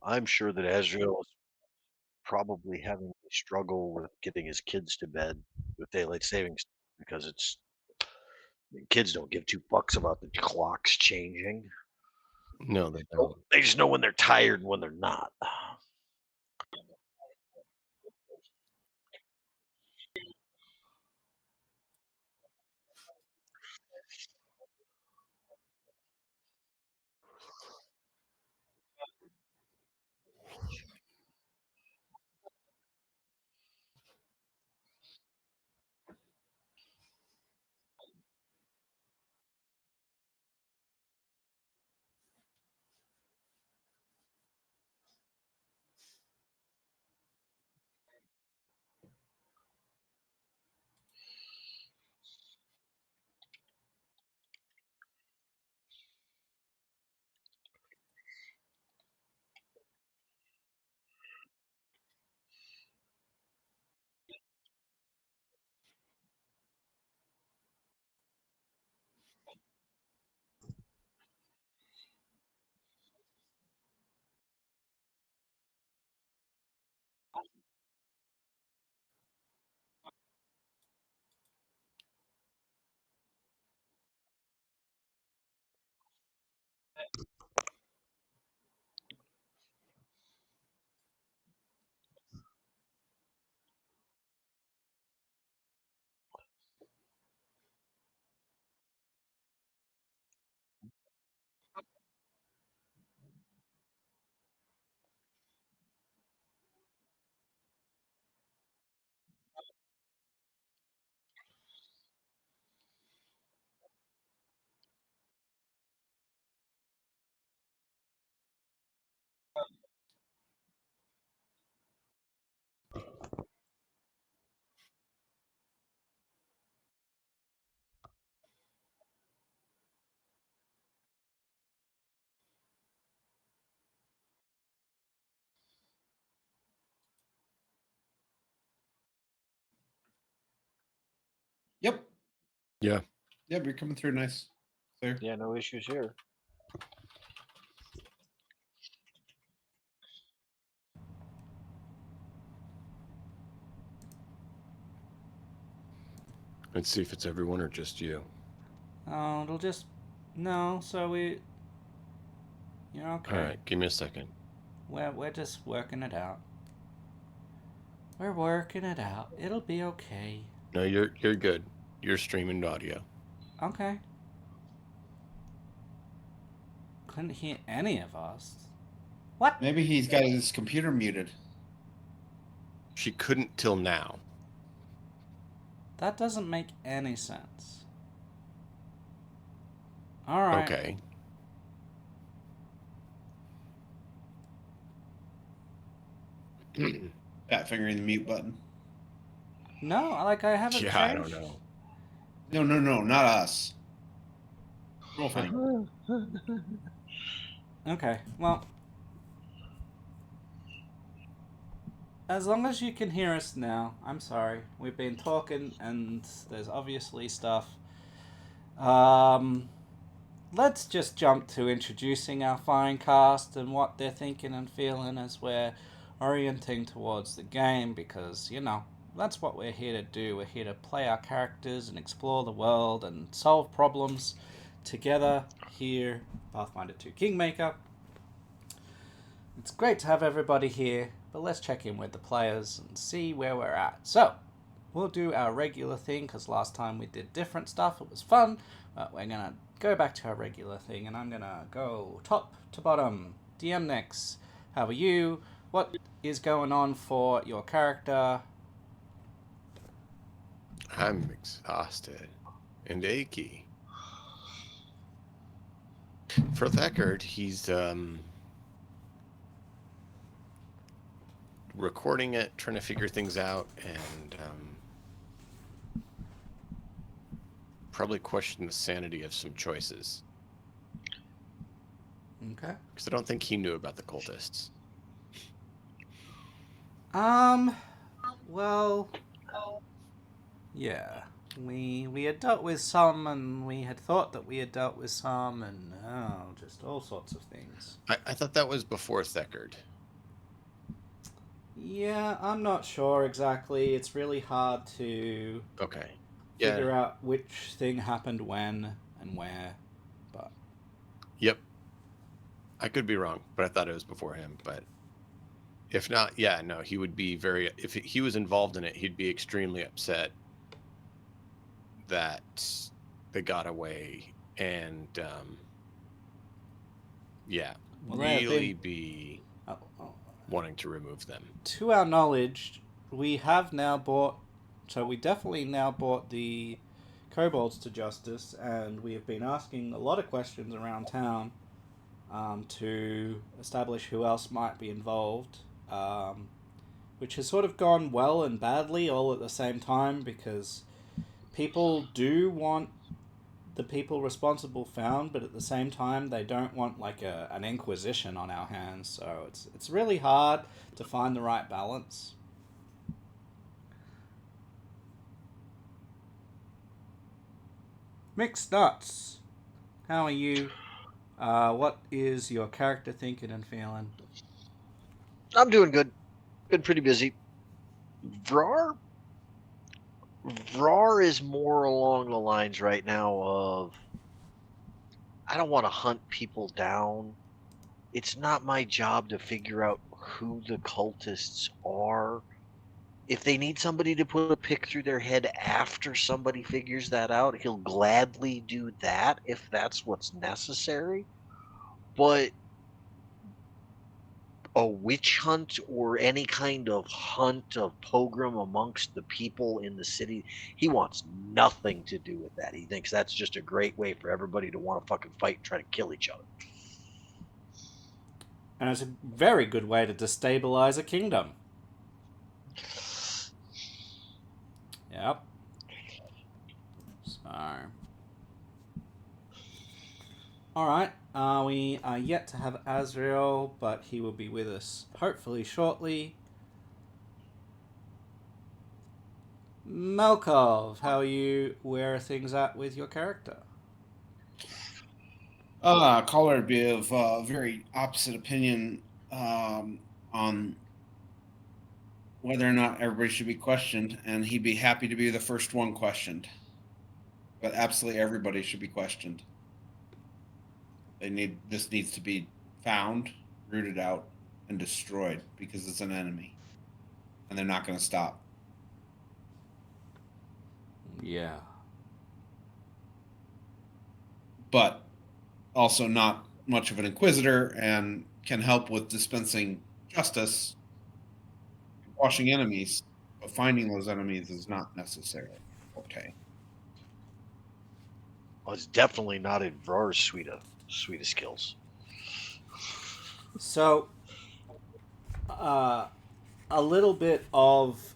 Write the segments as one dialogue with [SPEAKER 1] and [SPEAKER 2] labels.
[SPEAKER 1] I'm sure that Azrael is probably having a struggle with getting his kids to bed with daylight savings because kids don't give 2 fucks about the clocks changing.
[SPEAKER 2] No, they don't.
[SPEAKER 1] They just know when they're tired and when they're not.
[SPEAKER 3] Yep.
[SPEAKER 2] Yeah.
[SPEAKER 3] Yep, you're coming through nice. Clear.
[SPEAKER 1] Yeah, no issues here.
[SPEAKER 2] Let's see if it's everyone or just you.
[SPEAKER 4] Oh, it'll just... No, so You're okay.
[SPEAKER 2] All right, give me a second.
[SPEAKER 4] We're just working it out. We're working it out. It'll be okay.
[SPEAKER 2] No, you're good. You're streaming audio.
[SPEAKER 4] Okay. Couldn't hear any of us. What?
[SPEAKER 3] Maybe he's got his computer muted.
[SPEAKER 2] She couldn't till now.
[SPEAKER 4] That doesn't make any sense. Alright.
[SPEAKER 2] Okay.
[SPEAKER 3] Fat fingering the mute button.
[SPEAKER 4] No, like I haven't
[SPEAKER 2] Yeah,
[SPEAKER 4] changed.
[SPEAKER 2] I don't know.
[SPEAKER 3] No, not us. Roll thing.
[SPEAKER 4] Okay, well. As long as you can hear us now, I'm sorry. We've been talking and there's obviously stuff. Let's just jump to introducing our fine cast and what they're thinking and feeling as we're orienting towards the game because, that's what we're here to do. We're here to play our characters and explore the world and solve problems together here, Pathfinder 2 Kingmaker. It's great to have everybody here, but let's check in with the players and see where we're at. So, we'll do our regular thing because last time we did different stuff. It was fun, but we're going to go back to our regular thing and I'm going to go top to bottom. DM next. How are you? What is going on for your character?
[SPEAKER 2] I'm exhausted and achy. For Thackard, he's recording it, trying to figure things out, and probably question the sanity of some choices.
[SPEAKER 4] Okay.
[SPEAKER 2] Because I don't think he knew about the cultists.
[SPEAKER 4] Well, yeah. We had dealt with some, and we had thought that we had dealt with some, and just all sorts of things.
[SPEAKER 2] I thought that was before Thackard.
[SPEAKER 4] Yeah, I'm not sure exactly. It's really hard to
[SPEAKER 2] Okay.
[SPEAKER 4] figure
[SPEAKER 2] Yeah.
[SPEAKER 4] out which thing happened when and where. But
[SPEAKER 2] Yep. I could be wrong, but I thought it was before him. But if not, yeah, no, he would be very. If he was involved in it, he'd be extremely upset that they got away, and yeah,
[SPEAKER 4] well, they have
[SPEAKER 2] really
[SPEAKER 4] been.
[SPEAKER 2] be
[SPEAKER 4] Oh, oh.
[SPEAKER 2] wanting to remove them.
[SPEAKER 4] To our knowledge, we have now brought. So we definitely now brought the kobolds to justice, and we have been asking a lot of questions around town to establish who else might be involved, which has sort of gone well and badly all at the same time because people do want the people responsible found, but at the same time they don't want like an inquisition on our hands. So it's really hard to find the right balance. Mixed nuts. How are you? What is your character thinking and feeling?
[SPEAKER 1] I'm doing good. Been pretty busy. Vrar? Vrar is more along the lines right now of I don't want to hunt people down. It's not my job to figure out who the cultists are. If they need somebody to put a pick through their head after somebody figures that out, he'll gladly do that if that's what's necessary. But a witch hunt or any kind of hunt of pogrom amongst the people in the city, he wants nothing to do with that. He thinks that's just a great way for everybody to want to fucking fight and try to kill each other.
[SPEAKER 4] And it's a very good way to destabilize a kingdom. Yep. So, all right. We are yet to have Azrael, but he will be with us hopefully shortly. Melkov, how are you? Where are things at with your character?
[SPEAKER 3] Caller would be of very opposite opinion on whether or not everybody should be questioned, and he'd be happy to be the first one questioned. But absolutely everybody should be questioned. This needs to be found, rooted out, and destroyed because it's an enemy, and they're not going to stop.
[SPEAKER 4] Yeah.
[SPEAKER 3] But also not much of an inquisitor and can help with dispensing justice, washing enemies, but finding those enemies is not necessarily okay.
[SPEAKER 1] Well, it's definitely not in Vrar's suite of skills.
[SPEAKER 4] So, a little bit of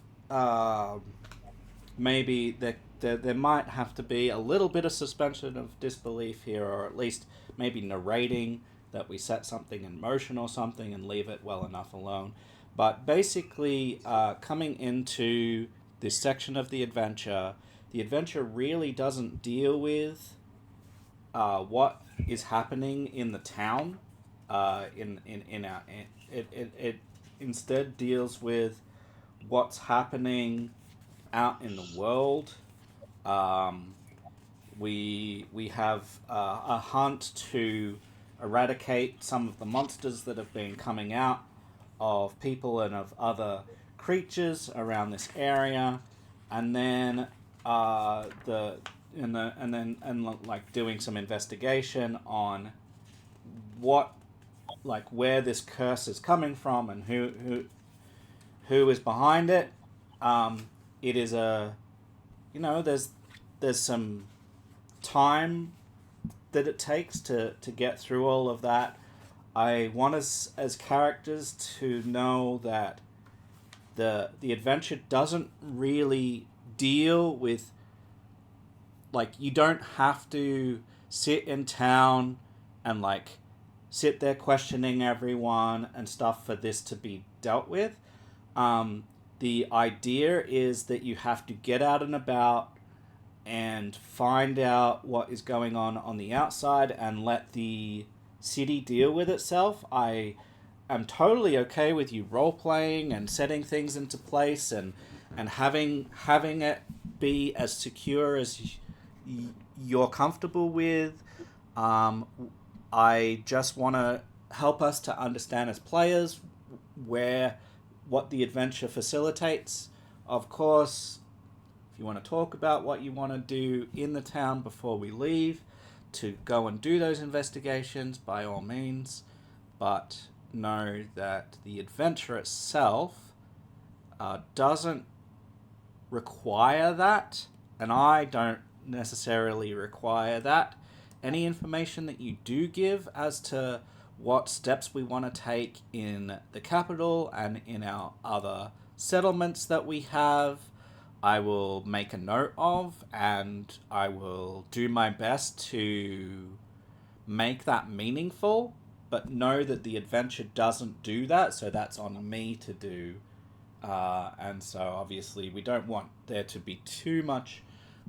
[SPEAKER 4] maybe there might have to be a little bit of suspension of disbelief here, or at least maybe narrating that we set something in motion or something and leave it well enough alone. But basically, coming into this section of the adventure really doesn't deal with what is happening in the town. It instead deals with what's happening out in the world. Um, we have a hunt to eradicate some of the monsters that have been coming out of people and of other creatures around this area, and then like doing some investigation on what like where this curse is coming from and who is behind it. It is a there's some time that it takes to get through all of that. I want us as characters to know that the adventure doesn't really deal with like you don't have to sit in town and like sit there questioning everyone and stuff for this to be dealt with. The idea is that you have to get out and about and find out what is going on the outside and let the city deal with itself. am totally okay with you role playing and setting things into place and having it be as secure as you're comfortable with. Um, I just want to help us to understand as players where what the adventure facilitates. Of course, if you want to talk about what you want to do in the town before we leave, to go and do those investigations, by all means. But know that the adventure itself doesn't require that, and I don't necessarily require that. Any information that you do give as to what steps we want to take in the capital and in our other settlements that we have, I will make a note of, and I will do my best to make that meaningful, but know that the adventure doesn't do that, so that's on me to do. And so obviously we don't want there to be too much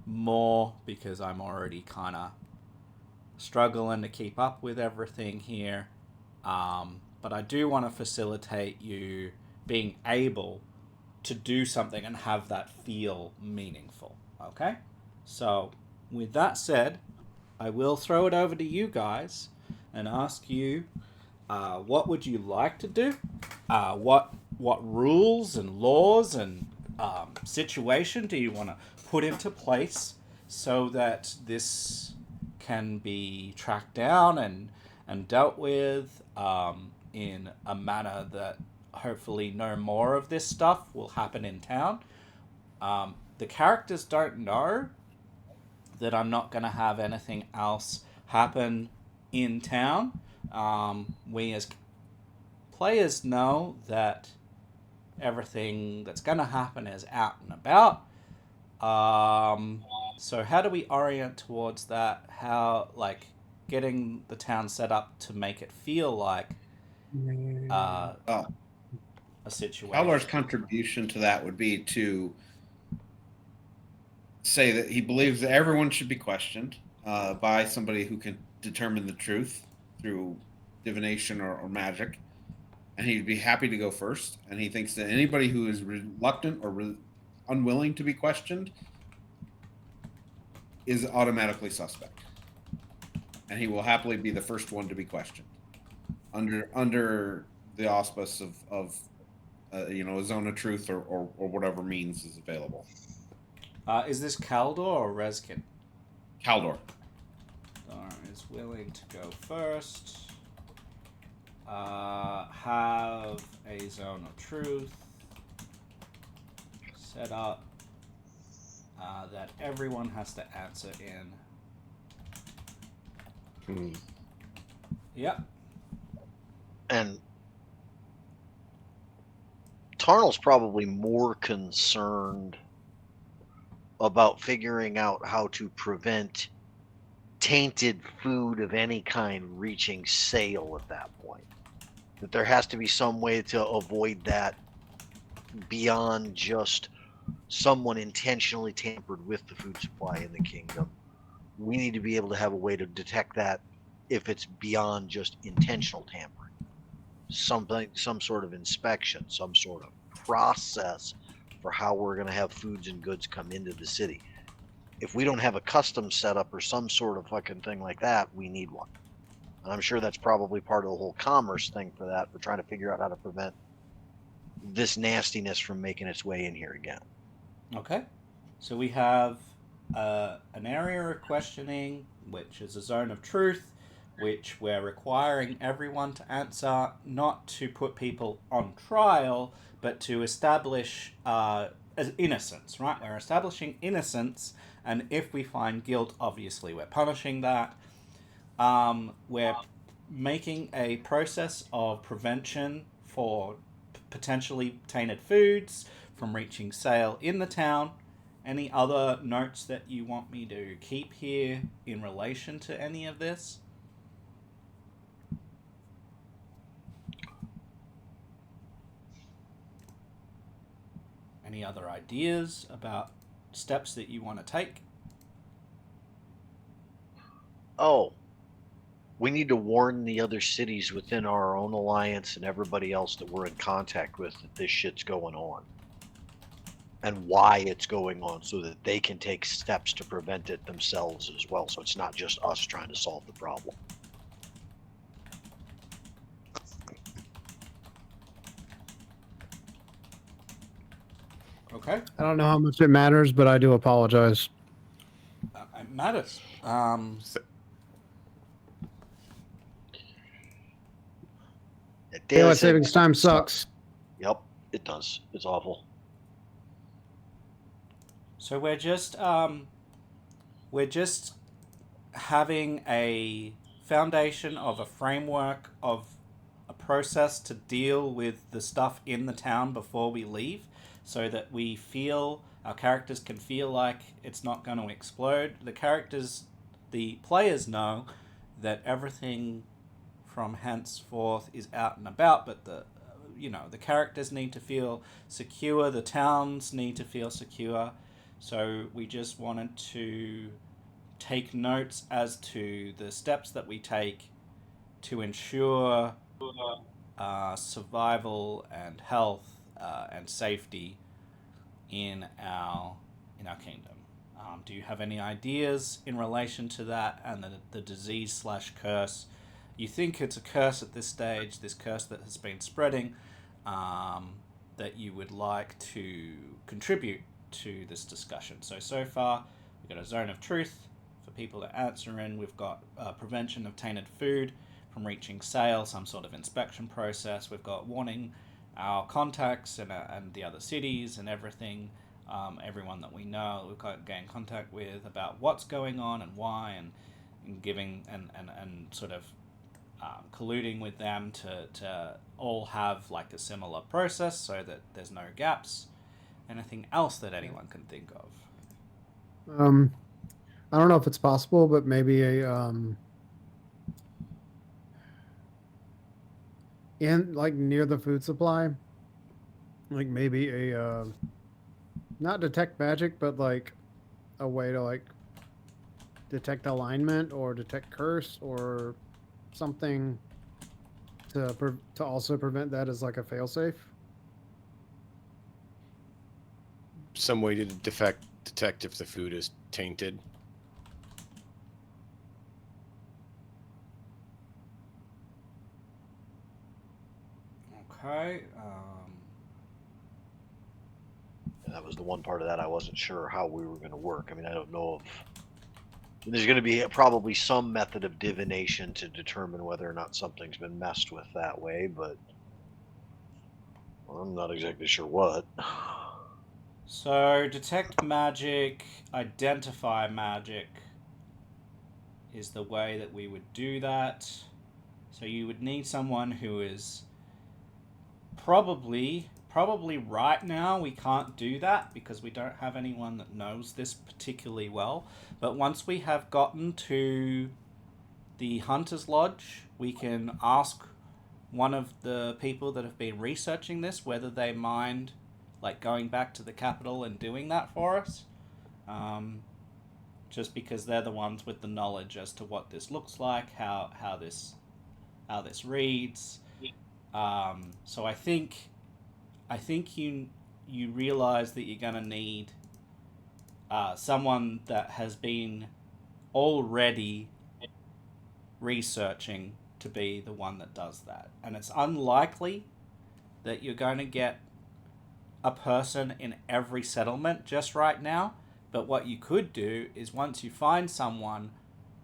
[SPEAKER 4] more because I'm already kind of struggling to keep up with everything here. But I do want to facilitate you being able to do something and have that feel meaningful. Okay? So, with that said, I will throw it over to you guys and ask you what would you like to do? What rules and laws and situation do you want to put into place so that this can be tracked down and dealt with in a manner that hopefully no more of this stuff will happen in town. The characters don't know that I'm not going to have anything else happen in town. We as players know that everything that's going to happen is out and about. So how do we orient towards that? How, like, getting the town set up to make it feel like a situation?
[SPEAKER 3] Haldor's contribution to that would be to say that he believes that everyone should be questioned by somebody who can determine the truth through divination or magic, and he'd be happy to go first. And he thinks that anybody who is reluctant or unwilling to be questioned is automatically suspect, and he will happily be the first one to be questioned under the auspice of a zone of truth or whatever means is available.
[SPEAKER 4] Is this Kaldor or Reskin?
[SPEAKER 3] Haldor.
[SPEAKER 4] Is willing to go first. Have a zone of truth set up that everyone has to answer in. Yep.
[SPEAKER 1] And Tarnal's probably more concerned about figuring out how to prevent tainted food of any kind reaching sale at that point. That there has to be some way to avoid that beyond just someone intentionally tampered with the food supply in the kingdom. We need to be able to have a way to detect that if it's beyond just intentional tampering. Some sort of inspection, some sort of process for how we're going to have foods and goods come into the city. If we don't have a custom setup or some sort of fucking thing like that, we need one. And I'm sure that's probably part of the whole commerce thing for that. We're trying to figure out how to prevent this nastiness from making its way in here again.
[SPEAKER 4] Okay. So we have an area of questioning, which is a zone of truth, which we're requiring everyone to answer, not to put people on trial, but to establish innocence, right? We're establishing innocence, and if we find guilt, obviously we're punishing that. We're making a process of prevention for potentially tainted foods from reaching sale in the town. Any other notes that you want me to keep here in relation to any of this? Any other ideas about steps that you want to take?
[SPEAKER 1] Oh, We need to warn the other cities within our own alliance and everybody else that we're in contact with that this shit's going on and why it's going on so that they can take steps to prevent it themselves as well. So it's not just us trying to solve the problem.
[SPEAKER 4] Okay.
[SPEAKER 5] I don't know how much it matters, but I do apologize.
[SPEAKER 4] It matters.
[SPEAKER 5] Daylight savings time sucks.
[SPEAKER 1] Yep, it does. It's awful.
[SPEAKER 4] So we're just having a foundation of a framework of a process to deal with the stuff in the town before we leave, so that we feel our characters can feel like it's not going to explode. The players know that everything from henceforth is out and about, but the characters need to feel secure, the towns need to feel secure. So we just wanted to take notes as to the steps that we take to ensure survival and health and safety in our kingdom. Do you have any ideas in relation to that and the disease / curse? You think it's a curse at this stage, this curse that has been spreading, that you would like to contribute to this discussion. So far, we've got a zone of truth for people to answer in. We've got prevention of tainted food from reaching sale, some sort of inspection process. We've got warning our contacts and the other cities and everything, everyone that we know we've got to get in contact with about what's going on and why, and giving and sort of colluding with them to all have like a similar process so that there's no gaps. Anything else that anyone can think of?
[SPEAKER 5] I don't know if it's possible, but maybe in like near the food supply, like maybe a not detect magic, but like a way to like detect alignment or detect curse or something to also prevent that as like a failsafe.
[SPEAKER 2] Some way to detect if the food is tainted.
[SPEAKER 4] Okay.
[SPEAKER 1] That was the one part of that I wasn't sure how we were going to work. I mean, I don't know if there's going to be probably some method of divination to determine whether or not something's been messed with that way, but I'm not exactly sure what.
[SPEAKER 4] So, detect magic, identify magic is the way that we would do that. So you would need someone who is probably right now we can't do that because we don't have anyone that knows this particularly well. But once we have gotten to the Hunter's Lodge, we can ask one of the people that have been researching this whether they mind like going back to the capital and doing that for us. Just because they're the ones with the knowledge as to what this looks like, how this reads. So I think you realize that you're gonna need someone that has been already researching to be the one that does that, and it's unlikely that you're going to get a person in every settlement just right now. But what you could do is once you find someone,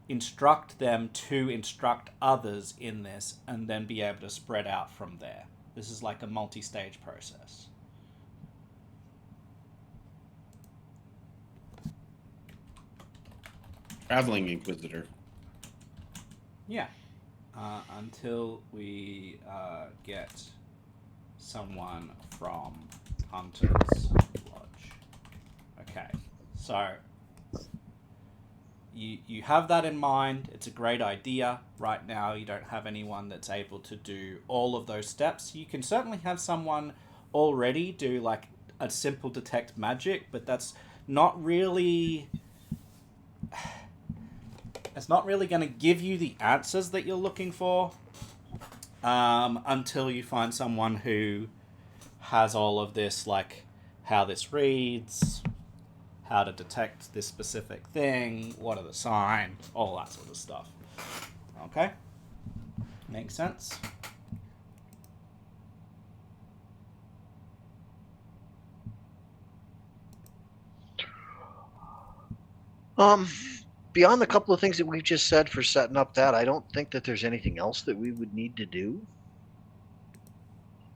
[SPEAKER 4] instruct them to instruct others in this and then be able to spread out from there. This is like a multi-stage process.
[SPEAKER 3] Traveling Inquisitor.
[SPEAKER 4] Yeah. Until we get someone from Hunter's Lodge. Okay. So you have that in mind. It's a great idea. Right now you don't have anyone that's able to do all of those steps. You can certainly have someone already do like a simple detect magic, but that's not really It's not really going to give you the answers that you're looking for until you find someone who has all of this, like how this reads, how to detect this specific thing, what are the signs, all that sort of stuff. Okay? Makes sense?
[SPEAKER 1] Beyond the couple of things that we've just said for setting up that, I don't think that there's anything else that we would need to do.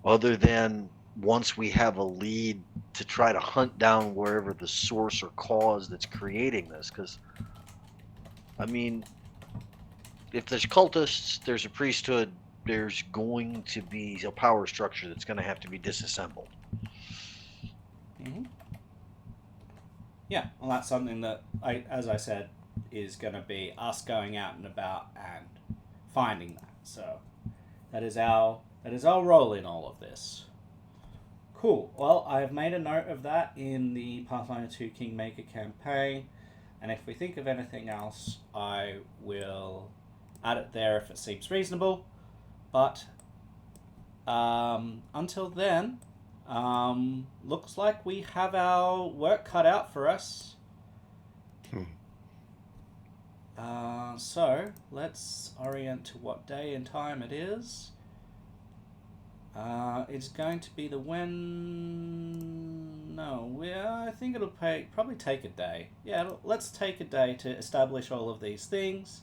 [SPEAKER 1] Other than once we have a lead to try to hunt down wherever the source or cause that's creating this. Because, I mean, if there's cultists, there's a priesthood, there's going to be a power structure that's going to have to be disassembled.
[SPEAKER 4] Mm-hmm. Yeah, well, that's something that, as I said, is going to be us going out and about and finding that. So that is our role in all of this. Cool. Well, I have made a note of that in the Pathfinder 2 Kingmaker campaign, and if we think of anything else, I will add it there if it seems reasonable. But until then, looks like we have our work cut out for us. So let's orient to what day and time it is. It's going to be the I think it'll probably take a day. Yeah, let's take a day to establish all of these things.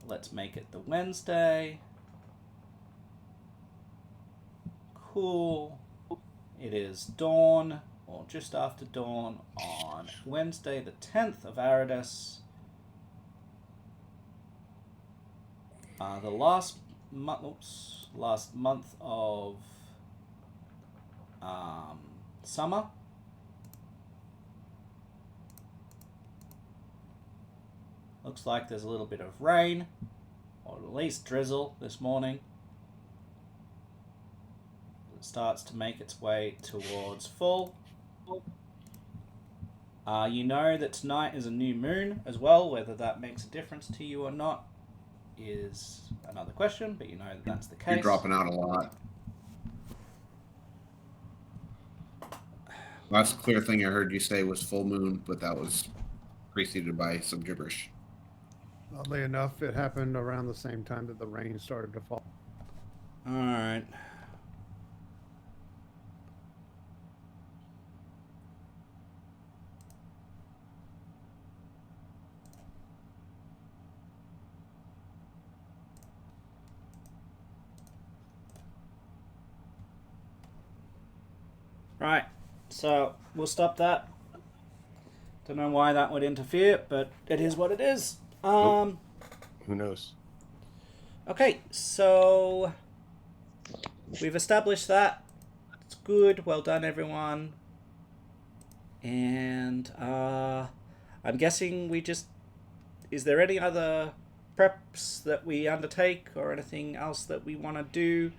[SPEAKER 4] Let's make it the Wednesday. Cool. It is dawn, or just after dawn, on Wednesday the 10th of Aridus. The last month of summer. Looks like there's a little bit of rain, or at least drizzle this morning. It starts to make its way towards full. You know that tonight is a new moon as well. Whether that makes a difference to you or not is another question, but you know that that's the case.
[SPEAKER 3] You're dropping out a lot. Last clear thing I heard you say was full moon, but that was preceded by some gibberish.
[SPEAKER 5] Oddly enough, it happened around the same time that the rain started to fall.
[SPEAKER 4] All right. Right, so we'll stop that. Don't know why that would interfere, but it is what it is.
[SPEAKER 2] Who knows?
[SPEAKER 4] Okay, so we've established that. It's good. Well done, everyone. And I'm guessing is there any other preps that we undertake or anything else that we want to do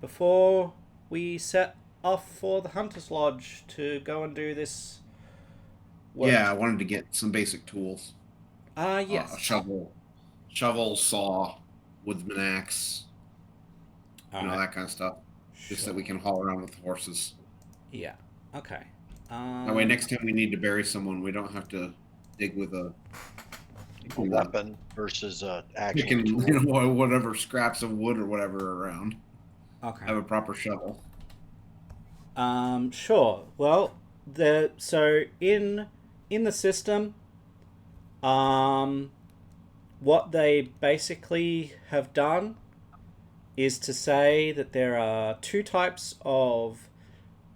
[SPEAKER 4] before we set off for the Hunter's Lodge to go and do this work?
[SPEAKER 3] Yeah, I wanted to get some basic tools.
[SPEAKER 4] Yes.
[SPEAKER 3] A shovel, saw, woodsman axe, that kind of stuff. Just that we can haul around with horses.
[SPEAKER 4] Yeah. Okay.
[SPEAKER 3] That way, next time we need to bury someone, we don't have to dig with a
[SPEAKER 1] weapon versus actual
[SPEAKER 3] picking,
[SPEAKER 1] tool.
[SPEAKER 3] whatever scraps of wood or whatever around.
[SPEAKER 4] Okay.
[SPEAKER 3] Have a proper shovel.
[SPEAKER 4] Sure. Well, so in the system, what they basically have done is to say that there are two types of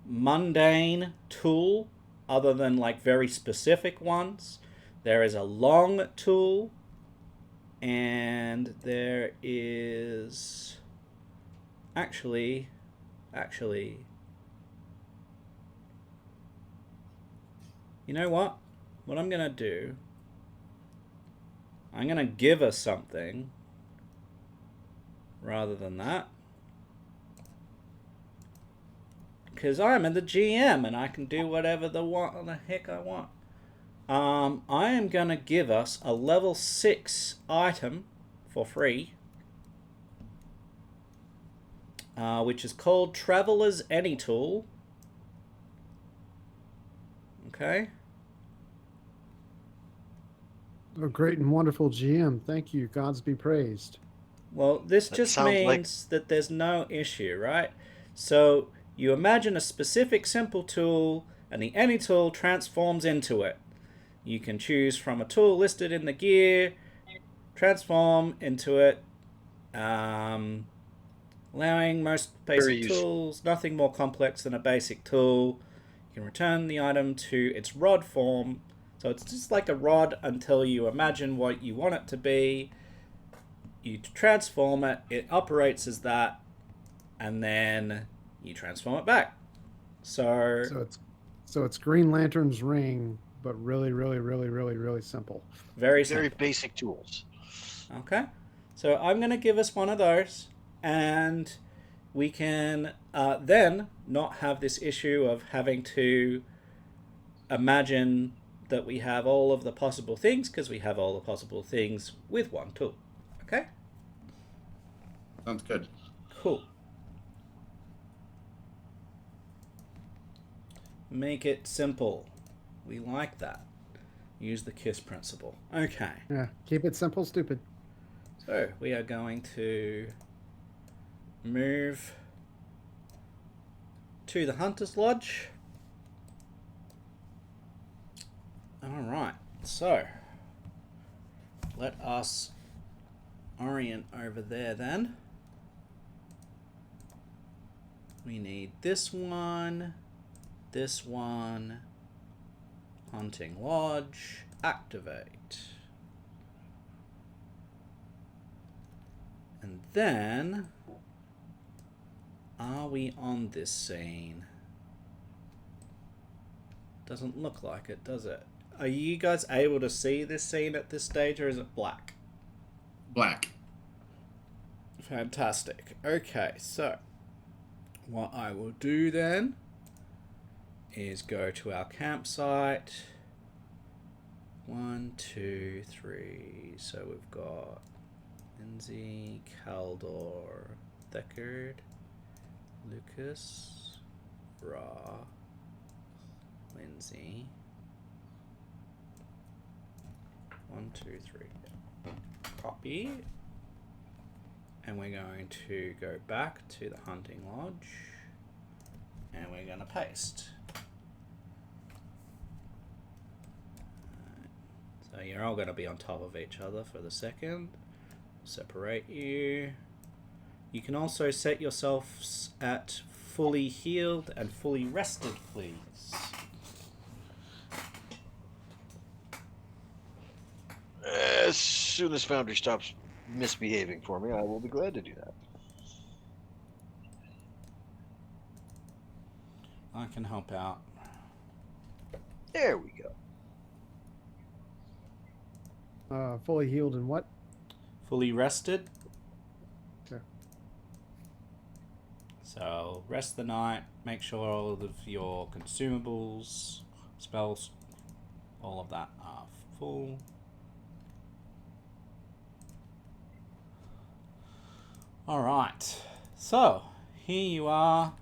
[SPEAKER 4] mundane tool, other than like very specific ones. There is a long tool, and there is actually. You know what? What I'm going to do, I'm going to give us something rather than that. Because I'm the GM and I can do whatever the heck I want. I am going to give us a level 6 item for free, which is called Traveler's Any Tool. Okay.
[SPEAKER 5] Oh, great and wonderful GM. Thank you. Gods be praised.
[SPEAKER 4] Well, this
[SPEAKER 1] That
[SPEAKER 4] just
[SPEAKER 1] sounds like
[SPEAKER 4] means that there's no issue, right? So you imagine a specific simple tool, and the Any tool transforms into it. You can choose from a tool listed in the gear, transform into it, allowing most
[SPEAKER 1] very
[SPEAKER 4] basic
[SPEAKER 1] useful.
[SPEAKER 4] tools, nothing more complex than a basic tool. You can return the item to its rod form. So it's just like a rod until you imagine what you want it to be. You transform it, it operates as that, and then you transform it back. So
[SPEAKER 5] So it's Green Lantern's ring, but really, really, really, really, really simple.
[SPEAKER 4] very
[SPEAKER 1] Very
[SPEAKER 4] simple.
[SPEAKER 1] basic tools.
[SPEAKER 4] Okay. So I'm going to give us one of those, and we can then not have this issue of having to imagine that we have all of the possible things, because we have all the possible things with one tool. Okay?
[SPEAKER 3] Sounds good.
[SPEAKER 4] Cool. Make it simple. We like that. Use the KISS principle. Okay.
[SPEAKER 5] Yeah, keep it simple, stupid.
[SPEAKER 4] So we are going to move to the Hunter's Lodge. Alright, so let us orient over there then. We need this one, Hunting Lodge, activate. And then, are we on this scene? Doesn't look like it, does it? Are you guys able to see this scene at this stage, or is it black?
[SPEAKER 3] Black.
[SPEAKER 4] Fantastic. Okay, so what I will do then is go to our campsite. 1, 2, 3. So we've got Lindsay, Caldor, Deckard, Lucas, Ra, Lindsay. 1, 2, 3. Copy. And we're going to go back to the Hunting Lodge. And we're going to paste. So you're all going to be on top of each other for the second. Separate you. You can also set yourselves at fully healed and fully rested, please.
[SPEAKER 1] As soon as Foundry stops misbehaving for me, I will be glad to do that.
[SPEAKER 4] I can help out.
[SPEAKER 1] There we go.
[SPEAKER 5] Fully healed and what?
[SPEAKER 4] Fully rested.
[SPEAKER 5] Okay.
[SPEAKER 4] So rest the night. Make sure all of your consumables, spells, all of that are full. Alright, so here you are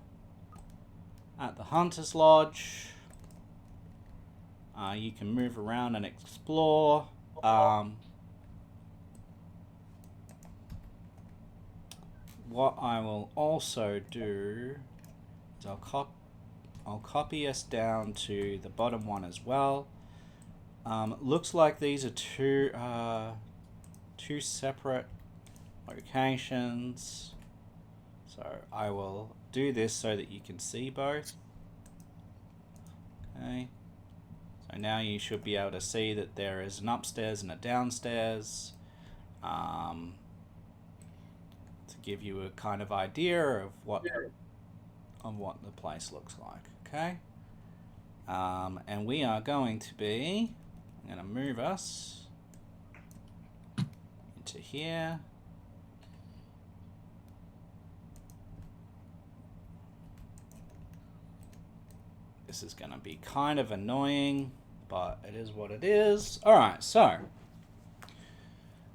[SPEAKER 4] at the Hunter's Lodge. You can move around and explore. What I will also do is I'll copy us down to the bottom one as well. Looks like these are two separate locations. So I will do this so that you can see both. Okay. So now you should be able to see that there is an upstairs and a downstairs. To give you a kind of idea of what the place looks like. Okay. And we are going to be, I'm going to move us into here. This is going to be kind of annoying, but it is what it is. Alright, so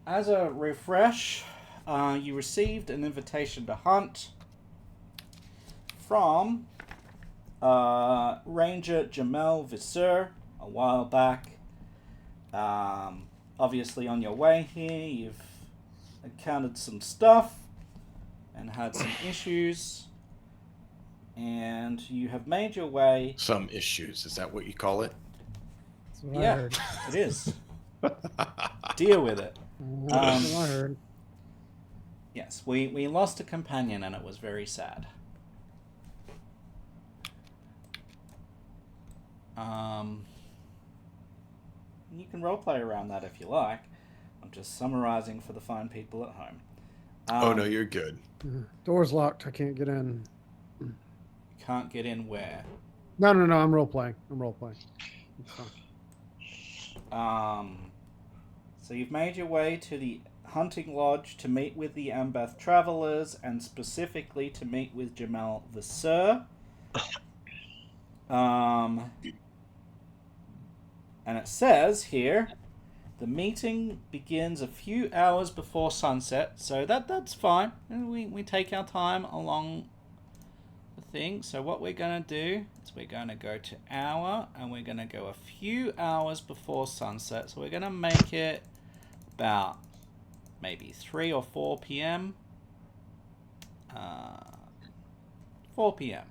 [SPEAKER 4] as a refresh, you received an invitation to hunt from Ranger Jamel Visser a while back. Obviously on your way here, you've encountered some stuff and had some issues, and you have made your way.
[SPEAKER 2] Some issues, is that what you call it?
[SPEAKER 5] That's what I
[SPEAKER 4] Yeah,
[SPEAKER 5] heard.
[SPEAKER 4] it is. Deal with it.
[SPEAKER 5] That's what I heard.
[SPEAKER 4] Yes, we lost a companion and it was very sad. You can roleplay around that if you like. I'm just summarizing for the fine people at home.
[SPEAKER 2] Oh, no, you're good.
[SPEAKER 5] Door's locked. I can't get in.
[SPEAKER 4] Can't get in where?
[SPEAKER 5] No. I'm role playing. It's fine.
[SPEAKER 4] So you've made your way to the hunting lodge to meet with the Embeth travelers, and specifically to meet with Jamel Visser. And it says here, the meeting begins a few hours before sunset, so that's fine. And we take our time along the thing. So what we're going to do is we're going to go to hour, and we're going to go a few hours before sunset. So we're going to make it about maybe 3 or 4 p.m. 4 p.m.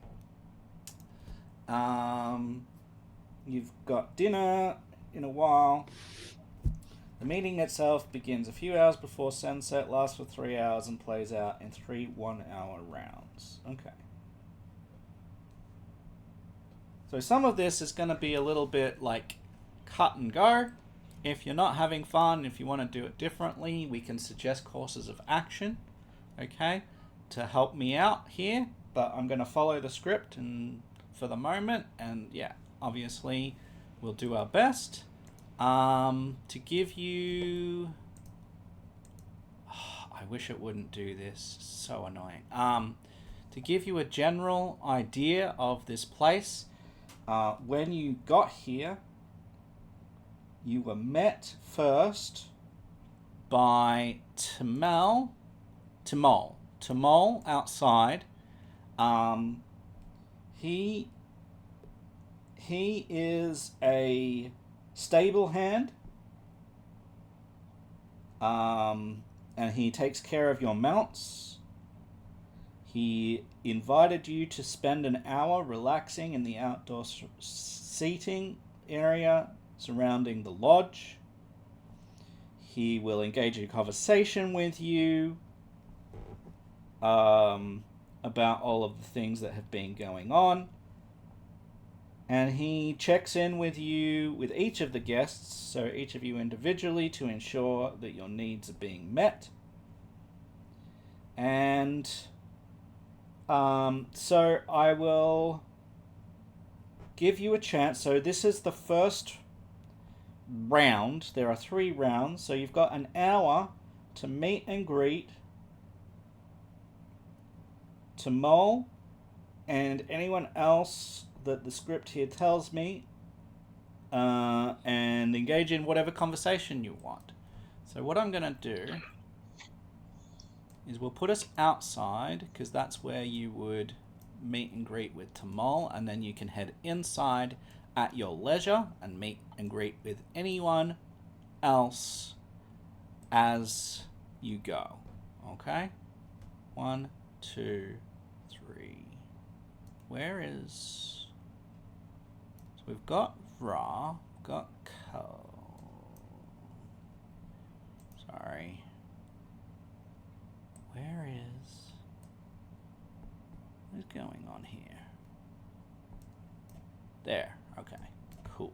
[SPEAKER 4] You've got dinner in a while. The meeting itself begins a few hours before sunset, lasts for 3 hours, and plays out in 3 one-hour rounds. Okay. So some of this is going to be a little bit like cut and go. If you're not having fun, if you want to do it differently, we can suggest courses of action, okay, to help me out here. But I'm going to follow the script and for the moment, and yeah, obviously we'll do our best to give you. Oh, I wish it wouldn't do this. So annoying. To give you a general idea of this place, when you got here, you were met first by Timol outside. He is a stable hand, and he takes care of your mounts. He invited you to spend an hour relaxing in the outdoor seating area surrounding the lodge. He will engage in conversation with you about all of the things that have been going on. And he checks in with you, with each of the guests, so each of you individually, to ensure that your needs are being met. And so I will give you a chance. So this is the first round. There are 3 rounds, so you've got an hour to meet and greet Timol and anyone else that the script here tells me, and engage in whatever conversation you want. So what I'm going to do is we'll put us outside, because that's where you would meet and greet with Timol, and then you can head inside at your leisure and meet and greet with anyone else as you go. Okay? 1, 2, 3. Where is... So we've got Ra, we've got Ko. Sorry. Where is... What is going on here? There. Okay. Cool.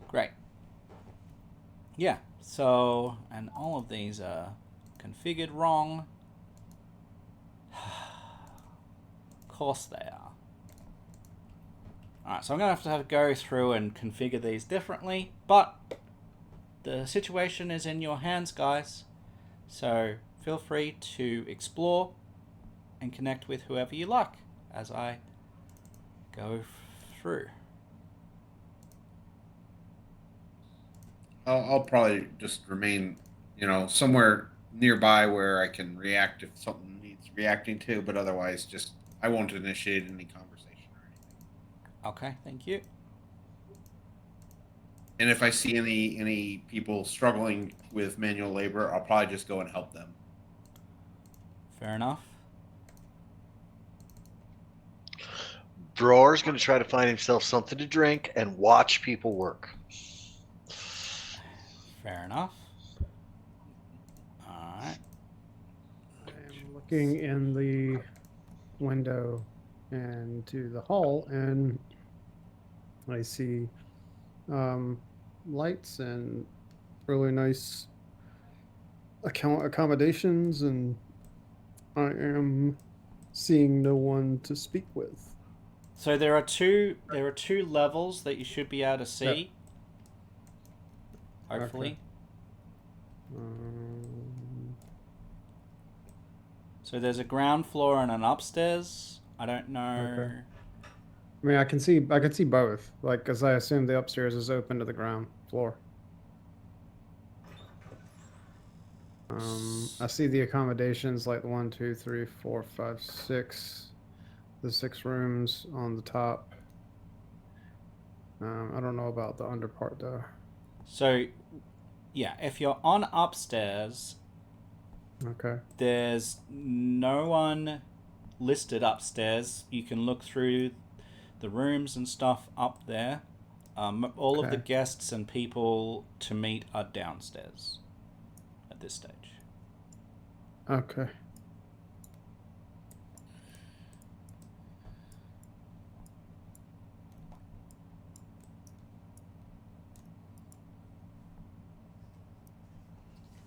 [SPEAKER 4] Great. Yeah. So, and all of these are configured wrong. Of course they are. Alright, so I'm going to have to go through and configure these differently, but the situation is in your hands, guys. So feel free to explore and connect with whoever you like as I go through.
[SPEAKER 3] I'll probably just remain, somewhere nearby where I can react if something needs reacting to, but otherwise, just I won't initiate any conversation or anything.
[SPEAKER 4] Okay, thank you.
[SPEAKER 3] And if I see any people struggling with manual labor, I'll probably just go and help them.
[SPEAKER 4] Fair enough.
[SPEAKER 1] Drawer's going to try to find himself something to drink and watch people work.
[SPEAKER 4] Fair enough. Alright.
[SPEAKER 5] I'm looking in the window and to the hall, and I see lights and really nice accommodations, and I am seeing no one to speak with.
[SPEAKER 4] So there are two levels that you should be able to see.
[SPEAKER 5] Yep.
[SPEAKER 4] Hopefully.
[SPEAKER 5] Okay.
[SPEAKER 4] So there's a ground floor and an upstairs. I don't know.
[SPEAKER 5] Okay. I mean, I can see both, like, because I assume the upstairs is open to the ground floor. I see the accommodations, like 1, 2, 3, 4, 5, 6. The 6 rooms on the top. I don't know about the under part though.
[SPEAKER 4] So, yeah, if you're on upstairs,
[SPEAKER 5] Okay.
[SPEAKER 4] there's no one listed upstairs. You can look through the rooms and stuff up there. All of the
[SPEAKER 5] Okay.
[SPEAKER 4] guests and people to meet are downstairs at this stage.
[SPEAKER 5] Okay.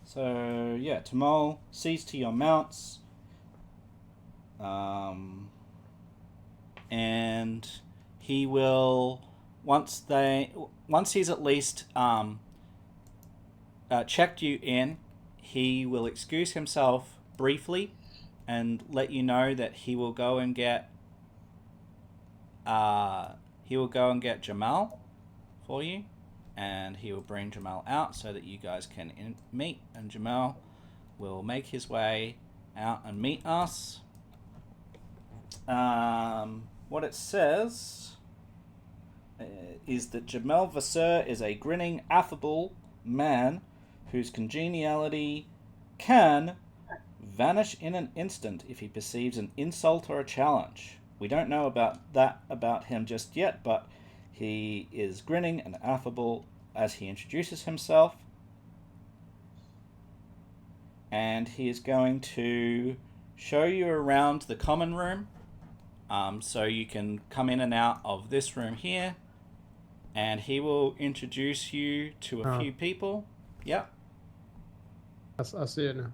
[SPEAKER 4] So, yeah, Tamal, sees to your mounts. And he will, once he's at least checked you in, he will excuse himself briefly and let you know that he will go and get Jamal for you, and he will bring Jamal out so that you guys can meet, and Jamal will make his way out and meet us. What it says is that Jamal Vasseur is a grinning, affable man whose congeniality can vanish in an instant if he perceives an insult or a challenge. We don't know about him just yet, but he is grinning and affable as he introduces himself. And he is going to show you around the common room. So you can come in and out of this room here. And he will introduce you to a few people. Yep.
[SPEAKER 5] I see it now.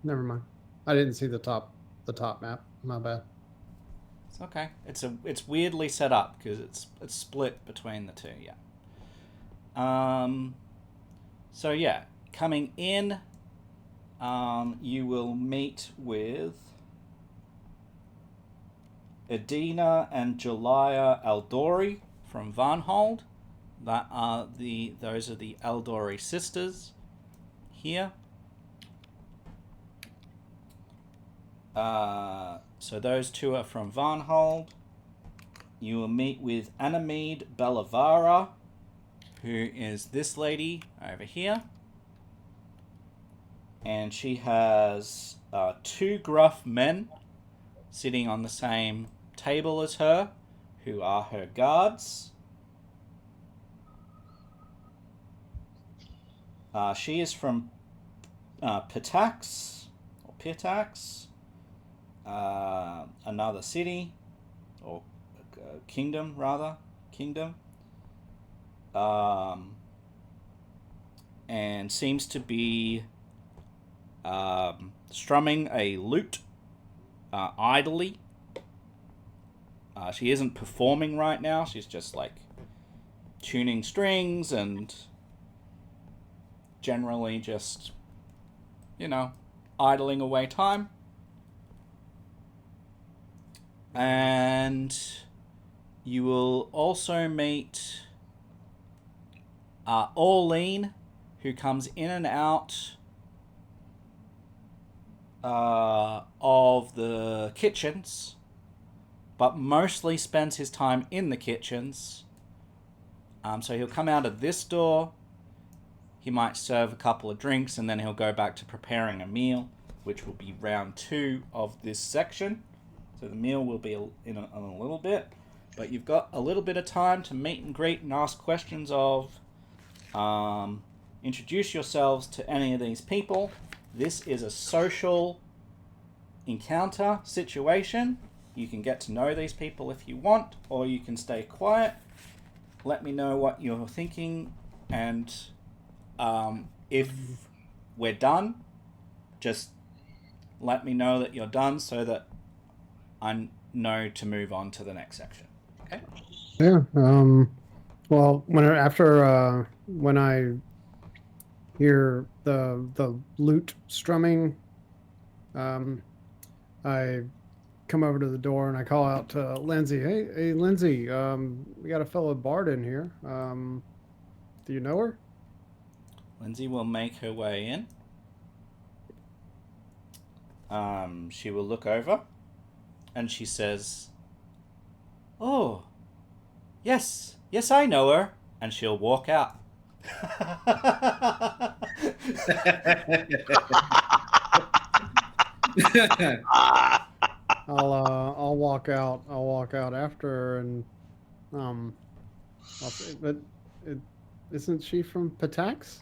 [SPEAKER 5] Never mind. I didn't see the top map. My bad.
[SPEAKER 4] It's okay. It's weirdly set up because it's split between the two. Yeah. So yeah, coming in, you will meet with Edina and Julia Aldori from Varnhold. Those are the Aldori sisters here. So those two are from Varnhold. You will meet with Anamede Bellavara, who is this lady over here. And she has 2 gruff men sitting on the same table as her, who are her guards. She is from Pitax, another city, or kingdom, rather. And seems to be strumming a lute idly. She isn't performing right now. She's just like tuning strings and generally just, idling away time. And you will also meet Orlean, who comes in and out of the kitchens, but mostly spends his time in the kitchens. So he'll come out of this door. He might serve a couple of drinks, and then he'll go back to preparing a meal, which will be round 2 of this section. So the meal will be in a little bit. But you've got a little bit of time to meet and greet and ask questions of... introduce yourselves to any of these people. This is a social encounter situation. You can get to know these people if you want, or you can stay quiet. Let me know what you're thinking, and if we're done, just let me know that you're done so that I know to move on to the next section. Okay?
[SPEAKER 5] Yeah. Well, when I hear the lute strumming, I come over to the door and I call out to Lindsay. Hey, Lindsay. We got a fellow bard in here. Do you know her?
[SPEAKER 4] Lindsay will make her way in. She will look over, and she says, "Oh, yes, I know her," and she'll walk out.
[SPEAKER 5] I'll walk out. I'll walk out after her, and I'll say, but isn't she from Patax?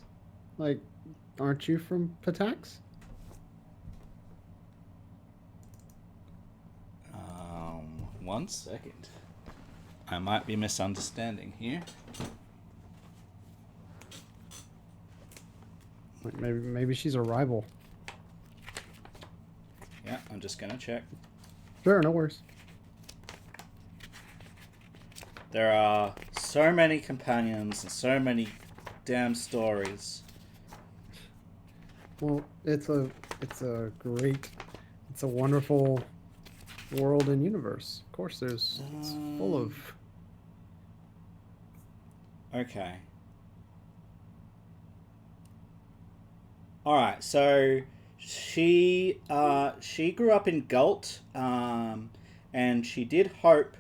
[SPEAKER 5] Like, aren't you from Patax?
[SPEAKER 4] 1 second. I might be misunderstanding here.
[SPEAKER 5] Like maybe she's a rival.
[SPEAKER 4] Yeah, I'm just gonna check.
[SPEAKER 5] Sure, no worries.
[SPEAKER 4] There are so many companions and so many damn stories.
[SPEAKER 5] Well, it's a wonderful world and universe. Of course, it's full of.
[SPEAKER 4] Okay. All right. So she grew up in Galt, and she did hope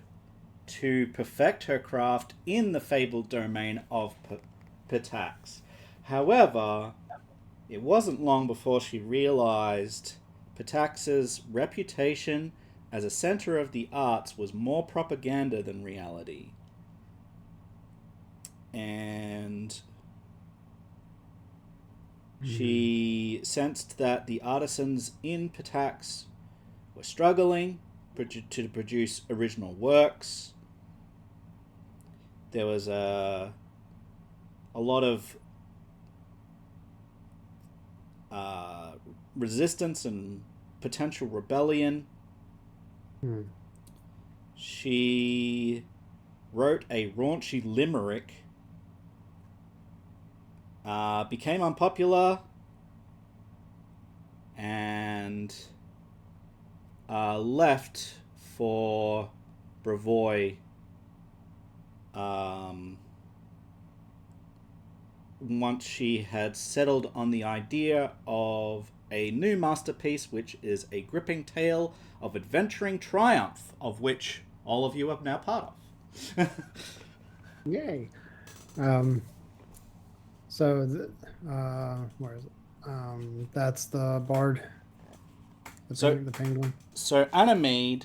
[SPEAKER 4] to perfect her craft in the fabled domain of Pitax. However, it wasn't long before she realized Pitax's reputation as a center of the arts was more propaganda than reality. And she sensed that the artisans in Pitax were struggling to produce original works. There was a lot of resistance and potential rebellion. She wrote a raunchy limerick, became unpopular, and left for Brevoy once she had settled on the idea of a new masterpiece, which is a gripping tale of adventuring triumph, of which all of you are now part of.
[SPEAKER 5] Yay. So, where is it? That's the bard. The penguin.
[SPEAKER 4] So Anamede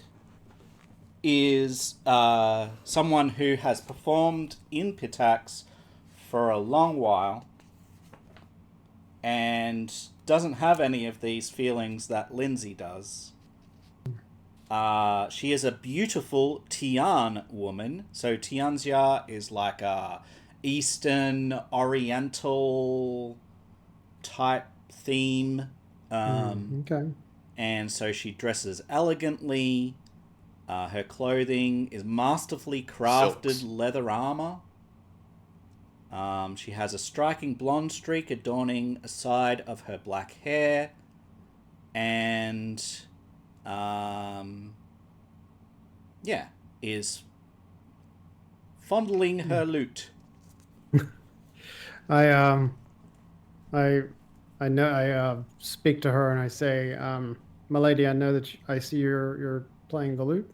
[SPEAKER 4] is someone who has performed in Pitax for a long while and doesn't have any of these feelings that Lindsay does. She is a beautiful Tian woman. So Tianxia is like a Eastern Oriental type theme.
[SPEAKER 5] Okay.
[SPEAKER 4] And so she dresses elegantly. Her clothing is masterfully crafted
[SPEAKER 2] Silks.
[SPEAKER 4] leather armor. She has a striking blonde streak adorning a side of her black hair. And, is fondling her lute.
[SPEAKER 5] I I I know I speak to her and I say, "My lady, I know that I see you're playing the lute.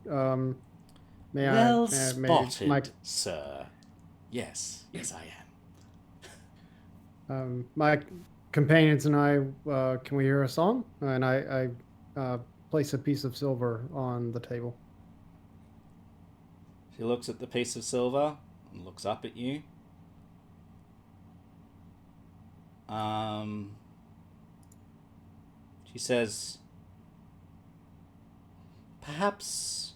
[SPEAKER 5] May I
[SPEAKER 4] Well
[SPEAKER 5] may my
[SPEAKER 4] spotted, sir. Yes, yes, I
[SPEAKER 5] my companions and I can we hear a song?" And I place a piece of silver on the table.
[SPEAKER 4] am. She looks at the piece of silver and looks up at you. Um, she says, "Perhaps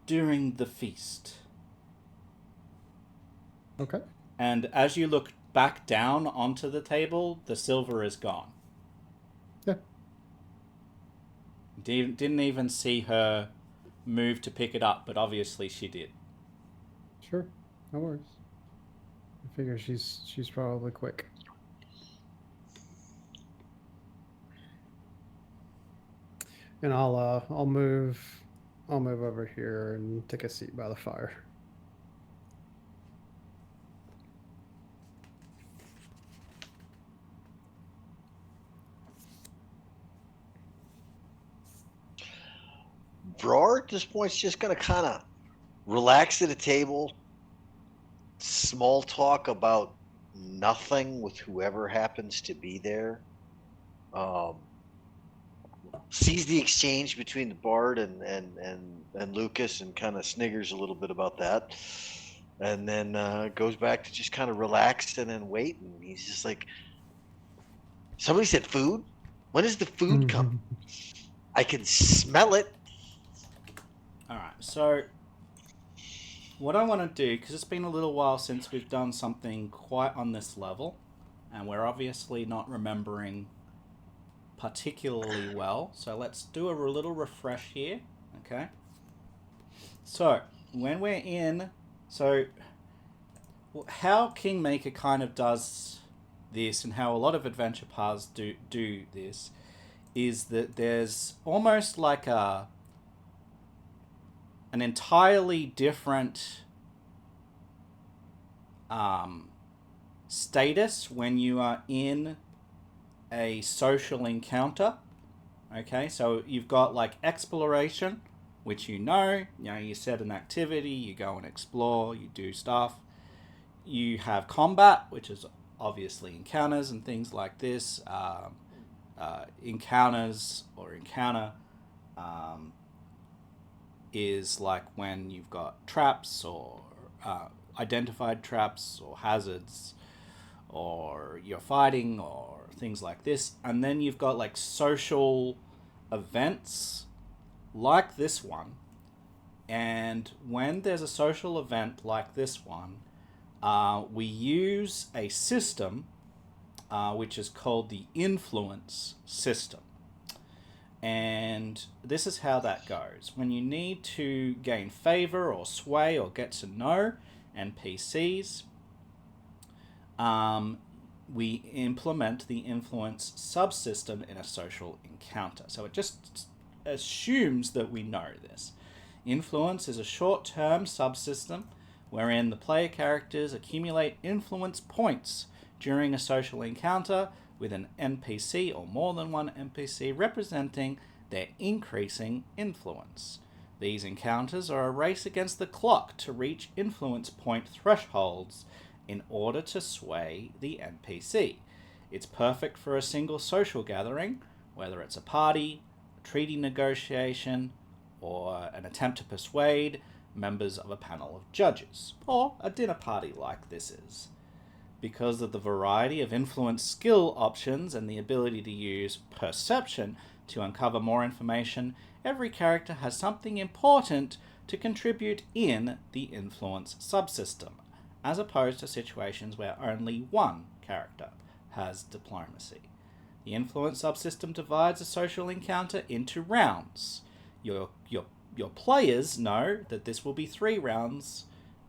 [SPEAKER 4] during the feast."
[SPEAKER 5] Okay.
[SPEAKER 4] And as you look back down onto the table, the silver is gone.
[SPEAKER 5] Yeah.
[SPEAKER 4] Didn't even see her move to pick it up, but obviously she did.
[SPEAKER 5] Sure. No worries. I figure she's probably quick. And I'll move over here and take a seat by the fire.
[SPEAKER 1] Brar at this point is just going to kind of relax at a table, small talk about nothing with whoever happens to be there. Sees the exchange between the bard and Lucas and kind of sniggers a little bit about that. And then goes back to just kind of relaxed and then wait. And he's just like, somebody said food? When is the food coming? I can smell it.
[SPEAKER 4] Alright, so what I want to do, because it's been a little while since we've done something quite on this level, and we're obviously not remembering particularly well, so let's do a little refresh here, okay? So, when we're in... So, how Kingmaker kind of does this, and how a lot of adventure paths do this, is that there's almost like an entirely different status when you are in a social encounter. Okay, so you've got like exploration, which you set an activity, you go and explore, you do stuff. You have combat, which is obviously encounters and things like this. Encounter is like when you've got traps or identified traps or hazards, or you're fighting or things like this. And then you've got like social events like this one. And when there's a social event like this one, we use a system which is called the influence system. And this is how that goes. When you need to gain favor or sway or get to know NPCs, we implement the influence subsystem in a social encounter. So it just assumes that we know this. Influence is a short-term subsystem wherein the player characters accumulate influence points during a social encounter with an NPC or more than one NPC representing their increasing influence. These encounters are a race against the clock to reach influence point thresholds in order to sway the NPC. It's perfect for a single social gathering, whether it's a party, a treaty negotiation, or an attempt to persuade members of a panel of judges, or a dinner party like this is. Because of the variety of influence skill options and the ability to use perception to uncover more information, every character has something important to contribute in the influence subsystem, as opposed to situations where only one character has diplomacy. The influence subsystem divides a social encounter into rounds. Your players know that this will be 3 rounds,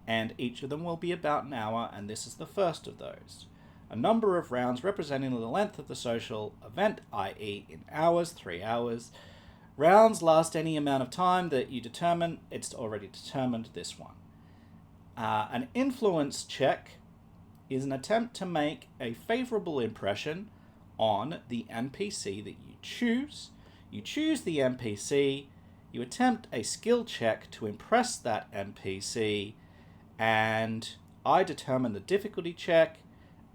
[SPEAKER 4] and each of them will be about an hour, and this is the first of those. A number of rounds representing the length of the social event, i.e. in hours, 3 hours. Rounds last any amount of time that you determine. It's already determined this one. An influence check is an attempt to make a favorable impression on the NPC that you choose. You choose the NPC, you attempt a skill check to impress that NPC, and I determine the difficulty check,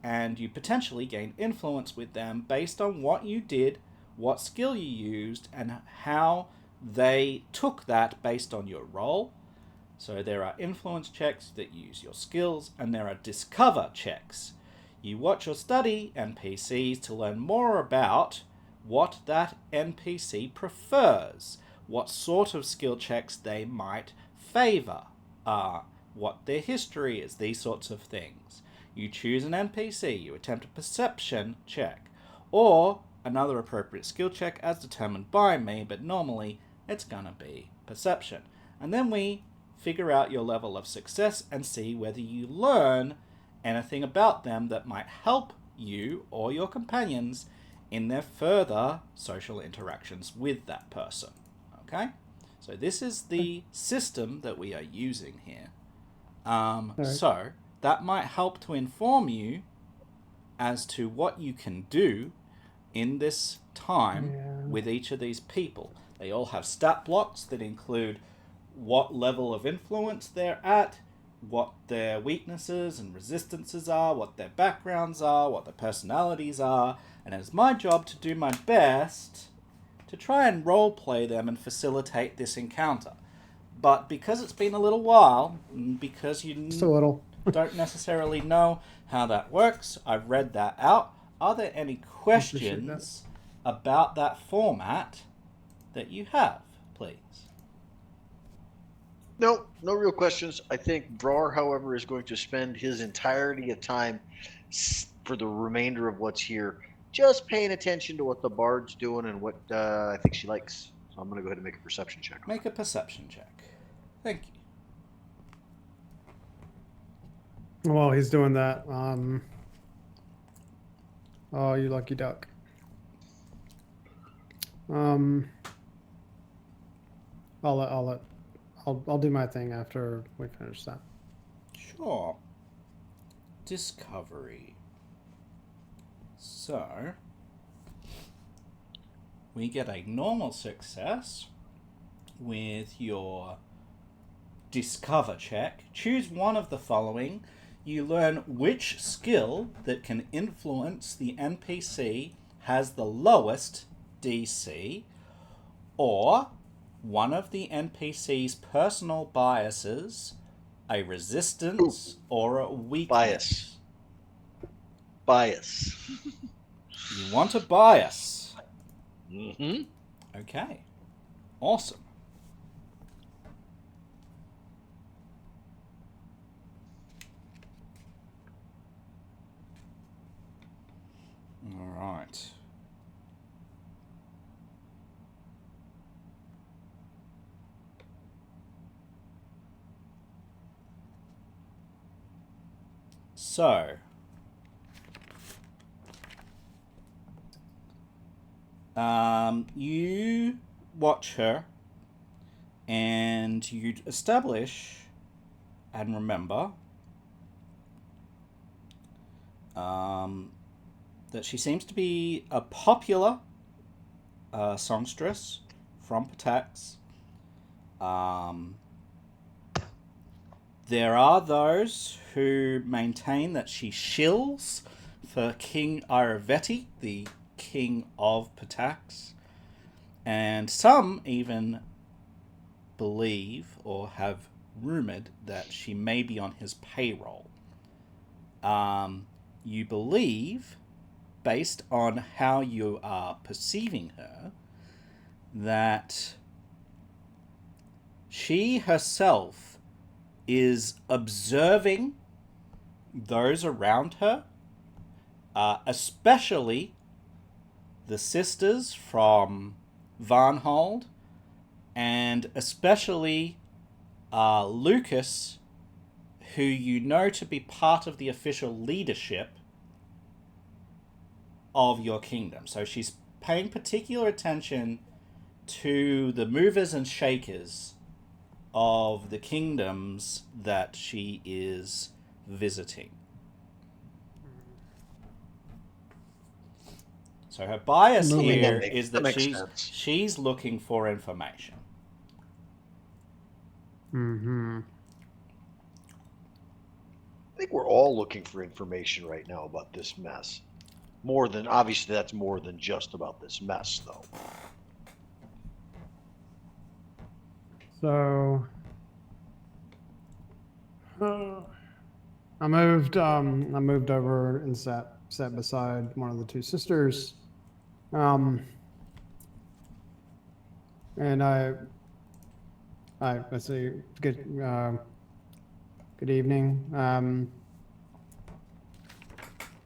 [SPEAKER 4] and you potentially gain influence with them based on what you did, what skill you used, and how they took that based on your role. So there are influence checks that use your skills, and there are discover checks. You watch or study NPCs to learn more about what that NPC prefers, what sort of skill checks they might favor, what their history is, these sorts of things. You choose an NPC, you attempt a perception check, or another appropriate skill check as determined by me, but normally it's gonna be perception. And then we figure out your level of success and see whether you learn anything about them that might help you or your companions in their further social interactions with that person. Okay? So this is the system that we are using here. So that might help to inform you as to what you can do in this time with each of these people. They all have stat blocks that include what level of influence they're at, what their weaknesses and resistances are, what their backgrounds are, what their personalities are, and it's my job to do my best to try and roleplay them and facilitate this encounter. But because it's been a little while, because you don't necessarily know how that works, I've read that out. Are there any questions about that format that you have, please?
[SPEAKER 1] No real questions. I think Brar, however, is going to spend his entirety of time for the remainder of what's here just paying attention to what the bard's doing and what I think she likes. So I'm going to go ahead and make a perception check.
[SPEAKER 4] Make a perception check. Thank you.
[SPEAKER 5] While he's doing that, oh, you lucky duck. I'll do my thing after we finish that.
[SPEAKER 4] Sure. Discovery. So, we get a normal success with your discover check. Choose one of the following. You learn which skill that can influence the NPC has the lowest DC, or one of the NPC's personal biases, a resistance, or a weakness.
[SPEAKER 1] Bias.
[SPEAKER 4] You want a bias.
[SPEAKER 1] Mm-hmm.
[SPEAKER 4] Okay. Awesome. All right. So, you watch her and you establish and remember that she seems to be a popular songstress from Patax. There are those who maintain that she shills for King Iraveti, the king of Patax, and some even believe or have rumored that she may be on his payroll. You believe, based on how you are perceiving her, that she herself is observing those around her, especially the sisters from Varnhold, and especially Lucas, who you know to be part of the official leadership of your kingdom. So she's paying particular attention to the movers and shakers of the kingdoms that she is visiting. So her bias
[SPEAKER 5] I mean,
[SPEAKER 4] here is that
[SPEAKER 1] makes sense.
[SPEAKER 4] she's looking for information.
[SPEAKER 5] Mm-hmm.
[SPEAKER 1] I think we're all looking for information right now about this mess. Obviously, that's more than just about this mess, though.
[SPEAKER 5] So I moved over and sat beside one of the two sisters. And I say good evening.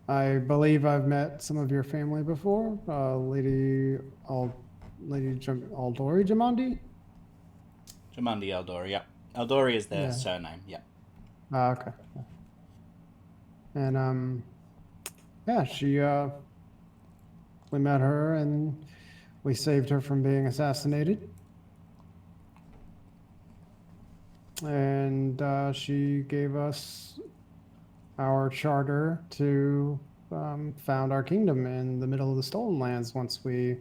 [SPEAKER 5] I believe I've met some of your family before, Lady Aldori Jamandi.
[SPEAKER 4] Jamandi Eldori, yeah. Eldori is their
[SPEAKER 5] Yeah.
[SPEAKER 4] surname, yeah.
[SPEAKER 5] Okay. And yeah, we met her and we saved her from being assassinated. And she gave us our charter to found our kingdom in the middle of the Stolen Lands once we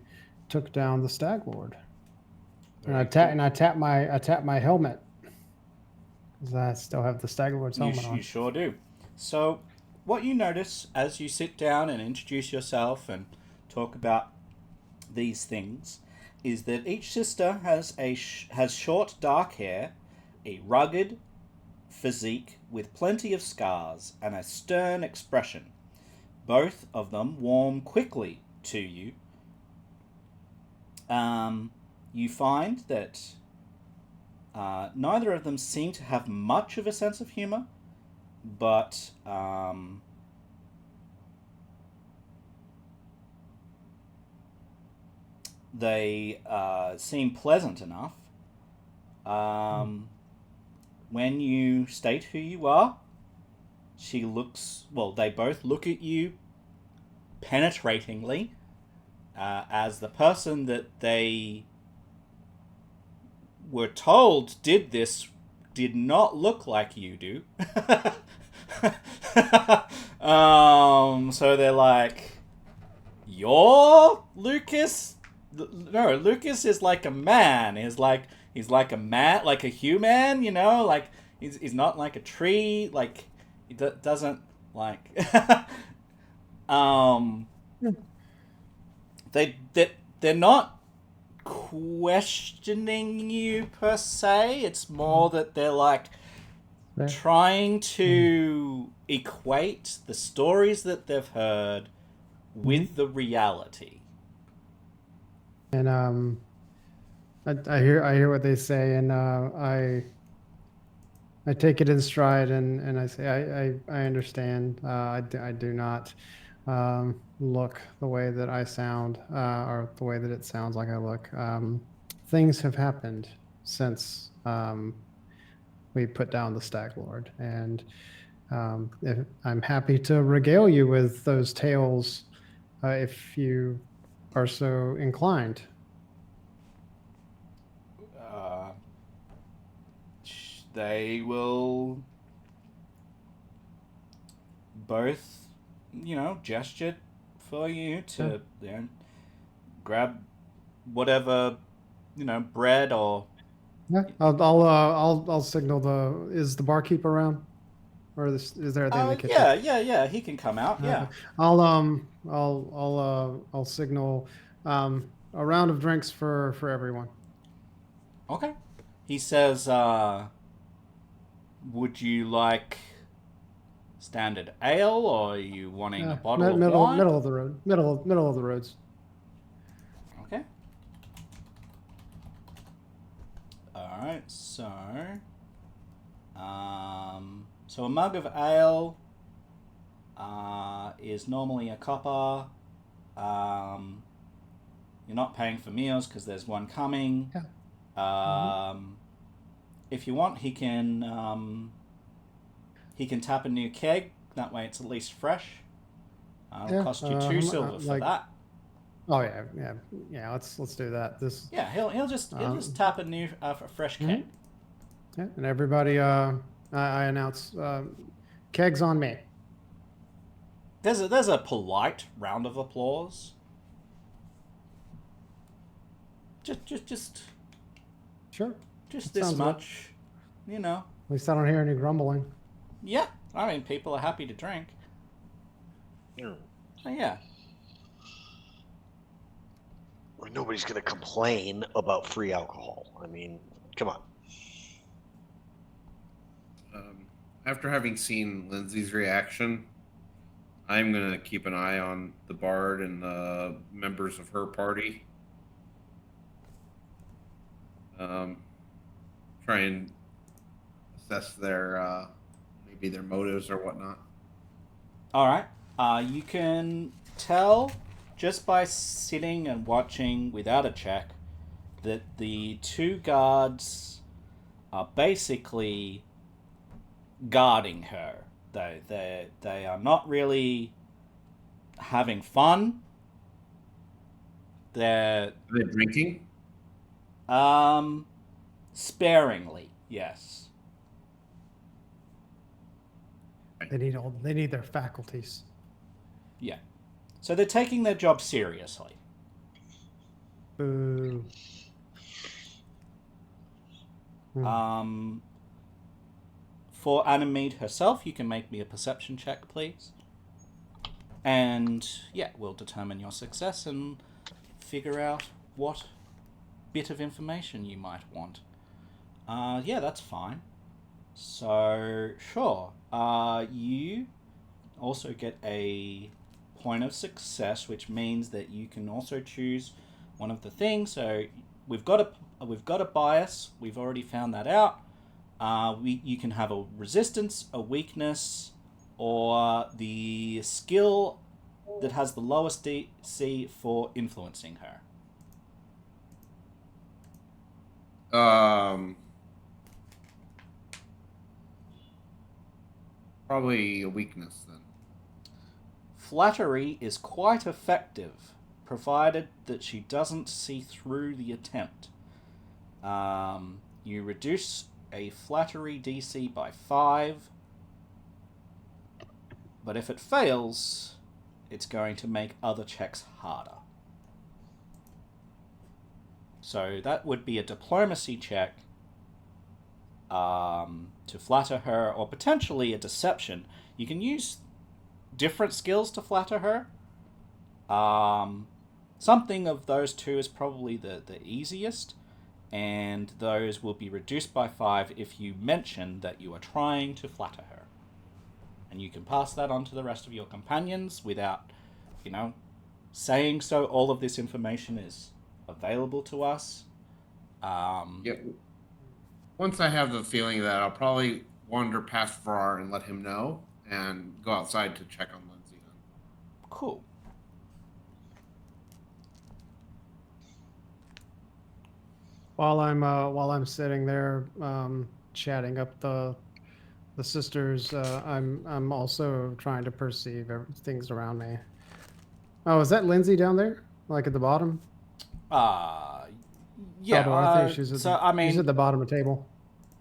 [SPEAKER 5] took down the Stag Lord. And I tapped my helmet because I still have the Stag Lord's helmet on.
[SPEAKER 4] You sure do. So, what you notice as you sit down and introduce yourself and talk about these things is that each sister has has short dark hair, a rugged physique with plenty of scars and a stern expression. Both of them warm quickly to you. You find that neither of them seem to have much of a sense of humor, but they seem pleasant enough. When you state who you are, they both look at you penetratingly as the person that they were told did this did not look like you do. So they're like, "You're Lucas?" No, Lucas is like a man. He's like a man, like a human, you know, like he's not like a tree, like he doesn't like they're not questioning you per se. It's more that they're like trying to equate the stories that they've heard with the reality.
[SPEAKER 5] And I hear what they say, and I take it in stride, and I say I understand. I do not look the way that I sound, or the way that it sounds like I look. Things have happened since we put down the Stag Lord, and I'm happy to regale you with those tales if you are so inclined.
[SPEAKER 4] They will both, gesture for you to grab whatever, bread or.
[SPEAKER 5] Yeah, I'll signal is the barkeep around, or is there anything in the kitchen?
[SPEAKER 4] Yeah. He can come out. Yeah.
[SPEAKER 5] I'll signal a round of drinks for everyone.
[SPEAKER 4] Okay. He says, would you like standard ale, or are you wanting a bottle of wine?
[SPEAKER 5] Middle of the road. Middle of the roads.
[SPEAKER 4] Okay. All right. So a mug of ale is normally a copper. You're not paying for meals because there's one coming.
[SPEAKER 5] Yeah.
[SPEAKER 4] If you want, he can tap a new keg. That way, it's at least fresh. It'll cost you 2 silver for that.
[SPEAKER 5] Oh yeah. Let's do that.
[SPEAKER 4] He'll just tap a fresh keg.
[SPEAKER 5] Yeah, and everybody, I announce, kegs on me.
[SPEAKER 4] There's a polite round of applause. Just
[SPEAKER 5] Sure.
[SPEAKER 4] this
[SPEAKER 5] Sounds good.
[SPEAKER 4] much, you know.
[SPEAKER 5] At least I don't hear any grumbling.
[SPEAKER 4] Yeah, I mean, people are happy to drink.
[SPEAKER 1] Hmm.
[SPEAKER 4] Oh, yeah.
[SPEAKER 1] Well, nobody's going to complain about free alcohol. I mean, come on.
[SPEAKER 3] After having seen Lindsay's reaction, I'm going to keep an eye on the bard and the members of her party. Try and assess their maybe their motives or whatnot.
[SPEAKER 4] All right. You can tell just by sitting and watching without a check that the two guards are basically guarding her. They are not really having fun. They're
[SPEAKER 3] Are they drinking?
[SPEAKER 4] sparingly, yes.
[SPEAKER 5] They need their faculties.
[SPEAKER 4] Yeah. So they're taking their job seriously.
[SPEAKER 5] Boo.
[SPEAKER 4] For Animede herself, you can make me a perception check, please. And yeah, we'll determine your success and figure out what bit of information you might want. Yeah, that's fine. So, sure. You also get a point of success, which means that you can also choose one of the things. So we've got a bias. We've already found that out. You can have a resistance, a weakness, or the skill that has the lowest DC for influencing her.
[SPEAKER 3] Probably a weakness then.
[SPEAKER 4] Flattery is quite effective, provided that she doesn't see through the attempt. You reduce a flattery DC by 5, but if it fails, it's going to make other checks harder. So that would be a diplomacy check to flatter her, or potentially a deception. You can use different skills to flatter her. Something of those two is probably the easiest, and those will be reduced by 5 if you mention that you are trying to flatter her. And you can pass that on to the rest of your companions without, saying so. All of this information is available to us.
[SPEAKER 3] Yep. Once I have the feeling of that, I'll probably wander past Varar and let him know, and go outside to check on Lindsay.
[SPEAKER 4] Cool.
[SPEAKER 5] While I'm sitting there chatting up the sisters, I'm also trying to perceive things around me. Oh, is that Lindsay down there, like at the bottom?
[SPEAKER 4] Yeah.
[SPEAKER 5] Dorothy, she's
[SPEAKER 4] she's
[SPEAKER 5] at the bottom of the table.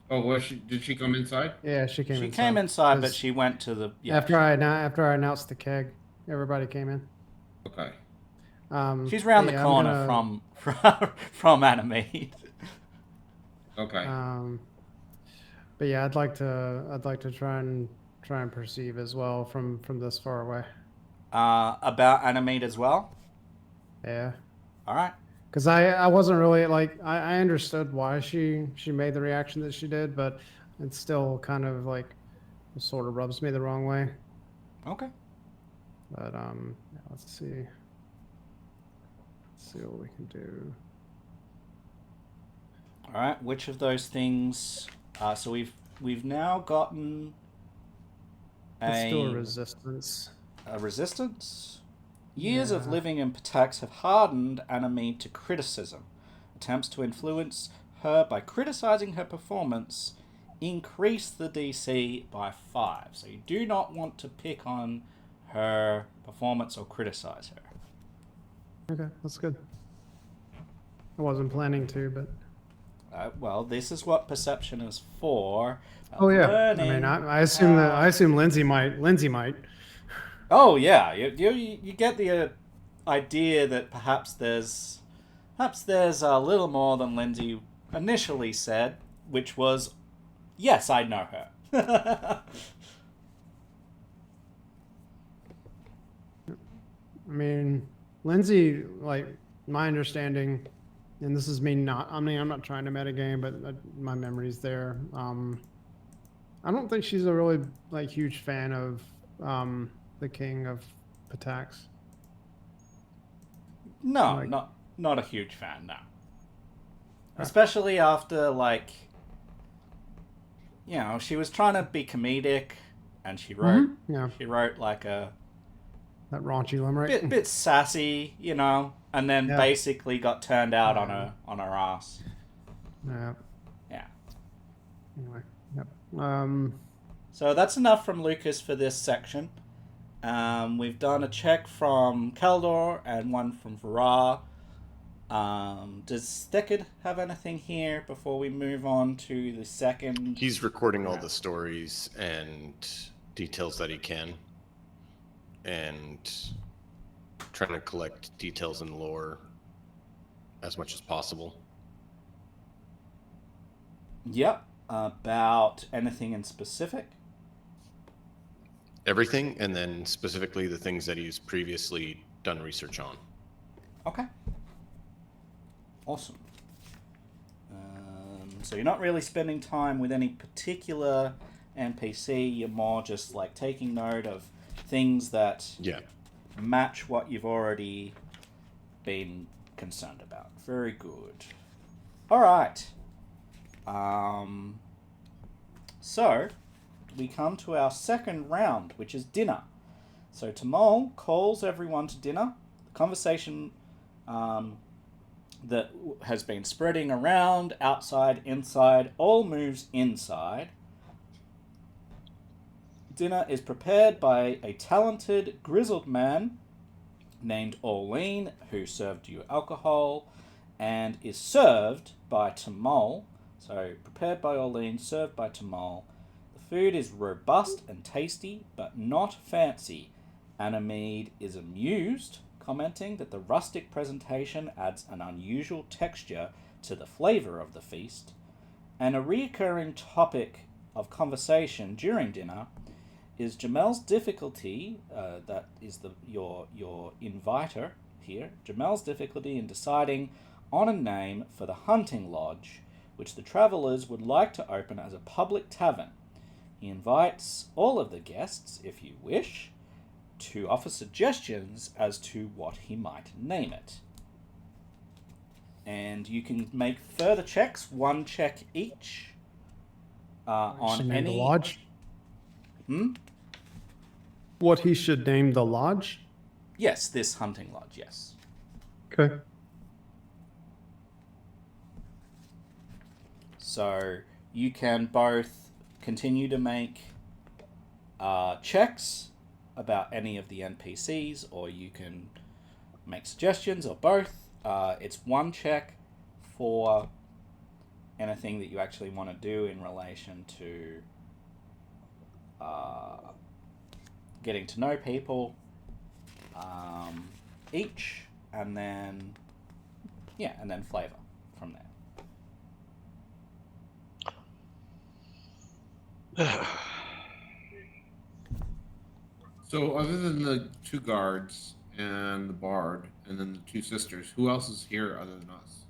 [SPEAKER 3] Oh, was she? Did she come inside?
[SPEAKER 5] Yeah, she came.
[SPEAKER 4] She
[SPEAKER 5] inside.
[SPEAKER 4] came inside, but she went to the. Yeah,
[SPEAKER 5] after I announced the keg, everybody came in.
[SPEAKER 3] Okay.
[SPEAKER 4] She's round the corner from Animede.
[SPEAKER 3] Okay.
[SPEAKER 5] But yeah, I'd like to try and perceive as well from this far away.
[SPEAKER 4] About Animede as well.
[SPEAKER 5] Yeah.
[SPEAKER 4] All right.
[SPEAKER 5] Because I wasn't really like I understood why she made the reaction that she did, but it still kind of like sort of rubs me the wrong way.
[SPEAKER 4] Okay.
[SPEAKER 5] But let's see. Let's see what we can do.
[SPEAKER 4] All right. Which of those things? So we've now gotten
[SPEAKER 5] Let's do a resistance.
[SPEAKER 4] A resistance. Years of living in Patax have hardened Animede to criticism. Attempts to influence her by criticizing her performance increase the DC by 5. So you do not want to pick on her performance or criticize her.
[SPEAKER 5] Okay, that's good. I wasn't planning to, but
[SPEAKER 4] Well, this is what perception is for.
[SPEAKER 5] Oh yeah.
[SPEAKER 4] Learning
[SPEAKER 5] I mean, I assume that. I assume Lindsay might. Lindsay might.
[SPEAKER 4] Oh yeah, you get the idea that perhaps there's a little more than Lindsay initially said, which was, yes, I know her.
[SPEAKER 5] I mean, Lindsay, like my understanding, and this is me not. I mean, I'm not trying to metagame, but my memory's there. I don't think she's a really like huge fan of the King of Patax.
[SPEAKER 4] No,
[SPEAKER 5] Like-
[SPEAKER 4] not a huge fan, no. Especially after, like, you know, she was trying to be comedic, and she wrote
[SPEAKER 5] Yeah,
[SPEAKER 4] like a
[SPEAKER 5] that raunchy limerick.
[SPEAKER 4] bit sassy, you know, and then
[SPEAKER 5] Yeah.
[SPEAKER 4] basically got turned out
[SPEAKER 5] Yeah.
[SPEAKER 4] on her ass.
[SPEAKER 5] Yeah.
[SPEAKER 4] Yeah.
[SPEAKER 5] Anyway. Yep.
[SPEAKER 4] So that's enough from Lucas for this section. We've done a check from Kaldor and one from Varah. Does Stekid have anything here before we move on to the second?
[SPEAKER 2] He's recording all the stories and details that he can, and trying to collect details and lore as much as possible.
[SPEAKER 4] Yep. About anything in specific?
[SPEAKER 2] Everything, and then specifically the things that he's previously done research on.
[SPEAKER 4] Okay. Awesome. So you're not really spending time with any particular NPC. You're more just like taking note of things that
[SPEAKER 2] Yeah.
[SPEAKER 4] match what you've already been concerned about. Very good. All right. So we come to our second round, which is dinner. So Tamal calls everyone to dinner. The conversation that has been spreading around, outside, inside, all moves inside. Dinner is prepared by a talented, grizzled man named Orlean, who served you alcohol, and is served by Tamal. So, prepared by Orlean, served by Tamal. The food is robust and tasty, but not fancy. Anamede is amused, commenting that the rustic presentation adds an unusual texture to the flavour of the feast. And a recurring topic of conversation during dinner is Jamel's difficulty, that is your inviter here, Jamel's difficulty in deciding on a name for the hunting lodge, which the travellers would like to open as a public tavern. He invites all of the guests, if you wish, to offer suggestions as to what he might name it. And you can make further checks, one check each, on
[SPEAKER 5] should name
[SPEAKER 4] any
[SPEAKER 5] the lodge.
[SPEAKER 4] Hmm?
[SPEAKER 5] What he should name the lodge?
[SPEAKER 4] Yes, this hunting lodge, yes.
[SPEAKER 5] Okay.
[SPEAKER 4] So you can both continue to make checks about any of the NPCs, or you can make suggestions, or both. It's one check for anything that you actually want to do in relation to getting to know people each, and then flavor from there.
[SPEAKER 3] So, other than the two guards and the bard, and then the two sisters, who else is here other than us?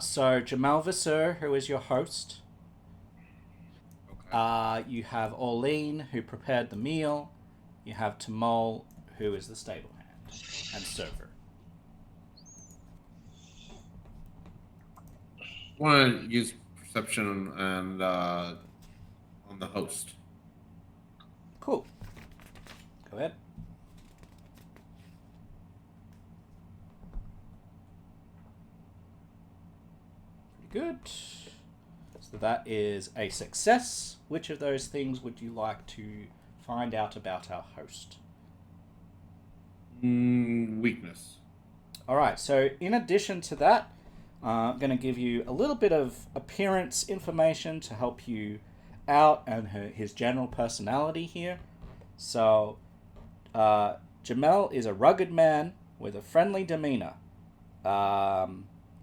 [SPEAKER 4] So Jamal Vasseur, who is your host.
[SPEAKER 3] Okay.
[SPEAKER 4] You have Orlean, who prepared the meal. You have Tamal, who is the stable hand and server.
[SPEAKER 3] I want to use perception and on the host.
[SPEAKER 4] Cool. Go ahead. Pretty good. So that is a success. Which of those things would you like to find out about our host?
[SPEAKER 3] Weakness.
[SPEAKER 4] Alright, so in addition to that, I'm going to give you a little bit of appearance information to help you out and his general personality here. So, Jamel is a rugged man with a friendly demeanor.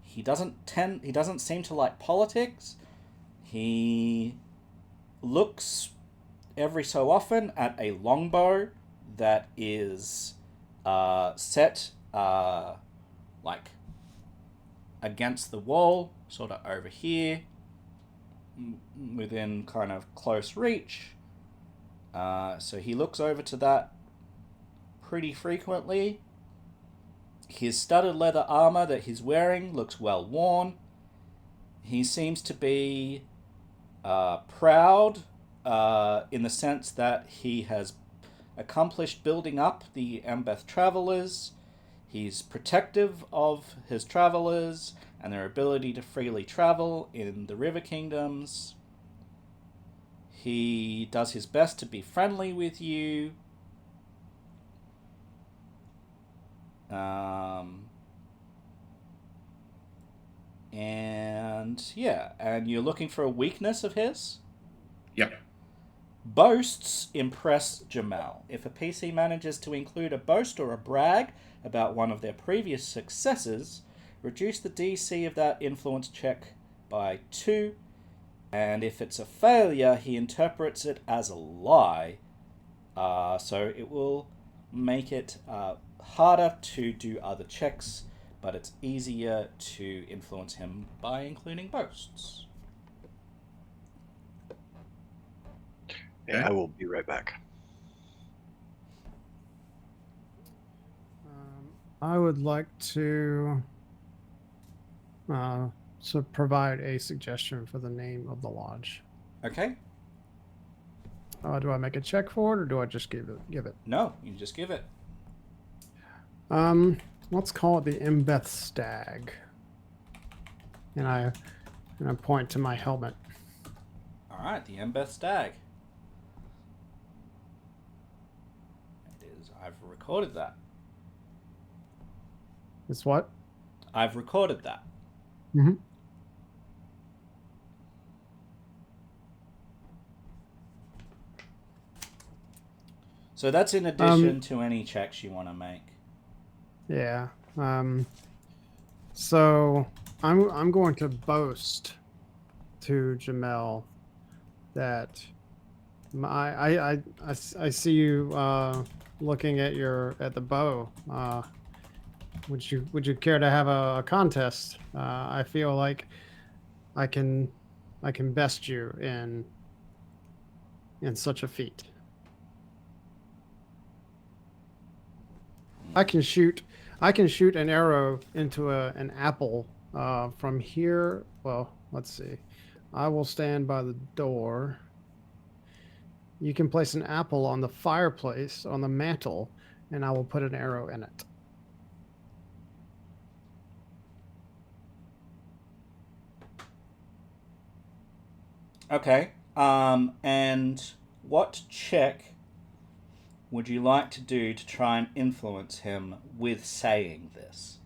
[SPEAKER 4] He doesn't seem to like politics. He looks every so often at a longbow that is set like against the wall, sort of over here, within kind of close reach. So he looks over to that pretty frequently. His studded leather armor that he's wearing looks well worn. He seems to be proud in the sense that he has accomplished building up the Embeth travelers. He's protective of his travelers and their ability to freely travel in the River Kingdoms. He does his best to be friendly with you. And yeah, and you're looking for a weakness of his?
[SPEAKER 3] Yep.
[SPEAKER 4] Boasts impress Jamel. If a PC manages to include a boast or a brag about one of their previous successes, reduce the DC of that influence check by 2, and if it's a failure, he interprets it as a lie. So it will make it harder to do other checks, but it's easier to influence him by including boasts.
[SPEAKER 1] Yeah, I will be right back.
[SPEAKER 5] I would like to provide a suggestion for the name of the lodge.
[SPEAKER 4] Okay?
[SPEAKER 5] Do I make a check for it, or do I just give it?
[SPEAKER 4] No, you just give it.
[SPEAKER 5] Let's call it the Embeth Stag. And I point to my helmet.
[SPEAKER 4] All right, the Embeth Stag. It is. I've recorded that.
[SPEAKER 5] It's what?
[SPEAKER 4] I've recorded that.
[SPEAKER 5] Mm-hmm.
[SPEAKER 4] So that's in addition to any checks you want to make.
[SPEAKER 5] Yeah. So I'm going to boast to Jamel that I see you looking at the bow. Would you care to have a contest? I feel like I can best you in such a feat. I can shoot an arrow into an apple from here. Well, let's see. I will stand by the door. You can place an apple on the fireplace on the mantle, and I will put an arrow in it.
[SPEAKER 4] Okay. And what check would you like to do to try and influence him with saying this?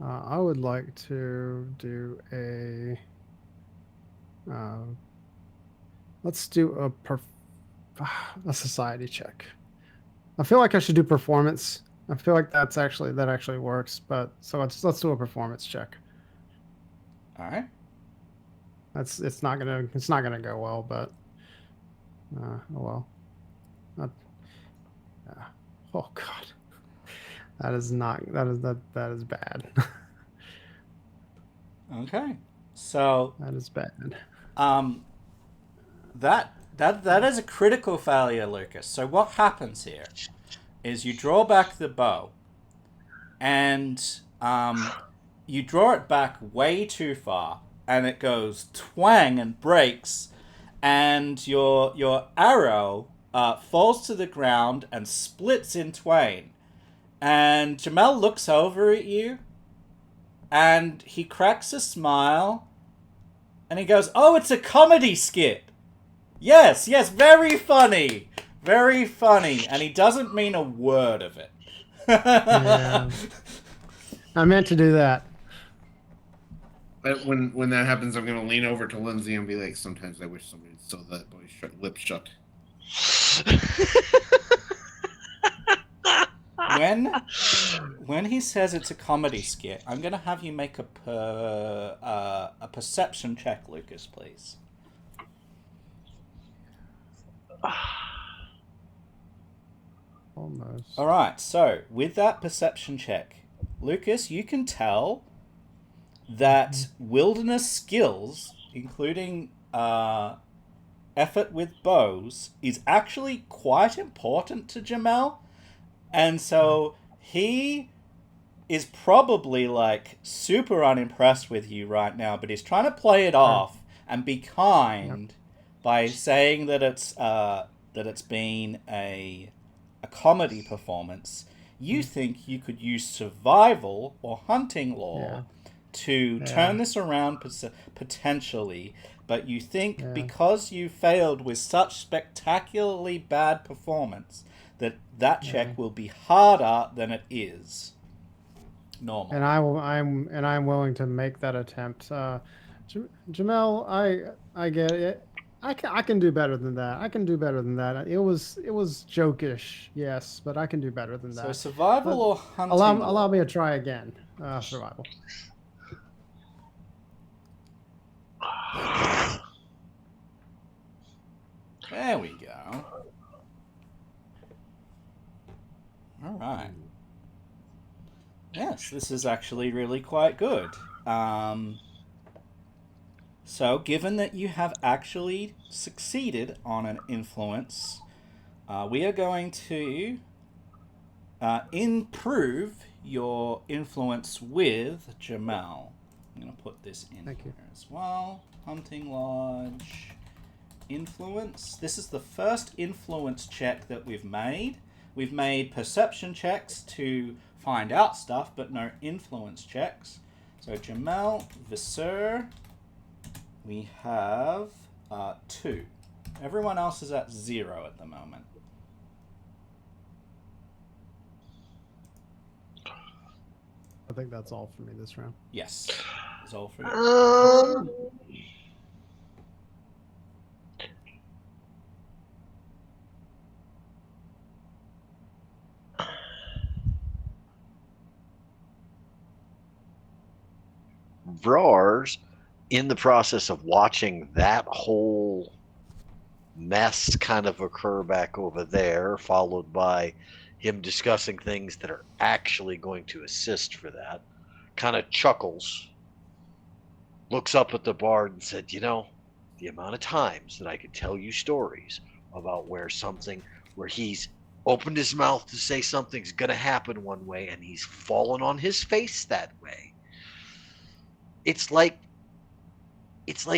[SPEAKER 5] I would like to do let's do a society check. I feel like I should do performance. I feel like that actually works. But so let's do a performance check.
[SPEAKER 4] All right.
[SPEAKER 5] It's not gonna go well, but oh well. Oh God, that is bad.
[SPEAKER 4] Okay. So
[SPEAKER 5] that is bad.
[SPEAKER 4] That is a critical failure, Lucas. So what happens here is you draw back the bow, and you draw it back way too far, and it goes twang and breaks, and your arrow falls to the ground and splits in twain. And Jamel looks over at you, and he cracks a smile, and he goes, "Oh, it's a comedy skit. Yes, very funny. Very funny." And he doesn't mean a word of it.
[SPEAKER 5] Yeah. I meant to do that.
[SPEAKER 3] when that happens, I'm gonna lean over to Lindsay and be like, "Sometimes I wish somebody would sew that boy's lips shut."
[SPEAKER 4] When he says it's a comedy skit, I'm gonna have you make a perception check, Lucas, please.
[SPEAKER 5] Almost.
[SPEAKER 4] All right. So with that perception check, Lucas, you can tell that wilderness skills, including effort with bows, is actually quite important to Jamel, and so he is probably like super unimpressed with you right now, but he's trying to play it off and be kind by saying that it's been a comedy performance. You think you could use survival or hunting lore to turn this around potentially, but you think because you failed with such spectacularly bad performance that check will be harder than it is normal.
[SPEAKER 5] And I'm willing to make that attempt. Jamel, I get it. I can do better than that. I can do better than that. It was jokish, yes, but I can do better than that.
[SPEAKER 4] So survival or hunting?
[SPEAKER 5] Allow me to try again. Survival.
[SPEAKER 4] There we go. All right. Yes, this is actually really quite good. So, given that you have actually succeeded on an influence, we are going to improve your influence with Jamel. I'm going to put this in here as well. Hunting Lodge. Influence. This is the first influence check that we've made. We've made perception checks to find out stuff, but no influence checks. So Jamel, Visser, we have 2. Everyone else is at 0 at the moment.
[SPEAKER 5] I think that's all for me this round.
[SPEAKER 4] Yes, that's all for you.
[SPEAKER 1] Vrar's in the process of watching that whole mess kind of occur back over there, followed by him discussing things that are actually going to assist for that, kind of chuckles, looks up at the bard and said, "You know, the amount of times that I could tell you stories about where he's opened his mouth to say something's going to happen one way and he's fallen on his face that way. It's like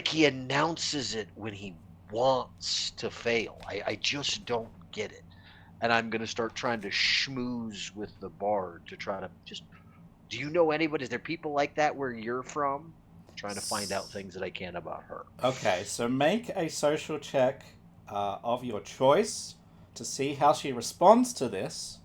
[SPEAKER 1] he announces it when he wants to fail. I just don't get it. And I'm going to start trying to schmooze with the bard to try to do you know anybody? Is there people like that where you're from? Trying to find out things that I can about her.
[SPEAKER 4] Okay, so make a social check of your choice to see how she responds to this.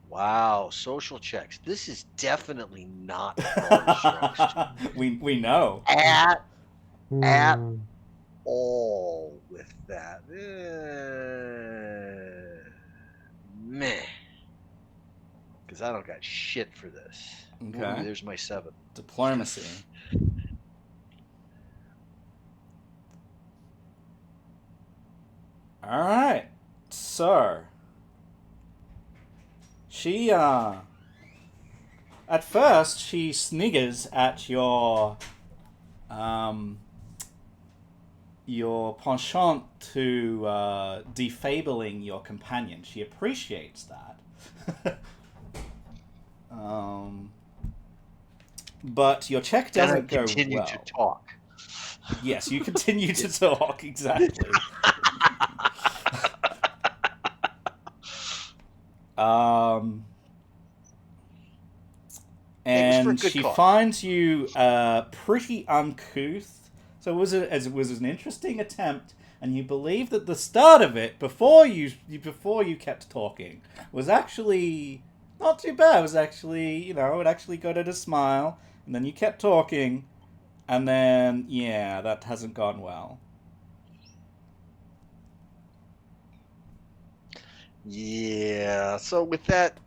[SPEAKER 1] Wow, social checks. This is definitely not stretched.
[SPEAKER 4] we know.
[SPEAKER 1] At all with that. Meh. Because I don't got shit for this.
[SPEAKER 4] Okay.
[SPEAKER 1] Ooh, there's my 7.
[SPEAKER 4] Diplomacy. Alright. So she at first she sniggers at your penchant to defabling your companion. She appreciates that. But your check doesn't go well.
[SPEAKER 1] Continue to talk.
[SPEAKER 4] Yes, you continue to talk, exactly. And she finds you pretty uncouth. So it was an interesting attempt, and you believe that the start of it, before you kept talking, was actually not too bad. It was actually, it actually got her to smile, and then you kept talking, and then, yeah, that hasn't gone well.
[SPEAKER 1] Yeah. So with that,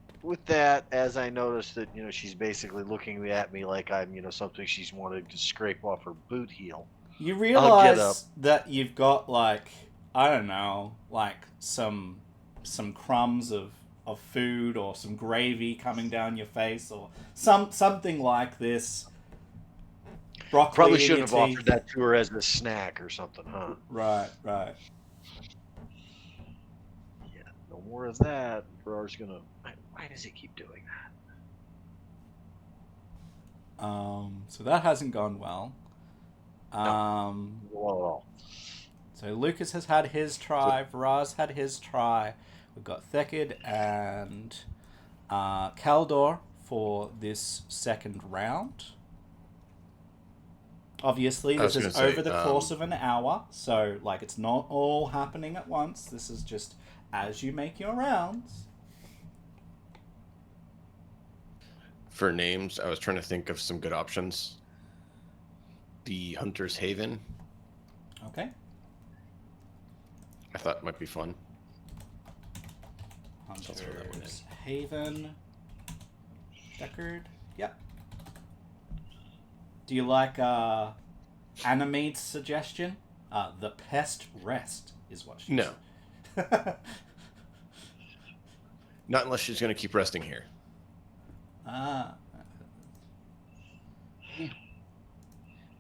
[SPEAKER 1] as I noticed that, she's basically looking at me like I'm, something she's wanted to scrape off her boot heel.
[SPEAKER 4] You
[SPEAKER 1] I'll get up.
[SPEAKER 4] realize that you've got, like, I don't know, like some crumbs of food or some gravy coming down your face or something like this. Broccoli
[SPEAKER 1] Probably
[SPEAKER 4] in
[SPEAKER 1] shouldn't have
[SPEAKER 4] your
[SPEAKER 1] offered
[SPEAKER 4] teeth.
[SPEAKER 1] that to her as a snack or something, huh?
[SPEAKER 4] Right.
[SPEAKER 1] Yeah. No more of that. Ferrar's gonna. Why does he keep doing that?
[SPEAKER 4] So that hasn't gone well.
[SPEAKER 1] Well,
[SPEAKER 4] So Lucas has had his try. Varaz had his try. We've got Thekid and Kaldor for this second round. Obviously,
[SPEAKER 2] I was
[SPEAKER 4] this is
[SPEAKER 2] gonna say,
[SPEAKER 4] over the course of an hour, so like it's not all happening at once. This is just as you make your rounds.
[SPEAKER 2] For names, I was trying to think of some good options. The Hunter's Haven,
[SPEAKER 4] Okay.
[SPEAKER 2] I thought might be fun.
[SPEAKER 4] Hunter's
[SPEAKER 2] throw that one in.
[SPEAKER 4] Haven. Deckard. Yep. Do you like Anime's suggestion? The Pest Rest is what she
[SPEAKER 2] No.
[SPEAKER 4] said.
[SPEAKER 2] Not unless she's going to keep resting here.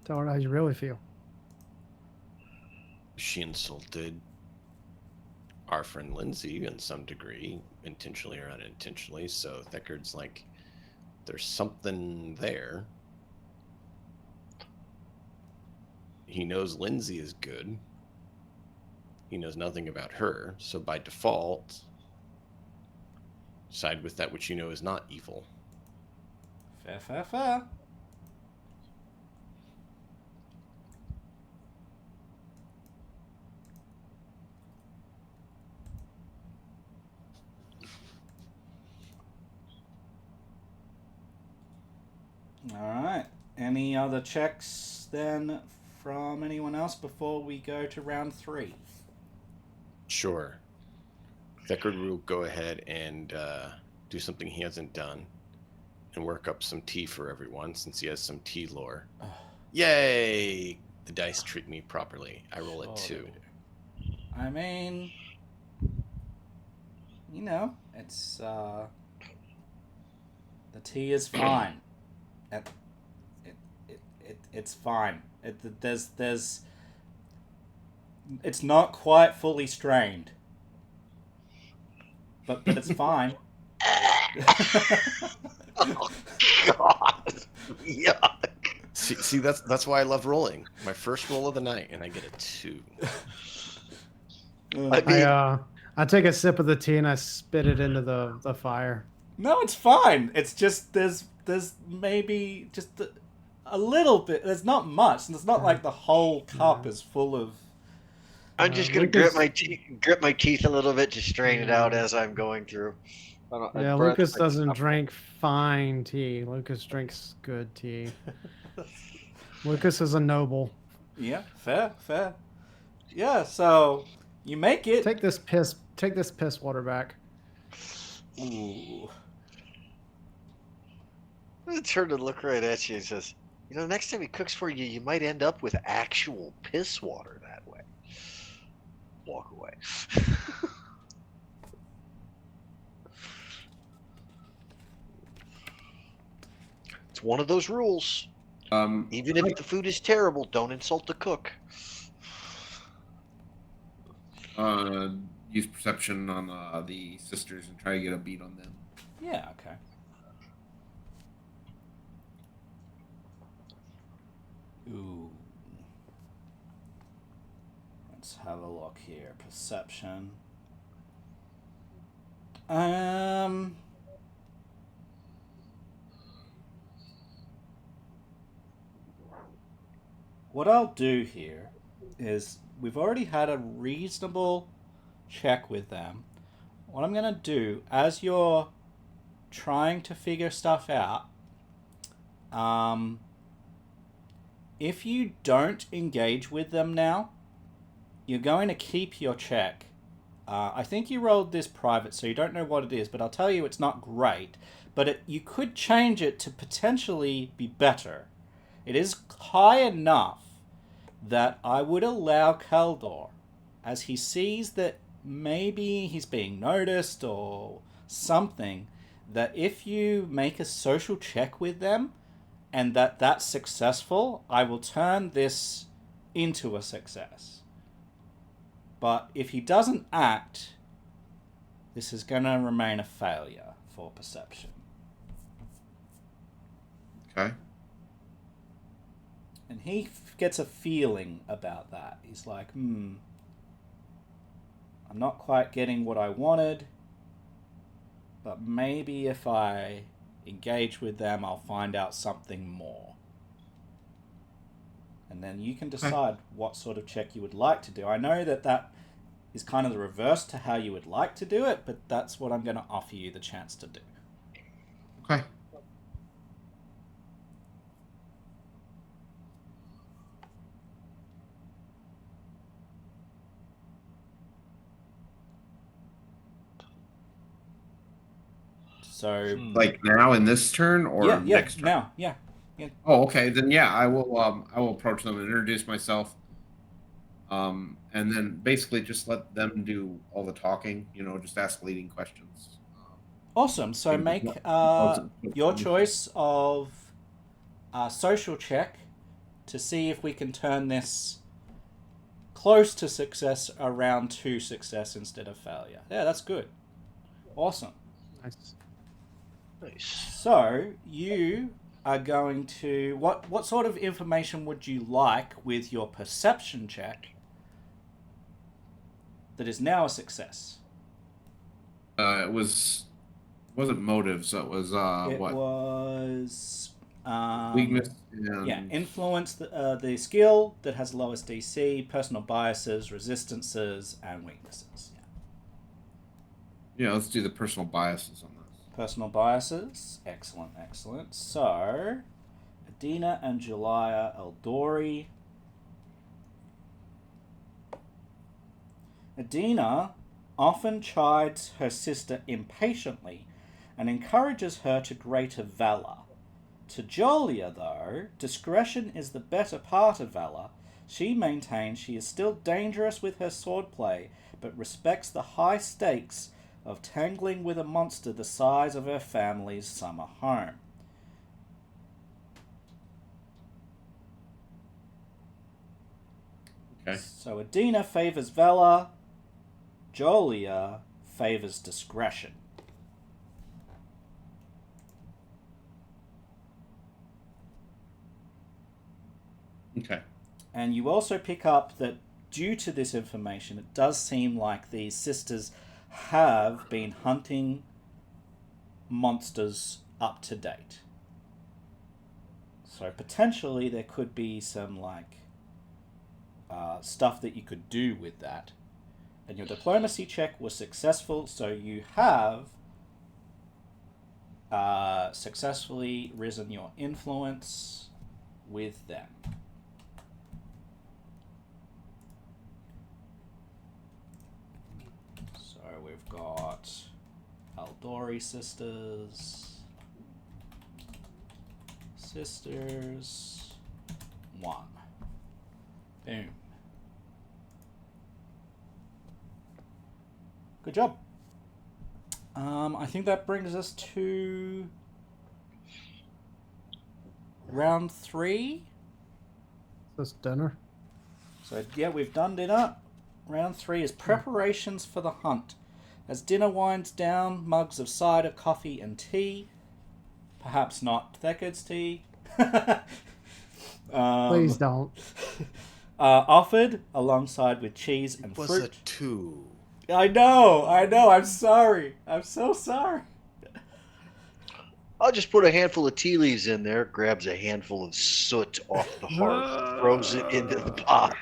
[SPEAKER 5] Tell her how you really feel.
[SPEAKER 2] She insulted our friend Lindsay in some degree, intentionally or unintentionally. So Thekard's like, there's something there. He knows Lindsay is good. He knows nothing about her. So by default, side with that which you know is not evil.
[SPEAKER 4] Fair. Alright. Any other checks then from anyone else before we go to round 3?
[SPEAKER 2] Sure. Thekard will go ahead and do something he hasn't done and work up some tea for everyone since he has some tea lore. Yay! The dice treat me properly. I roll a 2.
[SPEAKER 4] I mean, it's the tea is fine. It's fine. It's not quite fully strained, but it's fine.
[SPEAKER 1] Oh, God. Yuck.
[SPEAKER 2] See, that's why I love rolling. My first roll of the night, and I get a 2.
[SPEAKER 1] I mean,
[SPEAKER 5] I take a sip of the tea and I spit it into the fire.
[SPEAKER 4] No, it's fine. It's just there's maybe just a little bit. There's not much, and it's not like the whole cup is full of.
[SPEAKER 1] I'm just gonna
[SPEAKER 5] Lucas-
[SPEAKER 1] grit my teeth a little bit to strain it out as I'm going through.
[SPEAKER 5] Yeah, Lucas doesn't drink fine tea. Lucas drinks good tea. Lucas is a noble.
[SPEAKER 4] Yeah, fair. Yeah, so you make it.
[SPEAKER 5] Take this piss water back.
[SPEAKER 4] Ooh.
[SPEAKER 1] I'm gonna turn and look right at you and says, next time he cooks for you, you might end up with actual piss water that way. Walk away. It's one of those rules. Even if the food is terrible, don't insult the cook.
[SPEAKER 3] Use perception on the sisters and try to get a beat on them.
[SPEAKER 4] Yeah, okay. Ooh. Let's have a look here. Perception. What I'll do here is we've already had a reasonable check with them. What I'm going to do, as you're trying to figure stuff out, if you don't engage with them now, you're going to keep your check. I think you rolled this private, so you don't know what it is, but I'll tell you it's not great. But you could change it to potentially be better. It is high enough that I would allow Kaldor, as he sees that maybe he's being noticed or something, that if you make a social check with them and that's successful, I will turn this into a success. But if he doesn't act, this is going to remain a failure for perception.
[SPEAKER 3] Okay.
[SPEAKER 4] And he gets a feeling about that. He's like, I'm not quite getting what I wanted, but maybe if I engage with them, I'll find out something more. And then you can decide what sort of check you would like to do. I know that is kind of the reverse to how you would like to do it, but that's what I'm going to offer you the chance to do.
[SPEAKER 3] Okay.
[SPEAKER 4] So,
[SPEAKER 3] Like now in this turn or next turn?
[SPEAKER 4] now, yeah.
[SPEAKER 3] Oh, okay. Then yeah, I will approach them and introduce myself. And then basically just let them do all the talking, just ask leading questions.
[SPEAKER 4] Awesome. So make your choice of social check to see if we can turn this close to success around to success instead of failure. Yeah, that's good. Awesome.
[SPEAKER 5] Nice.
[SPEAKER 4] So you are going to what sort of information would you like with your perception check that is now a success?
[SPEAKER 3] It wasn't motive, so it was
[SPEAKER 4] It
[SPEAKER 3] what?
[SPEAKER 4] was
[SPEAKER 3] Weakness and
[SPEAKER 4] influence, the skill that has lowest DC, personal biases, resistances, and weaknesses.
[SPEAKER 3] Yeah, let's do the personal biases on this.
[SPEAKER 4] Personal biases, excellent. So, Adina and Julia Eldori. Adina often chides her sister impatiently and encourages her to greater valor. To Julia, though, discretion is the better part of valor. She maintains she is still dangerous with her swordplay, but respects the high stakes of tangling with a monster the size of her family's summer home.
[SPEAKER 3] Okay.
[SPEAKER 4] So Adina favors valor, Julia favors discretion.
[SPEAKER 3] Okay.
[SPEAKER 4] And you also pick up that due to this information, it does seem like these sisters have been hunting monsters up to date. So potentially there could be some stuff that you could do with that. And your diplomacy check was successful, so you have successfully risen your influence with them. So we've got Eldori sisters. 1. Boom. Good job. I think that brings us to round 3.
[SPEAKER 5] Is this dinner?
[SPEAKER 4] So yeah, we've done dinner. Round 3 is preparations for the hunt. As dinner winds down, mugs of cider, coffee, and tea. Perhaps not Theckett's tea.
[SPEAKER 5] Please don't.
[SPEAKER 4] Offered alongside with cheese and
[SPEAKER 2] was
[SPEAKER 4] fruit.
[SPEAKER 2] a 2.
[SPEAKER 4] I know. I'm sorry. I'm so sorry.
[SPEAKER 1] I'll just put a handful of tea leaves in there, grabs a handful of soot off the hearth, throws it into the pot.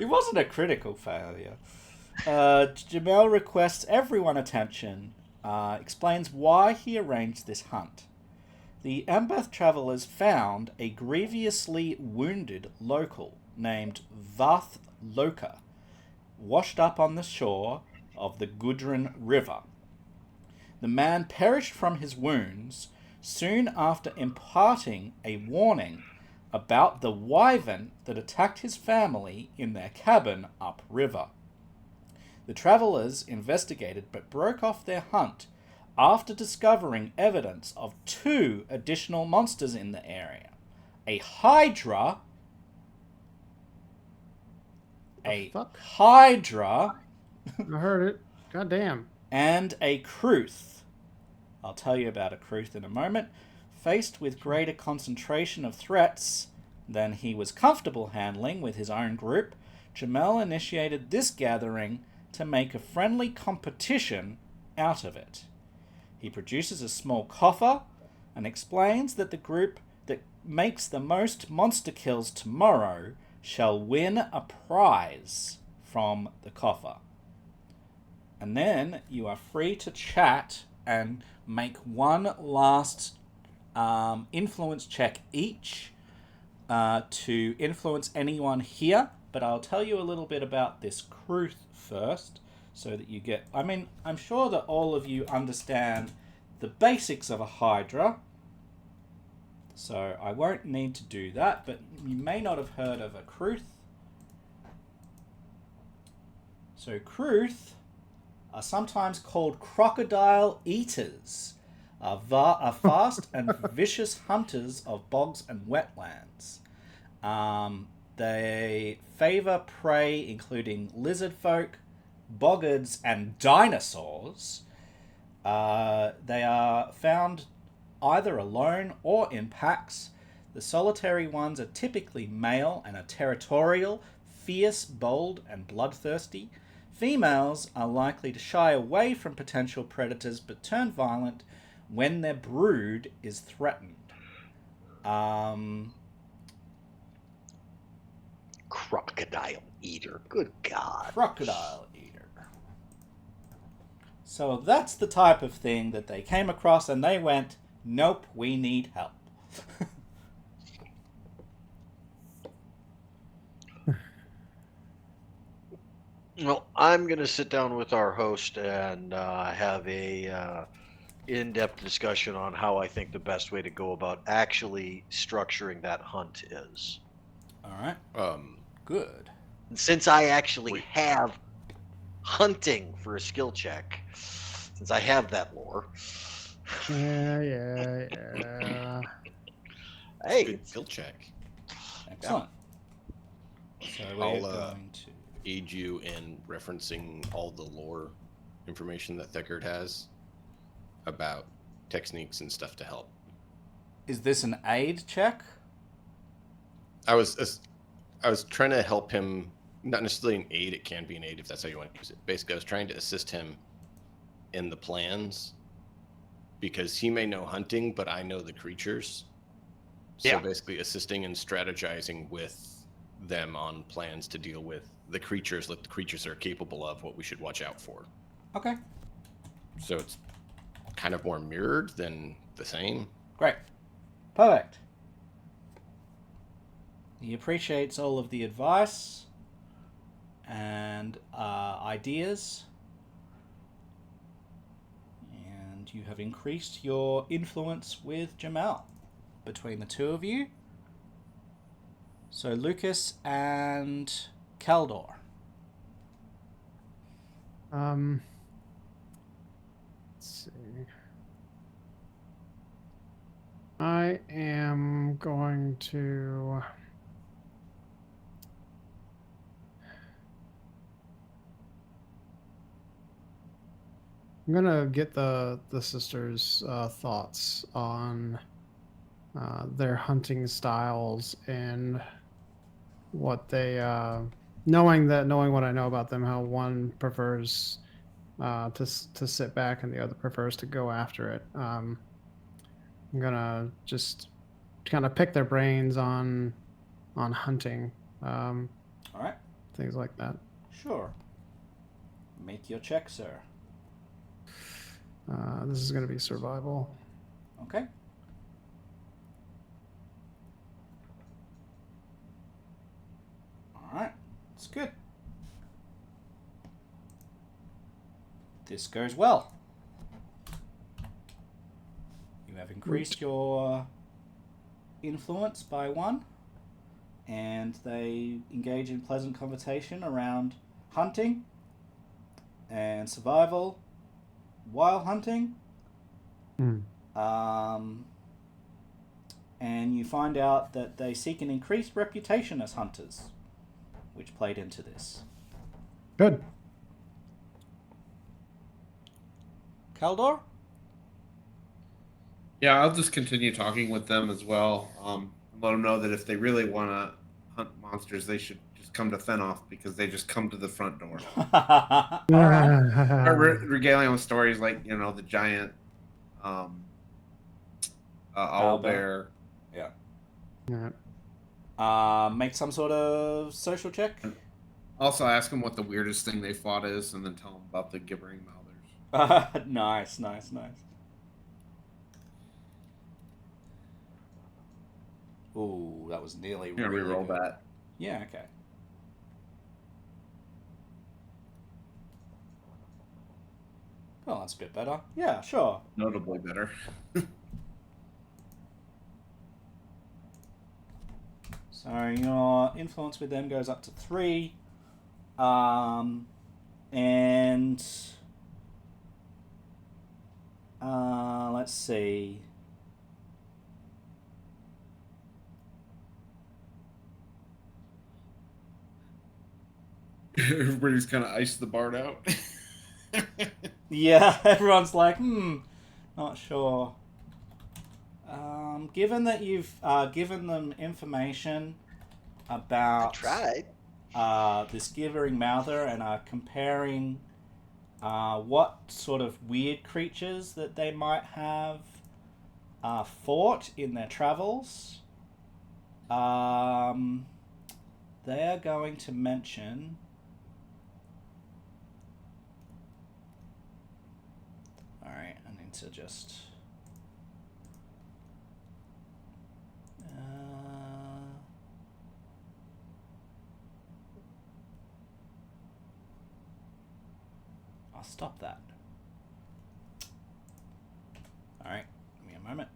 [SPEAKER 4] It wasn't a critical failure. Jamel requests everyone attention, explains why he arranged this hunt. The Embeth travelers found a grievously wounded local named Vath Loka, washed up on the shore of the Gudrun River. The man perished from his wounds soon after imparting a warning about the wyvern that attacked his family in their cabin upriver. The travellers investigated but broke off their hunt after discovering evidence of 2 additional monsters in the area. A hydra.
[SPEAKER 5] Fuck?
[SPEAKER 4] Hydra.
[SPEAKER 5] I heard it. God damn.
[SPEAKER 4] And a Kruth. I'll tell you about a Kruth in a moment. Faced with greater concentration of threats than he was comfortable handling with his own group, Jamel initiated this gathering to make a friendly competition out of it. He produces a small coffer and explains that the group that makes the most monster kills tomorrow shall win a prize from the coffer. And then you are free to chat and make one last influence check each to influence anyone here. But I'll tell you a little bit about this Kruth first, so that you get... I mean, I'm sure that all of you understand the basics of a Hydra, so I won't need to do that, but you may not have heard of a Kruth. So Kruth are sometimes called crocodile eaters, are fast and vicious hunters of bogs and wetlands. They favour prey including lizard folk, boggards, and dinosaurs. They are found either alone or in packs. The solitary ones are typically male and are territorial, fierce, bold, and bloodthirsty. Females are likely to shy away from potential predators but turn violent when their brood is threatened.
[SPEAKER 1] Crocodile eater. Good God.
[SPEAKER 4] Crocodile eater. So that's the type of thing that they came across, and they went, nope, we need help.
[SPEAKER 1] Well, I'm going to sit down with our host and have a in-depth discussion on how I think the best way to go about actually structuring that hunt is.
[SPEAKER 4] All right. Good.
[SPEAKER 1] And since I actually have hunting for a skill check, since I have that lore.
[SPEAKER 5] Yeah.
[SPEAKER 1] Hey,
[SPEAKER 2] Good skill check.
[SPEAKER 4] Excellent. So we're
[SPEAKER 2] I'll,
[SPEAKER 4] going to...
[SPEAKER 2] aid you in referencing all the lore information that Thickard has about techniques and stuff to help.
[SPEAKER 4] Is this an aid check?
[SPEAKER 2] I was trying to help him, not necessarily an aid, it can be an aid if that's how you want to use it. Basically, I was trying to assist him in the plans because he may know hunting, but I know the creatures. So
[SPEAKER 1] Yeah.
[SPEAKER 2] basically assisting and strategizing with them on plans to deal with the creatures that the creatures are capable of, what we should watch out for.
[SPEAKER 4] Okay.
[SPEAKER 2] So it's kind of more mirrored than the same.
[SPEAKER 4] Great. Perfect. He appreciates all of the advice and ideas. And you have increased your influence with Jamel between the two of you. So Lucas and Kaldor.
[SPEAKER 5] Let's see. I am going to... I'm gonna get the sisters' thoughts on their hunting styles and what they knowing what I know about them, how one prefers to sit back and the other prefers to go after it. I'm gonna just kind of pick their brains on hunting,
[SPEAKER 4] All right.
[SPEAKER 5] things like that.
[SPEAKER 4] Sure. Make your check, sir.
[SPEAKER 5] This is gonna be survival.
[SPEAKER 4] Okay. All right. It's good. This goes well. You have increased your influence by 1, and they engage in pleasant conversation around hunting and survival while hunting. And you find out that they seek an increased reputation as hunters, which played into this.
[SPEAKER 5] Good.
[SPEAKER 4] Kaldor?
[SPEAKER 3] Yeah, I'll just continue talking with them as well. Let them know that if they really want to hunt monsters, they should just come to Fenoff because they just come to the front door.
[SPEAKER 4] All right.
[SPEAKER 3] Start regaling with stories like the giant owl bear.
[SPEAKER 4] Yeah.
[SPEAKER 5] Yeah.
[SPEAKER 4] Make some sort of social check.
[SPEAKER 3] Also, ask them what the weirdest thing they fought is, and then tell them about the gibbering mouthers.
[SPEAKER 4] Nice. Ooh, that was nearly
[SPEAKER 3] I'm gonna
[SPEAKER 4] really
[SPEAKER 3] reroll
[SPEAKER 4] good.
[SPEAKER 3] that.
[SPEAKER 4] Yeah, okay. Oh, that's a bit better. Yeah, sure.
[SPEAKER 3] Notably better.
[SPEAKER 4] So your influence with them goes up to 3. And let's see.
[SPEAKER 3] Everybody's kind of iced the Bard out.
[SPEAKER 4] Yeah, everyone's like, not sure. Given that you've given them information about this gibbering mouther and are comparing what sort of weird creatures that they might have fought in their travels, they are going to mention... Alright, I need to just... I'll stop that. Alright, give me a moment.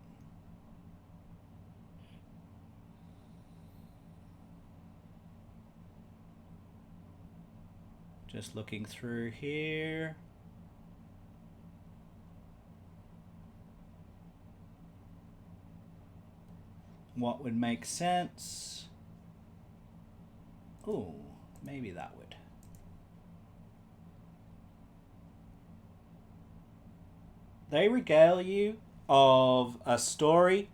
[SPEAKER 4] Just looking through here. What would make sense? Ooh, maybe that would. They regale you of a story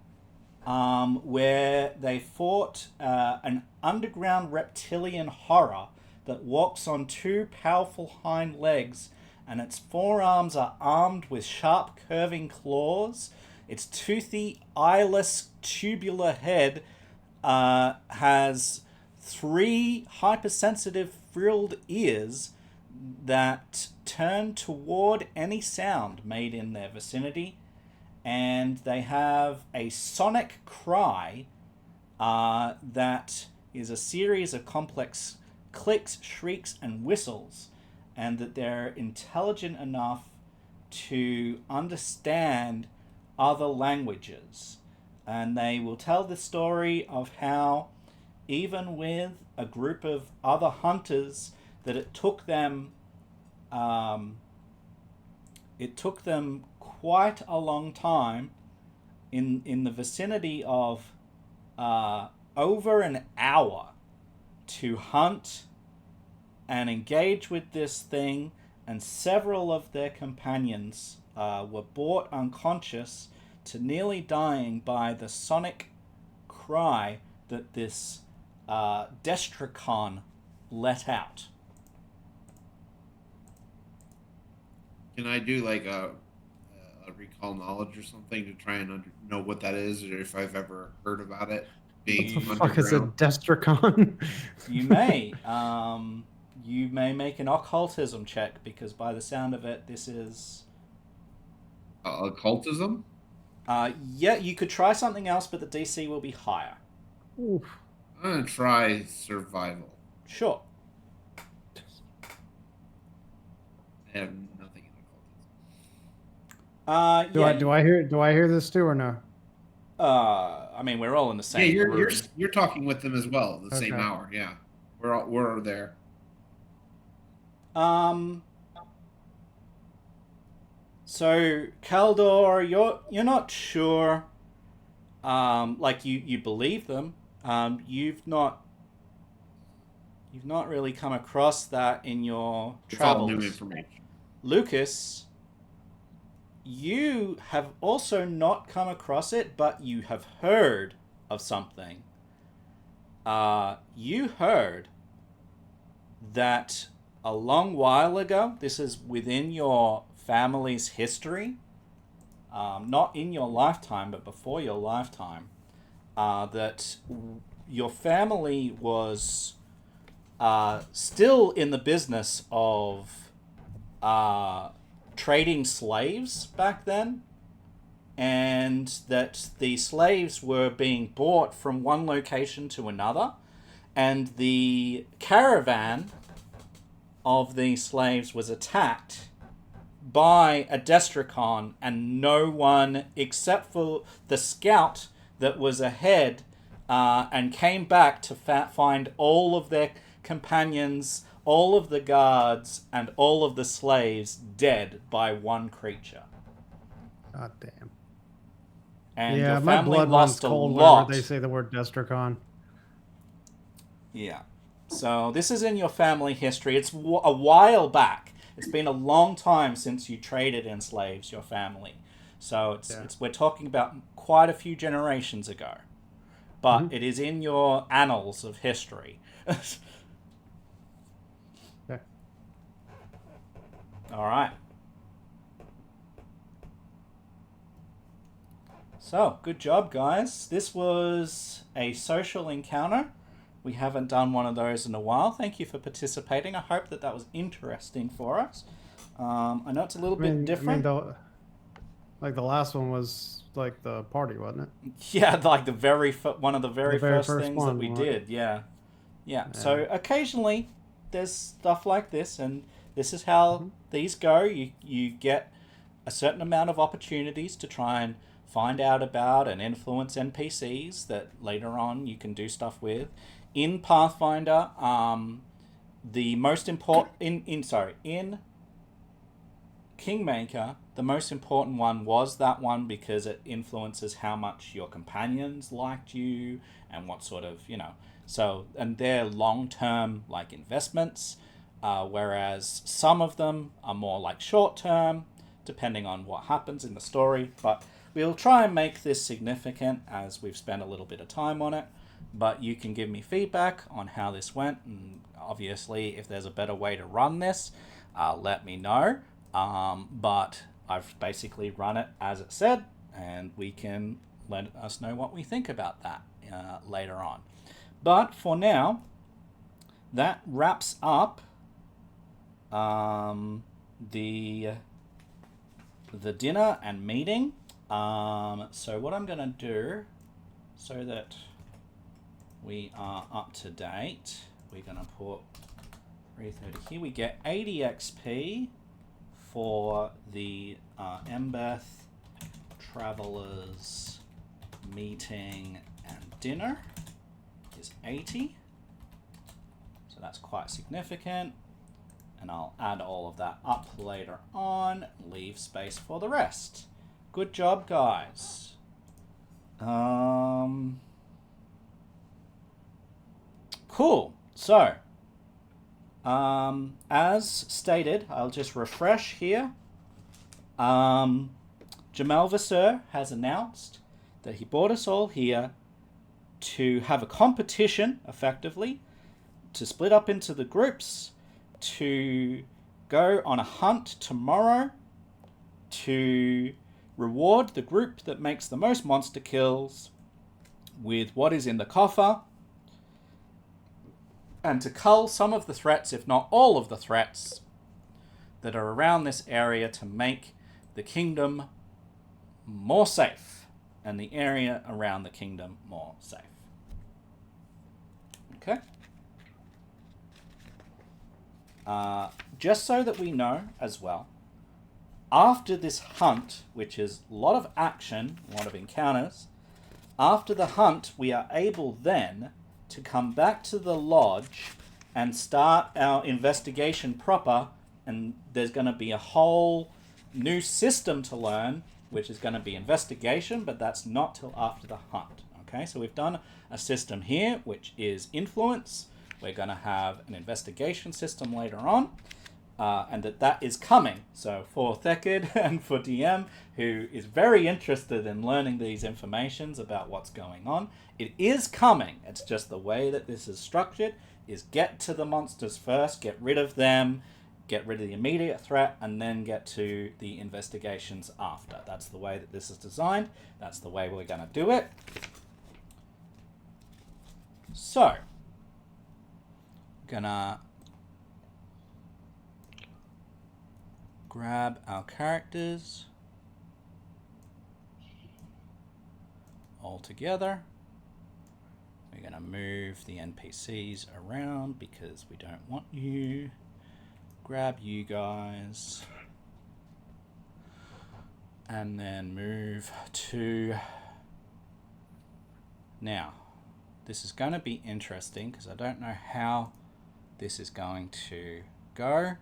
[SPEAKER 4] where they fought an underground reptilian horror that walks on 2 powerful hind legs, and its forearms are armed with sharp curving claws. Its toothy, eyeless, tubular head has 3 hypersensitive frilled ears that turn toward any sound made in their vicinity, and they have a sonic cry that is a series of complex clicks, shrieks, and whistles, and that they're intelligent enough to understand other languages. And they will tell the story of how, even with a group of other hunters, that it took them quite a long time, in the vicinity of over an hour, to hunt and engage with this thing, and several of their companions were brought unconscious to nearly dying by the sonic cry that this Destricon let out.
[SPEAKER 3] Can I do like a recall knowledge or something to try and know what that is, or if I've ever heard about it
[SPEAKER 5] What
[SPEAKER 3] being
[SPEAKER 5] the fuck is a
[SPEAKER 3] underground?
[SPEAKER 5] Destricon?
[SPEAKER 4] You may. You may make an occultism check because by the sound of it, this is.
[SPEAKER 3] Occultism?
[SPEAKER 4] Yeah, you could try something else, but the DC will be higher.
[SPEAKER 5] Oof.
[SPEAKER 3] I'm gonna try survival.
[SPEAKER 4] Sure.
[SPEAKER 3] I have nothing in occultism.
[SPEAKER 5] Do I hear this too or no?
[SPEAKER 4] I mean, we're all in the
[SPEAKER 3] Yeah,
[SPEAKER 4] same room.
[SPEAKER 3] you're talking with them as well at the same
[SPEAKER 5] Okay.
[SPEAKER 3] hour. Yeah, we're there.
[SPEAKER 4] So Kaldor, you're not sure. Like you believe them. You've not really come across that in your
[SPEAKER 3] It's all
[SPEAKER 4] travels.
[SPEAKER 3] new information.
[SPEAKER 4] Lucas, you have also not come across it, but you have heard of something. You heard that a long while ago, this is within your family's history, not in your lifetime, but before your lifetime, that your family was still in the business of trading slaves back then, and that the slaves were being brought from one location to another, and the caravan of the slaves was attacked by a Destricon, and no one except for the scout that was ahead and came back to find all of their companions, all of the guards, and all of the slaves dead by one creature.
[SPEAKER 5] God damn.
[SPEAKER 4] And
[SPEAKER 5] Yeah,
[SPEAKER 4] your
[SPEAKER 5] my
[SPEAKER 4] family
[SPEAKER 5] blood runs
[SPEAKER 4] lost a
[SPEAKER 5] cold
[SPEAKER 4] lot.
[SPEAKER 5] whenever they say the word Destricon.
[SPEAKER 4] Yeah. So this is in your family history. It's a while back. It's been a long time since you traded in slaves, your family. So it's we're talking about quite a few generations ago. But it is in your annals of history.
[SPEAKER 5] Okay.
[SPEAKER 4] All right. So, good job, guys. This was a social encounter. We haven't done one of those in a while. Thank you for participating. I hope that was interesting for us. I know it's a little bit different.
[SPEAKER 5] the last one was like the party, wasn't it?
[SPEAKER 4] Yeah, like one of the very first things that
[SPEAKER 5] one,
[SPEAKER 4] we
[SPEAKER 5] right?
[SPEAKER 4] did. Yeah. So occasionally there's stuff like this, and this is how these go. You get a certain amount of opportunities to try and find out about and influence NPCs that later on you can do stuff with. In Pathfinder, the most important in Kingmaker, the most important one was that one because it influences how much your companions liked you and what sort of, so, and they're long-term like investments, whereas some of them are more like short-term, depending on what happens in the story. But we'll try and make this significant as we've spent a little bit of time on it. But you can give me feedback on how this went, and obviously if there's a better way to run this, let me know. But I've basically run it as it said, and we can let us know what we think about that later on. But for now, that wraps up the dinner and meeting. So what I'm going to do, so that we are up to date, we're going to put 330 here. We get 80 XP for the Embeth Travelers meeting and dinner is 80. So that's quite significant. And I'll add all of that up later on. Leave space for the rest. Good job, guys. Cool. So, as stated, I'll just refresh here. Jamal Vasseur has announced that he brought us all here to have a competition, effectively, to split up into the groups, to go on a hunt tomorrow, to Reward the group that makes the most monster kills with what is in the coffer, and to cull some of the threats, if not all of the threats, that are around this area to make the kingdom more safe and the area around the kingdom more safe. Okay? Just so that we know as well, after this hunt, which is a lot of action, a lot of encounters, after the hunt, we are able then to come back to the lodge and start our investigation proper, and there's going to be a whole new system to learn, which is going to be investigation, but that's not till after the hunt. Okay, so we've done a system here, which is influence. We're going to have an investigation system later on, and that is coming. So for Thekid and for DM, who is very interested in learning these informations about what's going on, it is coming. It's just the way that this is structured is get to the monsters first, get rid of them, get rid of the immediate threat, and then get to the investigations after. That's the way that this is designed. That's the way we're going to do it. So, gonna grab our characters all together. We're gonna move the NPCs around because we don't want you. Grab you guys. And then move to... Now, this is going to be interesting because I don't know how this is going to go,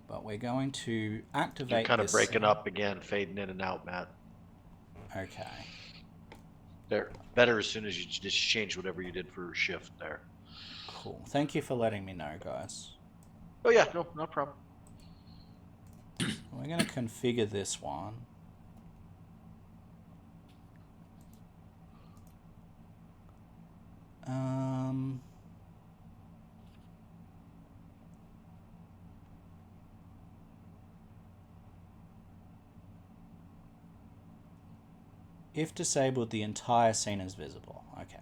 [SPEAKER 4] but we're going to activate
[SPEAKER 1] You're kind of
[SPEAKER 4] this...
[SPEAKER 1] breaking up again, fading in and out, Matt.
[SPEAKER 4] Okay.
[SPEAKER 1] There, better as soon as you just change whatever you did for shift there.
[SPEAKER 4] Cool. Thank you for letting me know, guys.
[SPEAKER 1] Oh yeah, no problem.
[SPEAKER 4] We're going to configure this one. If disabled, the entire scene is visible. Okay.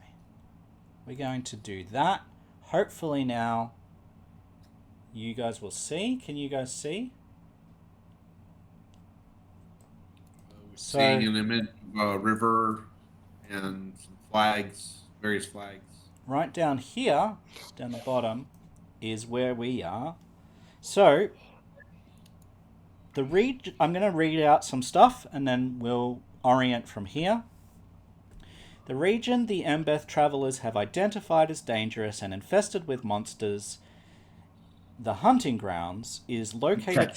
[SPEAKER 4] We're going to do that. Hopefully now you guys will see. Can you guys see? So,
[SPEAKER 3] seeing an image of a river and some flags, various flags.
[SPEAKER 4] Right down here, down the bottom, is where we are. So, I'm going to read out some stuff and then we'll orient from here. The region the Embeth travelers have identified as dangerous and infested with monsters, the hunting grounds, is located...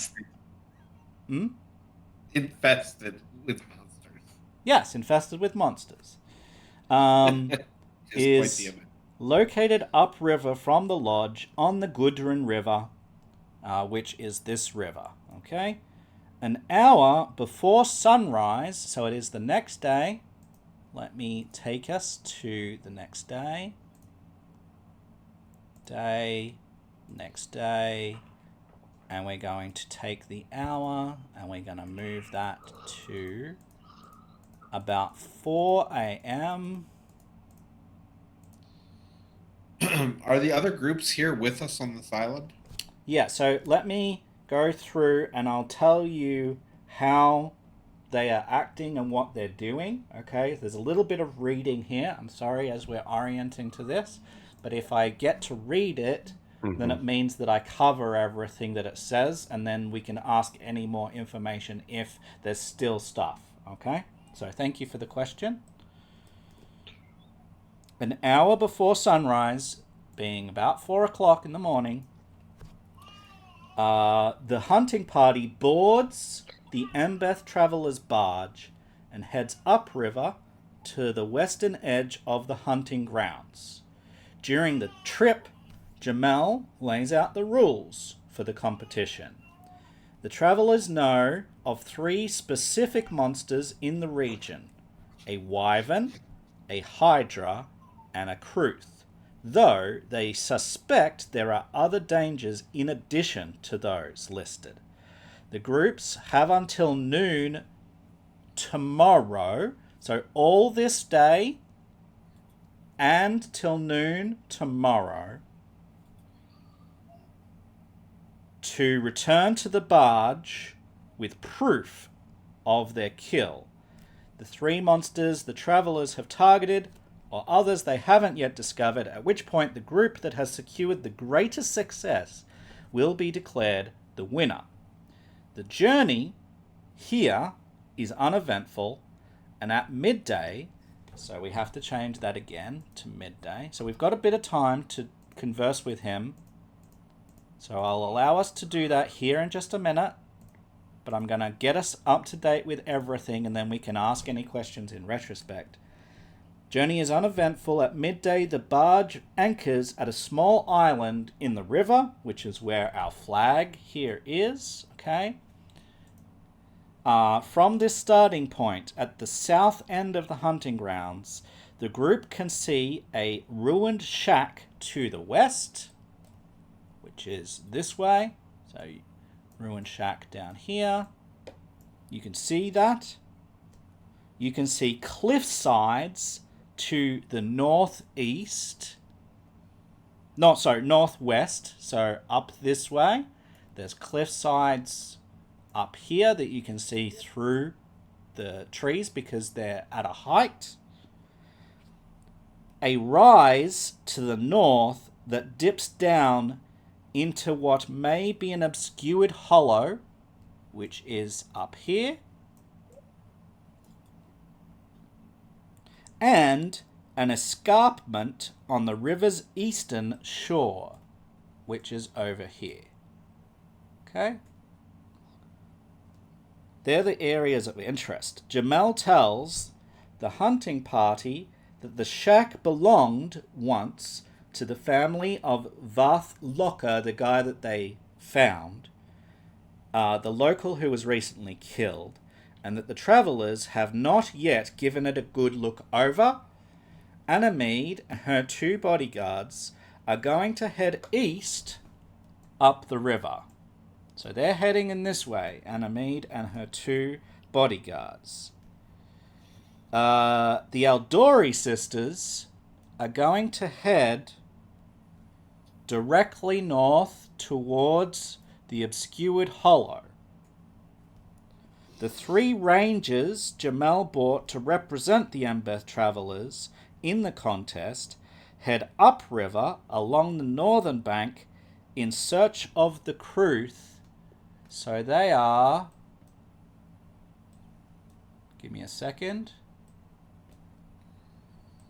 [SPEAKER 3] Infested with monsters.
[SPEAKER 4] Yes, infested with monsters. Is located upriver from the lodge on the Gudrun River, which is this river. Okay? An hour before sunrise, so it is the next day. Let me take us to the next day. Next day. And we're going to take the hour and we're going to move that to about 4 a.m.
[SPEAKER 3] Are the other groups here with us on this island?
[SPEAKER 4] Yeah, so let me go through and I'll tell you how they are acting and what they're doing. Okay, there's a little bit of reading here. I'm sorry as we're orienting to this, but if I get to read it, then it means that I cover everything that it says, and then we can ask any more information if there's still stuff. Okay, so thank you for the question. An hour before sunrise, being about 4 o'clock in the morning, the hunting party boards the Embeth Traveler's barge and heads upriver to the western edge of the hunting grounds. During the trip, Jamel lays out the rules for the competition. The travelers know of 3 specific monsters in the region: a wyvern, a hydra, and a kruth, though they suspect there are other dangers in addition to those listed. The groups have until noon tomorrow, so all this day and till noon tomorrow, to return to the barge with proof of their kill. The 3 monsters the travelers have targeted, or others they haven't yet discovered, at which point the group that has secured the greatest success will be declared the winner. The journey here is uneventful, and at midday, so we have to change that again to midday. So we've got a bit of time to converse with him. So I'll allow us to do that here in just a minute, but I'm going to get us up to date with everything, and then we can ask any questions in retrospect. Journey is uneventful. At midday, the barge anchors at a small island in the river, which is where our flag here is, okay? From this starting point, at the south end of the hunting grounds, the group can see a ruined shack to the west, which is this way. So, ruined shack down here. You can see that. You can see cliff sides to the northeast. Northwest. So up this way. There's cliff sides up here that you can see through the trees because they're at a height. A rise to the north that dips down into what may be an obscured hollow, which is up here. And an escarpment on the river's eastern shore, which is over here. Okay? They're the areas of interest. Jamel tells the hunting party that the shack belonged once to the family of Vath Locker, the guy that they found, the local who was recently killed, and that the travellers have not yet given it a good look over. Anamede and her 2 bodyguards are going to head east up the river. So they're heading in this way, Anamede and her 2 bodyguards. The Aldori sisters are going to head directly north towards the obscured hollow. The 3 rangers Jamel bought to represent the Embeth travellers in the contest head upriver along the northern bank in search of the Kruth. So they are... Give me a second.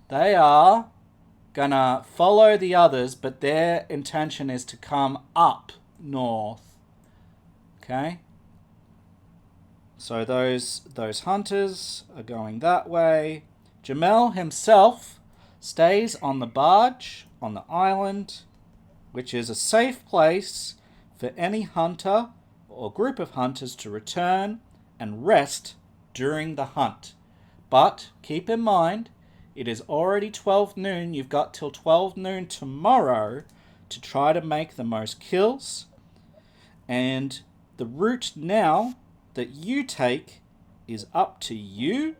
[SPEAKER 4] They are gonna follow the others, but their intention is to come up north. Okay? So those hunters are going that way. Jamel himself stays on the barge on the island, which is a safe place for any hunter or group of hunters to return and rest during the hunt. But keep in mind, it is already 12 noon. You've got till 12 noon tomorrow to try to make the most kills. And the route now that you take is up to you.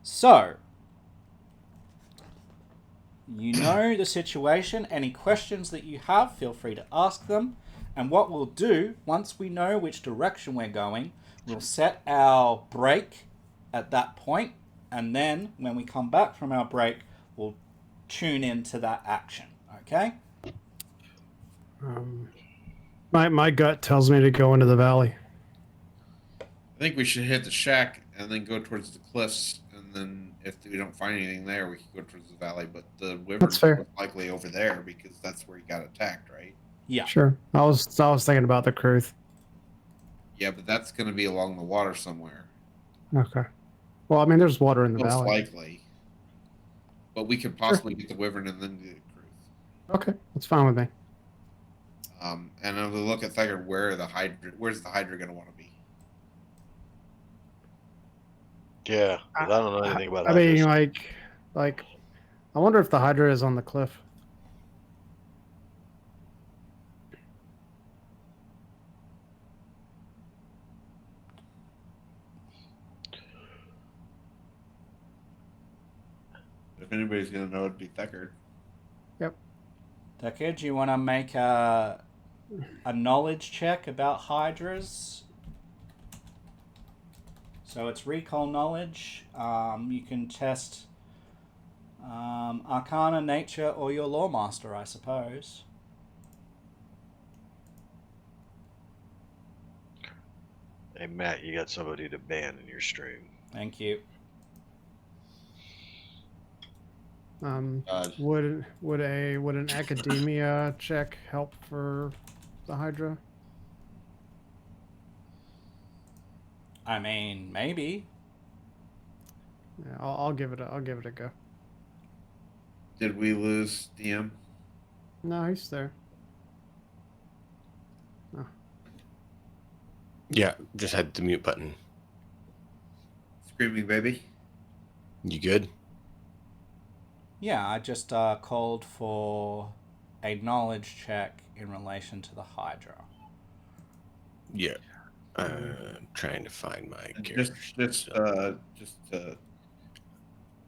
[SPEAKER 4] So, you know the situation. Any questions that you have, feel free to ask them. And what we'll do, once we know which direction we're going, we'll set our break at that point. And then, when we come back from our break, we'll tune into that action. Okay?
[SPEAKER 5] My gut tells me to go into the valley.
[SPEAKER 3] I think we should hit the shack and then go towards the cliffs. And then if we don't find anything there, we can go towards the valley. But the wyvern's
[SPEAKER 5] fair.
[SPEAKER 3] likely over there because that's where he got attacked, right?
[SPEAKER 4] Yeah.
[SPEAKER 5] Sure. I was thinking about the Kruth.
[SPEAKER 3] Yeah, but that's going to be along the water somewhere.
[SPEAKER 5] Okay. Well, I mean, there's water in the
[SPEAKER 3] Most
[SPEAKER 5] valley.
[SPEAKER 3] likely. But we could possibly get the wyvern and then get the Kruth.
[SPEAKER 5] Okay, that's fine with me.
[SPEAKER 3] And if we look at Thagard, where's the Hydra going to want to be?
[SPEAKER 1] Yeah, 'cause I don't know anything about
[SPEAKER 5] I mean,
[SPEAKER 1] hydras.
[SPEAKER 5] like, I wonder if the Hydra is on the cliff.
[SPEAKER 3] If anybody's gonna know, it'd be Theckard.
[SPEAKER 4] Okay, do you want to make a knowledge check about hydras? So it's recall knowledge. You can test Arcana, Nature, or your Lore Master, I suppose.
[SPEAKER 1] Hey Matt, you got somebody to ban in your stream.
[SPEAKER 4] Thank you.
[SPEAKER 3] God.
[SPEAKER 5] Would an academia check help for the Hydra?
[SPEAKER 4] I mean, maybe.
[SPEAKER 5] Yeah, I'll give it a go.
[SPEAKER 3] Did we lose DM?
[SPEAKER 5] No, he's there.
[SPEAKER 2] Yeah, just had the mute button.
[SPEAKER 3] Screaming baby.
[SPEAKER 2] You good?
[SPEAKER 4] Yeah, I just called for a knowledge check in relation to the Hydra.
[SPEAKER 2] Yeah. I'm trying to find my
[SPEAKER 3] Just
[SPEAKER 2] character.
[SPEAKER 3] to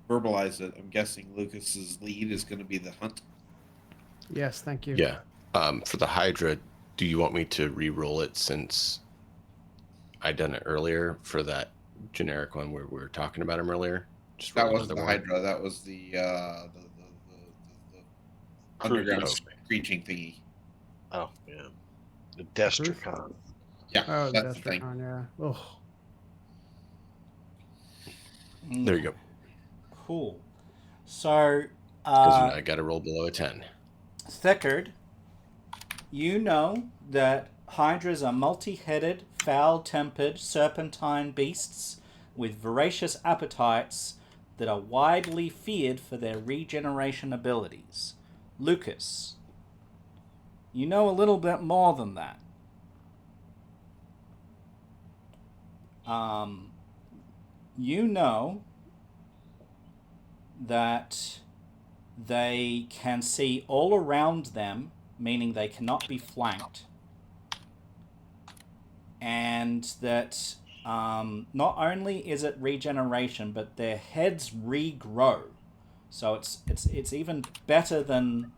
[SPEAKER 3] verbalize it, I'm guessing Lucas's lead is going to be the hunt.
[SPEAKER 5] Yes, thank you.
[SPEAKER 2] Yeah. For the Hydra, do you want me to re-roll it since I done it earlier for that generic one where we were talking about him earlier? Just
[SPEAKER 3] That
[SPEAKER 2] roll
[SPEAKER 3] wasn't the
[SPEAKER 2] another one.
[SPEAKER 3] Hydra. That was the underground
[SPEAKER 2] Oh.
[SPEAKER 3] screeching thingy.
[SPEAKER 1] Oh yeah, the Destricon.
[SPEAKER 3] Yeah,
[SPEAKER 5] Oh,
[SPEAKER 3] that's the thing.
[SPEAKER 5] Destricon, yeah. Ugh.
[SPEAKER 2] There you go.
[SPEAKER 4] Cool. So,
[SPEAKER 2] Because I got to roll below a 10.
[SPEAKER 4] Theckard, you know that hydras are multi-headed, foul-tempered, serpentine beasts with voracious appetites that are widely feared for their regeneration abilities. Lucas, you know a little bit more than that. You know that they can see all around them, meaning they cannot be flanked, and that not only is it regeneration, but their heads regrow. So it's even better than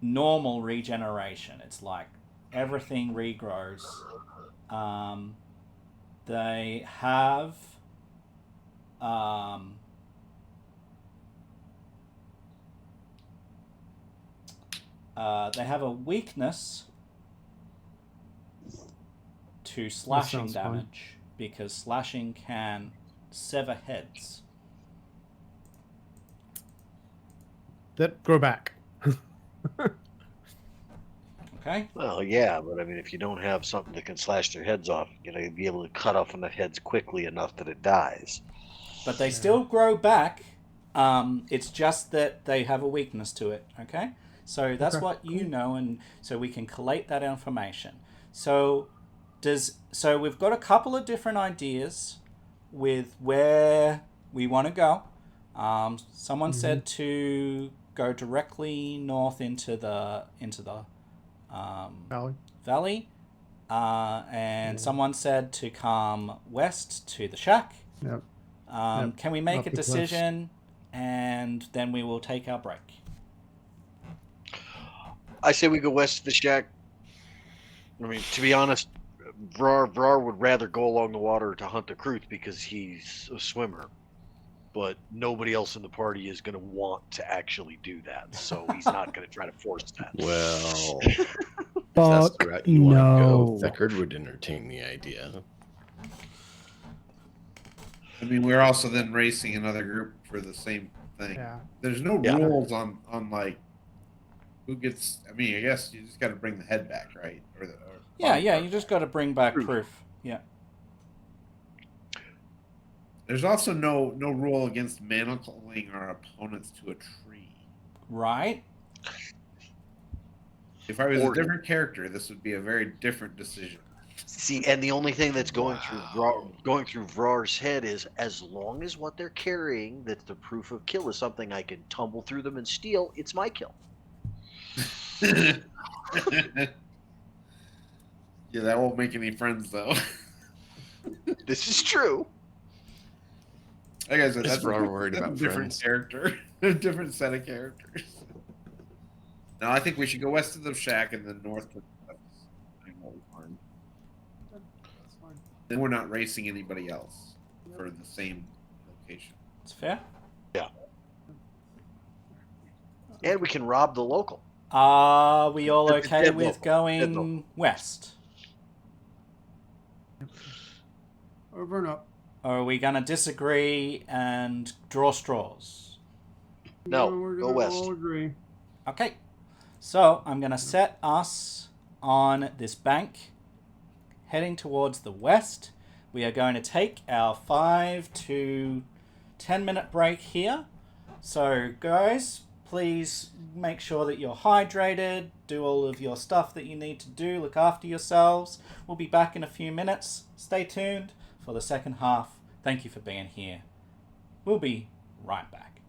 [SPEAKER 4] normal regeneration. It's like everything regrows. They have they have a weakness to slashing
[SPEAKER 5] sounds fun.
[SPEAKER 4] damage because slashing can sever heads.
[SPEAKER 5] That grow back.
[SPEAKER 4] Okay?
[SPEAKER 1] Well, yeah, but I mean, if you don't have something that can slash their heads off, you'd be able to cut off enough heads quickly enough that it dies.
[SPEAKER 4] But they still grow back. It's just that they have a weakness to it. Okay? So that's
[SPEAKER 5] Okay,
[SPEAKER 4] what you know, and so we can collate that information. So we've got a couple of different ideas with where we want to go. Someone said to go directly north into the valley, and someone said to come west to the shack.
[SPEAKER 5] Yep.
[SPEAKER 4] Can we make
[SPEAKER 5] Up
[SPEAKER 4] a
[SPEAKER 5] the cliffs.
[SPEAKER 4] decision, and then we will take our break?
[SPEAKER 1] I say we go west of the shack. I mean, to be honest, Vrar would rather go along the water to hunt the Kruth because he's a swimmer. But nobody else in the party is going to want to actually do that. So he's not going to try to force that.
[SPEAKER 2] Well, if that's the route you want to go, Theckard would entertain the idea.
[SPEAKER 3] I mean, we're also then racing another group for the same thing.
[SPEAKER 5] Yeah.
[SPEAKER 3] There's no
[SPEAKER 1] Yeah.
[SPEAKER 3] rules on like who gets. I mean, I guess you just got to bring the head back, right? Or
[SPEAKER 4] Yeah, you just got to bring back proof. Yeah.
[SPEAKER 3] There's also no rule against manacling our opponents to a tree.
[SPEAKER 4] Right.
[SPEAKER 3] If I was a different character, this would be a very different decision.
[SPEAKER 1] See, and the only thing that's going through Vrar's head is, as long as what they're carrying, that's the proof of kill, is something I can tumble through them and steal, it's my kill.
[SPEAKER 3] Yeah, that won't make any friends though.
[SPEAKER 1] This is true.
[SPEAKER 3] Like I said,
[SPEAKER 2] Just
[SPEAKER 3] that's
[SPEAKER 2] we're all worried
[SPEAKER 3] that's
[SPEAKER 2] about
[SPEAKER 3] a different
[SPEAKER 2] friends.
[SPEAKER 3] character, a different set of characters. No, I think we should go west of the shack and then north to the farm.
[SPEAKER 5] That's fine.
[SPEAKER 3] Then we're not racing anybody else for the same location.
[SPEAKER 4] It's fair.
[SPEAKER 1] And we can rob the local.
[SPEAKER 4] Are we all
[SPEAKER 1] The
[SPEAKER 4] okay
[SPEAKER 1] dead
[SPEAKER 4] with
[SPEAKER 1] local. Dead
[SPEAKER 4] going
[SPEAKER 1] local.
[SPEAKER 4] west?
[SPEAKER 5] Over and up.
[SPEAKER 4] Or are we going to disagree and draw straws?
[SPEAKER 1] No,
[SPEAKER 5] we're
[SPEAKER 1] go
[SPEAKER 5] gonna
[SPEAKER 1] west.
[SPEAKER 5] all agree.
[SPEAKER 4] Okay. So I'm going to set us on this bank heading towards the west. We are going to take our 5 to 10 minute break here. So guys, please make sure that you're hydrated, do all of your stuff that you need to do, look after yourselves. We'll be back in a few minutes. Stay tuned for the second half. Thank you for being here. We'll be right back.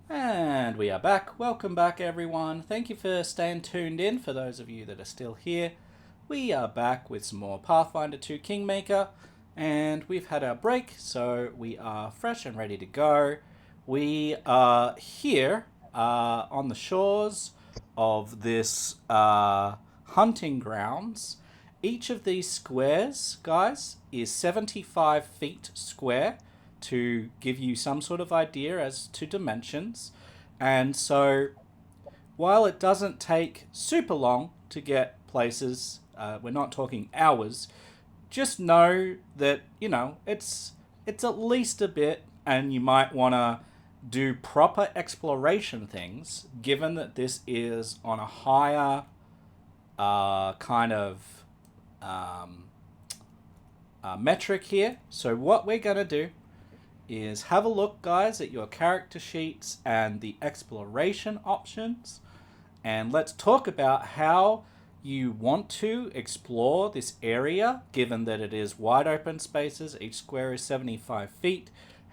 [SPEAKER 4] And we are back. Welcome back, everyone. Thank you for staying tuned in. For those of you that are still here, we are back with some more Pathfinder 2 Kingmaker. And we've had our break, so we are fresh and ready to go. We are here on the shores of this hunting grounds. Each of these squares, guys, is 75 feet square, to give you some sort of idea as to dimensions. And so, while it doesn't take super long to get places, we're not talking hours, just know that, it's at least a bit, and you might want to do proper exploration things, given that this is on a higher kind of metric here. So what we're going to do is have a look, guys, at your character sheets and the exploration options, and let's talk about how you want to explore this area, given that it is wide open spaces. Each square is 75 feet.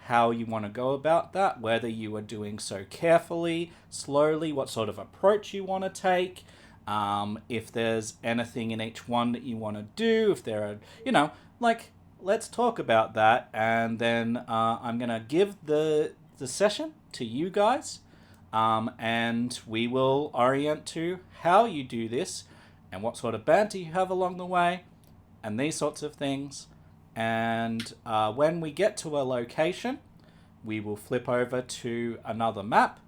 [SPEAKER 4] How you want to go about that, whether you are doing so carefully, slowly, what sort of approach you want to take, if there's anything in each one that you want to do, if there are, let's talk about that, and then I'm going to give the session to you guys, and we will orient to how you do this and what sort of banter you have along the way and these sorts of things. And when we get to a location, we will flip over to another map.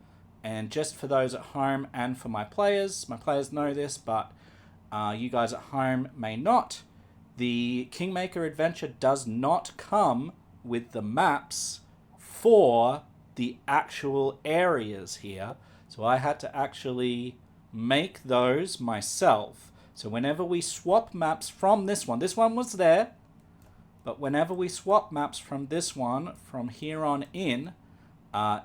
[SPEAKER 4] And just for those at home and for my players know this, but you guys at home may not. The Kingmaker adventure does not come with the maps for the actual areas here. So I had to actually make those myself. So whenever we swap maps from this one was there, but whenever we swap maps from this one, from here on in,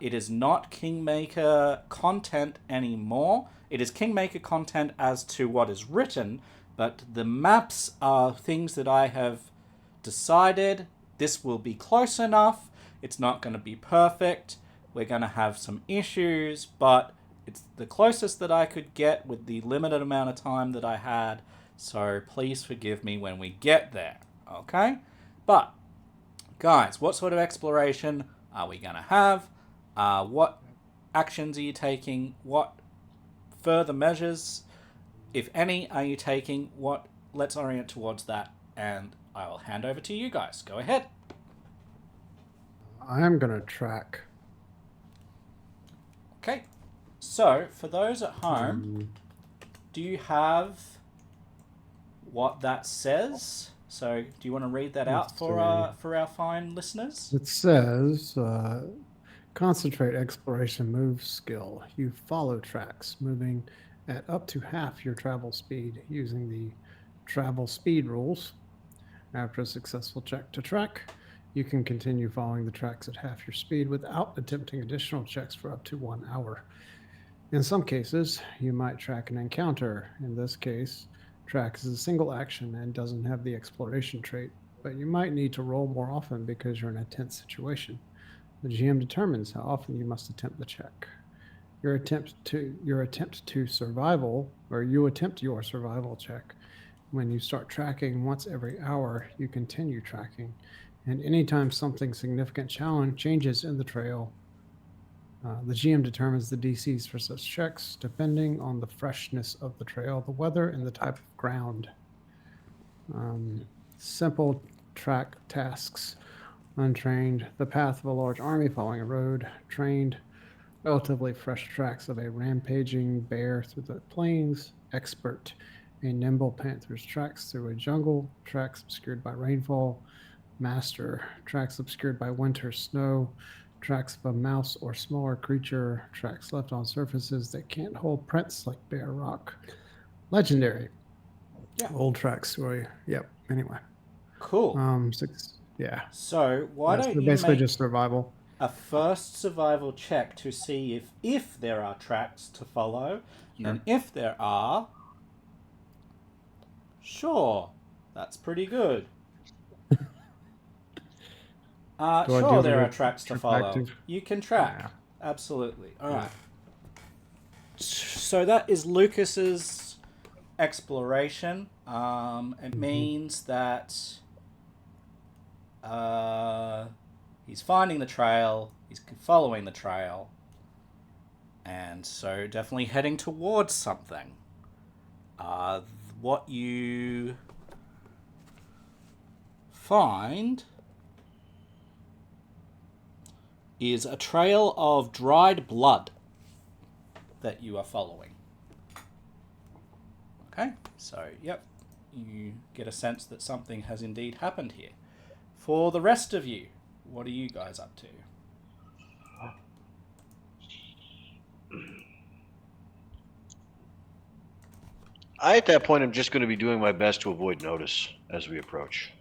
[SPEAKER 4] it is not Kingmaker content anymore. It is Kingmaker content as to what is written, but the maps are things that I have decided this will be close enough. It's not going to be perfect. We're going to have some issues, but it's the closest that I could get with the limited amount of time that I had. So please forgive me when we get there, okay? But, guys, what sort of exploration are we going to have? What actions are you taking? What further measures, if any, are you taking? Let's orient towards that, and I will hand over to you guys. Go ahead.
[SPEAKER 5] I'm gonna track.
[SPEAKER 4] Okay. So, for those at home, do you have what that says? So, do you want to read that out for our fine listeners?
[SPEAKER 5] It says, concentrate exploration move skill. You follow tracks, moving at up to half your travel speed using the travel speed rules. After a successful check to track, you can continue following the tracks at half your speed without attempting additional checks for up to 1 hour. In some cases, you might track an encounter. In this case, track is a single action and doesn't have the exploration trait, but you might need to roll more often because you're in a tense situation. The GM determines how often you must attempt the check. You attempt your survival check. When you start tracking once every hour, you continue tracking, and anytime something significant changes in the trail, the GM determines the DCs for such checks depending on the freshness of the trail, the weather, and the type of ground. Simple track tasks. Untrained, the path of a large army following a road. Trained, relatively fresh tracks of a rampaging bear through the plains. Expert, a nimble panther's tracks through a jungle. Tracks obscured by rainfall. Master, tracks obscured by winter snow. Tracks of a mouse or smaller creature. Tracks left on surfaces that can't hold prints like bare rock. Legendary.
[SPEAKER 4] Yeah.
[SPEAKER 5] Old tracks story. Yep. Anyway.
[SPEAKER 4] Cool.
[SPEAKER 5] 6. Yeah.
[SPEAKER 4] So why don't you
[SPEAKER 5] basically
[SPEAKER 4] make
[SPEAKER 5] just survival.
[SPEAKER 4] a first survival check to see if there are tracks to follow,
[SPEAKER 5] Sure.
[SPEAKER 4] and if there are, sure, that's pretty good. Sure, there are tracks to follow.
[SPEAKER 5] retrospective?
[SPEAKER 4] You can track. Absolutely. All right. So that is Lucas's exploration. It means that he's finding the trail, he's following the trail, and so definitely heading towards something. What you find is a trail of dried blood that you are following. Okay, so yep, you get a sense that something has indeed happened here. For the rest of you, what are you guys up to?
[SPEAKER 1] At that point, I'm just going to be doing my best to avoid notice as we approach.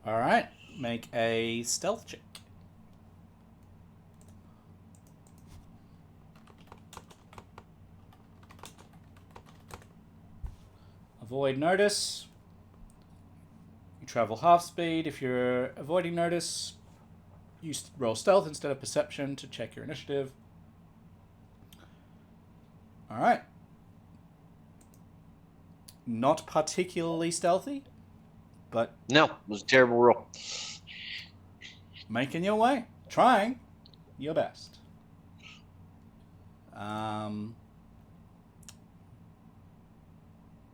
[SPEAKER 4] All right, make a stealth check. Avoid notice. You travel half speed. If you're avoiding notice, you roll stealth instead of perception to check your initiative. All right. Not particularly stealthy, but
[SPEAKER 1] No, it was a terrible roll.
[SPEAKER 4] making your way, trying your best.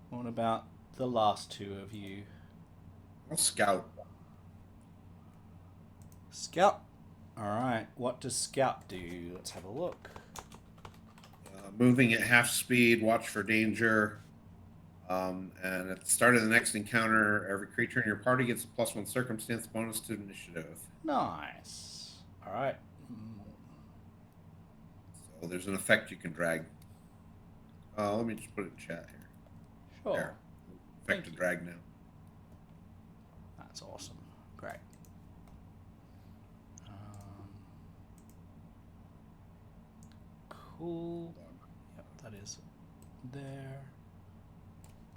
[SPEAKER 4] What about the last two of you?
[SPEAKER 3] I'll scout.
[SPEAKER 4] Scout. All right. What does Scout do? Let's have a look.
[SPEAKER 3] Moving at half speed, watch for danger. And at the start of the next encounter, every creature in your party gets a +1 circumstance bonus to initiative.
[SPEAKER 4] Nice. All right.
[SPEAKER 3] So there's an effect you can drag. Let me just put it in chat here.
[SPEAKER 4] Sure.
[SPEAKER 3] There. Effect to drag now.
[SPEAKER 4] That's awesome. Great. Cool. Yep, that is there.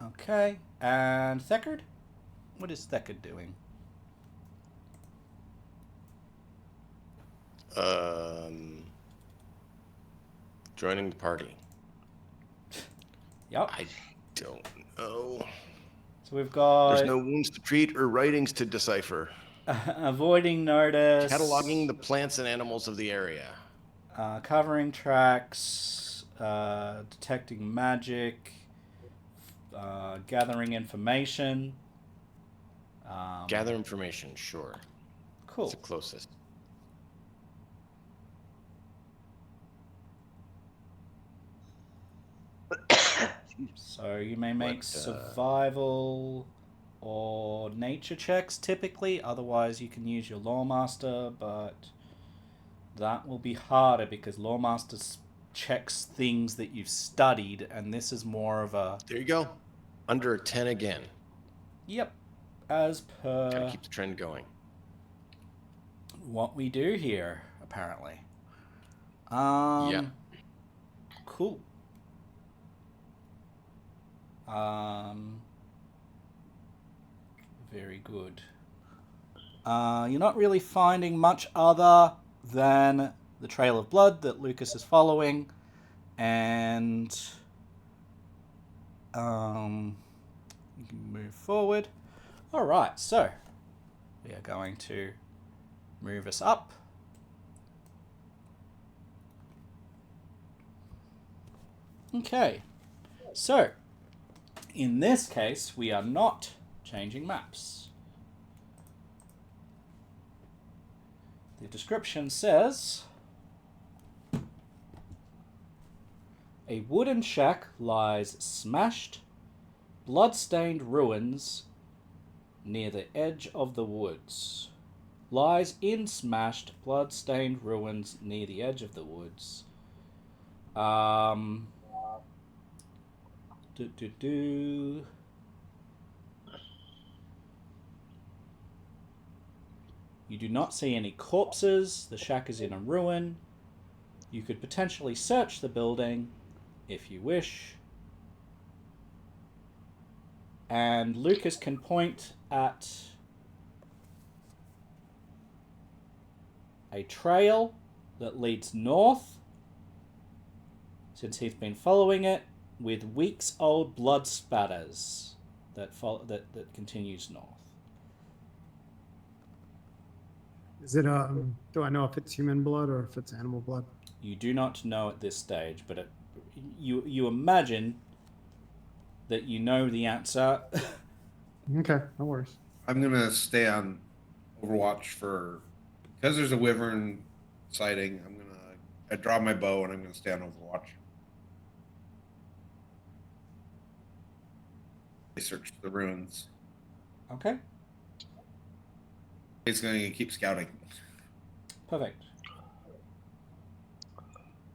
[SPEAKER 4] Okay. And Thekard? What is Thekard doing?
[SPEAKER 2] Joining the party.
[SPEAKER 4] Yep.
[SPEAKER 2] I don't know.
[SPEAKER 4] So we've got
[SPEAKER 2] There's no wounds to treat or writings to decipher.
[SPEAKER 4] avoiding notice,
[SPEAKER 2] Cataloging the plants and animals of the area.
[SPEAKER 4] covering tracks, detecting magic, gathering information.
[SPEAKER 2] Gather information, sure.
[SPEAKER 4] Cool.
[SPEAKER 2] It's the closest.
[SPEAKER 4] So you may make survival or nature checks typically. Otherwise, you can use your Lawmaster, but that will be harder because Lawmaster checks things that you've studied, and this is more of a...
[SPEAKER 2] There you go. Under a 10 again.
[SPEAKER 4] Yep. As per...
[SPEAKER 2] Gotta keep the trend going.
[SPEAKER 4] What we do here, apparently.
[SPEAKER 2] Yeah.
[SPEAKER 4] Cool. Very good. You're not really finding much other than the trail of blood that Lucas is following, and you can move forward. All right, so we are going to move us up. Okay, so in this case, we are not changing maps. The description says, a wooden shack lies smashed, blood-stained ruins near the edge of the woods. Lies in smashed, blood-stained ruins near the edge of the woods. You do not see any corpses. The shack is in a ruin. You could potentially search the building if you wish. And Lucas can point at a trail that leads north, since he's been following it, with weeks-old blood spatters that continues north.
[SPEAKER 5] Is it do I know if it's human blood or if it's animal blood?
[SPEAKER 4] You do not know at this stage, but you imagine that you know the answer.
[SPEAKER 5] Okay, no worries.
[SPEAKER 3] I'm gonna stay on Overwatch because there's a wyvern sighting. I draw my bow and I'm gonna stay on Overwatch. Search the ruins.
[SPEAKER 4] Okay,
[SPEAKER 3] He's gonna keep scouting.
[SPEAKER 4] perfect.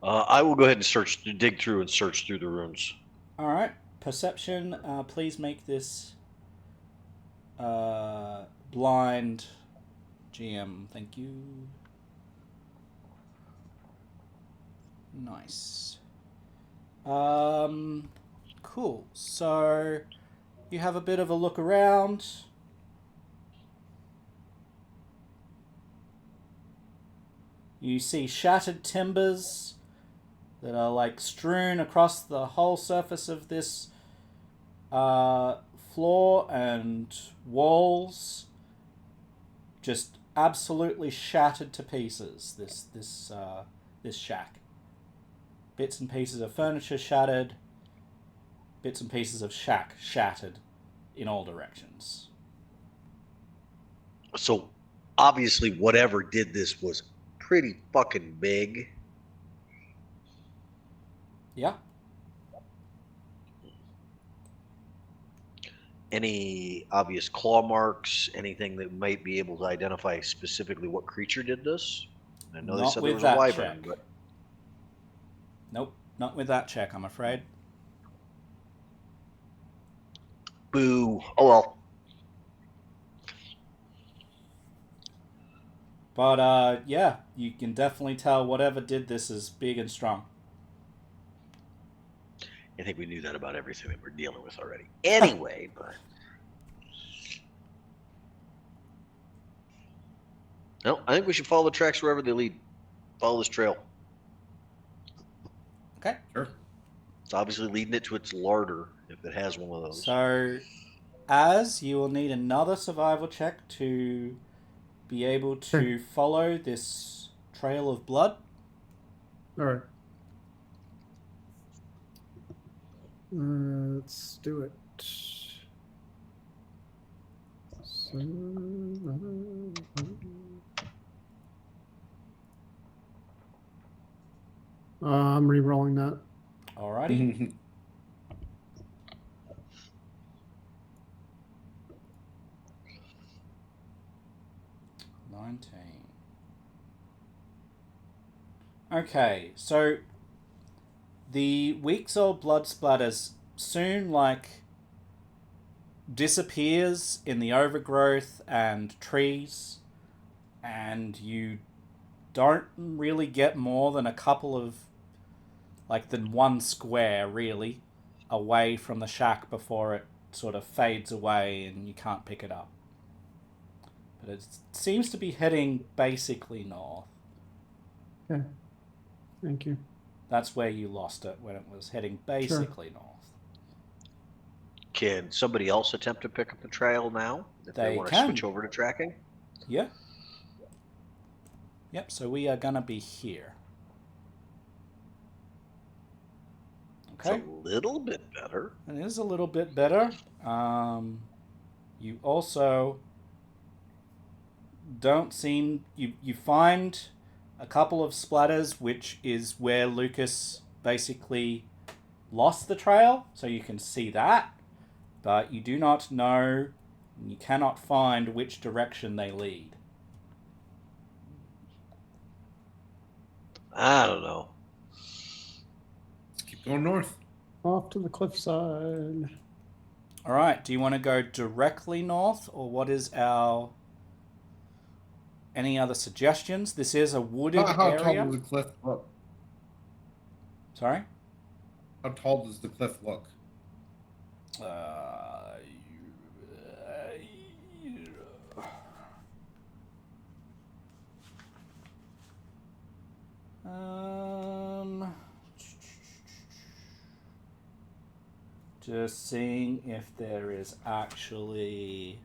[SPEAKER 1] I will go ahead and dig through and search through the ruins.
[SPEAKER 4] All right, perception. Please make this blind GM. Thank you. Nice. Cool. So you have a bit of a look around. You see shattered timbers that are like strewn across the whole surface of this floor and walls, just absolutely shattered to pieces. This shack. Bits and pieces of furniture shattered. Bits and pieces of shack shattered in all directions.
[SPEAKER 1] So, obviously, whatever did this was pretty fucking big.
[SPEAKER 4] Yeah.
[SPEAKER 1] Any obvious claw marks? Anything that might be able to identify specifically what creature did this? I know they
[SPEAKER 4] Not
[SPEAKER 1] said there
[SPEAKER 4] with
[SPEAKER 1] was a
[SPEAKER 4] that
[SPEAKER 1] wyvern,
[SPEAKER 4] check.
[SPEAKER 1] but
[SPEAKER 4] Nope, not with that check, I'm afraid.
[SPEAKER 1] boo. Oh well.
[SPEAKER 4] But yeah, you can definitely tell whatever did this is big and strong.
[SPEAKER 1] I think we knew that about everything that we're dealing with already. Anyway, but no, I think we should follow the tracks wherever they lead. Follow this trail.
[SPEAKER 4] Okay.
[SPEAKER 3] Sure.
[SPEAKER 1] It's obviously leading it to its larder if it has one of those.
[SPEAKER 4] So, as you will need another survival check to be able to follow this trail of blood.
[SPEAKER 5] All right. Let's do it. So, I'm re-rolling that.
[SPEAKER 4] Alrighty. 19. Okay, so the weeks-old blood splatters soon, disappears in the overgrowth and trees, and you don't really get more than a couple of, than one square, really, away from the shack before it sort of fades away and you can't pick it up. But it seems to be heading basically north.
[SPEAKER 5] Okay. Thank you.
[SPEAKER 4] That's where you lost it, when it was heading basically north.
[SPEAKER 1] Can somebody else attempt to pick up the trail now if they want to switch over to tracking?
[SPEAKER 4] Yeah. Yep, so we are going to be here. Okay.
[SPEAKER 1] It's a little bit better.
[SPEAKER 4] It is a little bit better. You also don't seem... You find a couple of splatters, which is where Lucas basically lost the trail, so you can see that. But you do not know, you cannot find which direction they lead.
[SPEAKER 1] I don't know.
[SPEAKER 3] Let's keep going north.
[SPEAKER 5] Off to the cliffside.
[SPEAKER 4] All right, do you want to go directly north, or what is our... Any other suggestions? This is a wooded
[SPEAKER 3] How
[SPEAKER 4] area.
[SPEAKER 3] tall does the cliff look?
[SPEAKER 4] Sorry?
[SPEAKER 3] How tall does the cliff look?
[SPEAKER 4] Just seeing if there is actually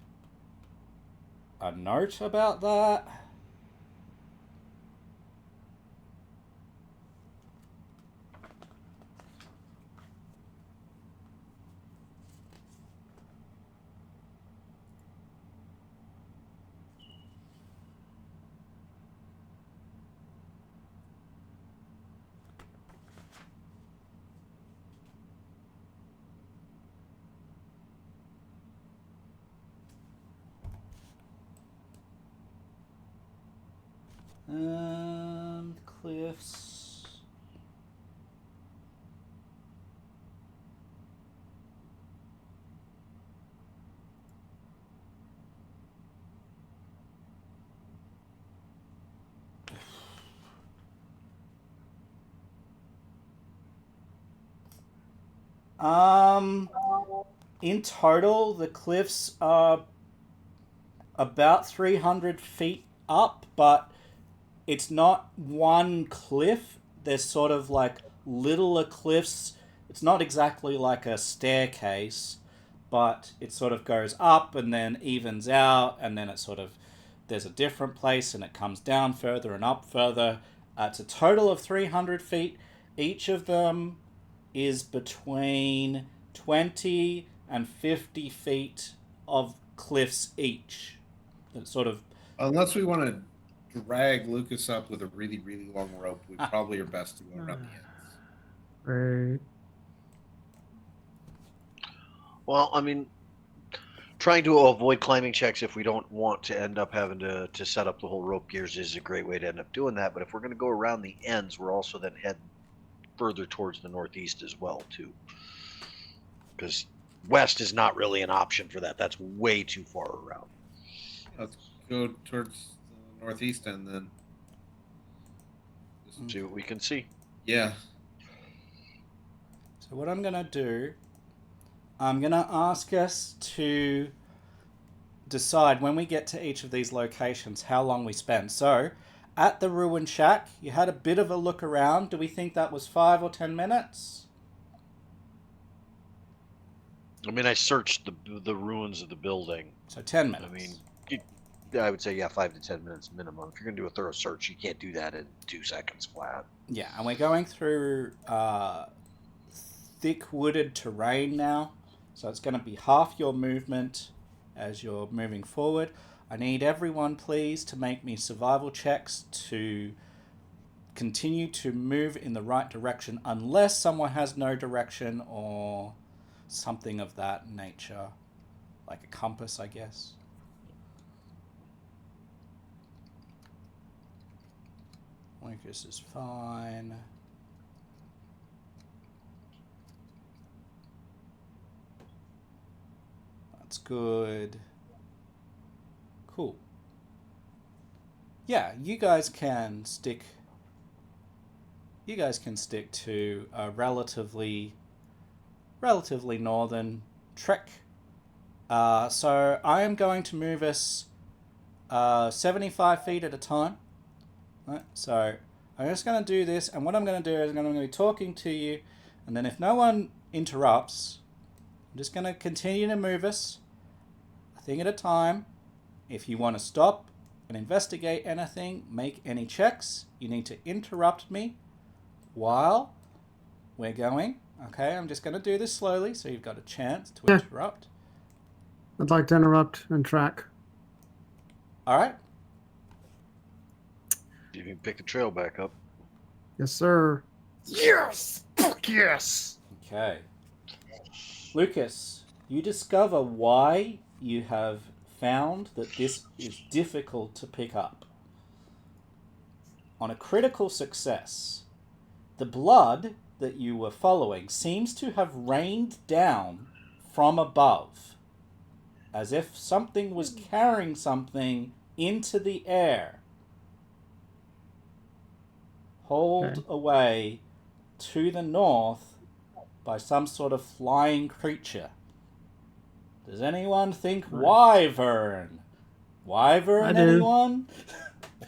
[SPEAKER 4] a note about that. Cliffs. In total, the cliffs are about 300 feet up, but it's not one cliff. There's sort of like littler cliffs. It's not exactly like a staircase, but it sort of goes up and then evens out, and then it sort of, there's a different place and it comes down further and up further. It's a total of 300 feet. Each of them is between 20 and 50 feet of cliffs each. That sort of,
[SPEAKER 3] Unless we want to drag Lucas up with a really, really long rope, we probably are best to go around the ends.
[SPEAKER 5] Great.
[SPEAKER 1] Well, I mean, trying to avoid climbing checks if we don't want to end up having to set up the whole rope gears is a great way to end up doing that. But if we're going to go around the ends, we're also then heading further towards the northeast as well, too. Because west is not really an option for that. That's way too far around.
[SPEAKER 3] Let's go towards the northeast and then
[SPEAKER 1] Just see what we can see.
[SPEAKER 3] Yeah.
[SPEAKER 4] so what I'm going to do, I'm going to ask us to decide when we get to each of these locations how long we spend. So, at the ruined shack, you had a bit of a look around. Do we think that was 5 or 10 minutes?
[SPEAKER 1] I mean, I searched the ruins of the building.
[SPEAKER 4] So 10 minutes.
[SPEAKER 1] I mean, I would say, yeah, 5 to 10 minutes minimum. If you're going to do a thorough search, you can't do that in 2 seconds flat.
[SPEAKER 4] Yeah, and we're going through thick wooded terrain now. So it's going to be half your movement as you're moving forward. I need everyone, please, to make me survival checks to continue to move in the right direction unless someone has no direction or something of that nature. Like a compass, I guess. Lucas is fine. That's good. Cool. Yeah, you guys can stick to a relatively northern trek. So I am going to move us 75 feet at a time. Right, so I'm just going to do this, and what I'm going to do is I'm going to be talking to you, and then if no one interrupts, I'm just going to continue to move us a thing at a time. If you want to stop and investigate anything, make any checks, you need to interrupt me while we're going. Okay, I'm just going to do this slowly so you've got a chance to interrupt.
[SPEAKER 5] I'd like to interrupt and track.
[SPEAKER 4] All right.
[SPEAKER 1] You can pick the trail back up.
[SPEAKER 5] Yes, sir.
[SPEAKER 1] Yes! Fuck yes!
[SPEAKER 4] Okay. Lucas, you discover why you have found that this is difficult to pick up. On a critical success, the blood that you were following seems to have rained down from above, as if something was carrying something into the air, hauled away to the north by some sort of flying creature. Does anyone think wyvern? Wyvern,
[SPEAKER 5] I do.
[SPEAKER 4] anyone?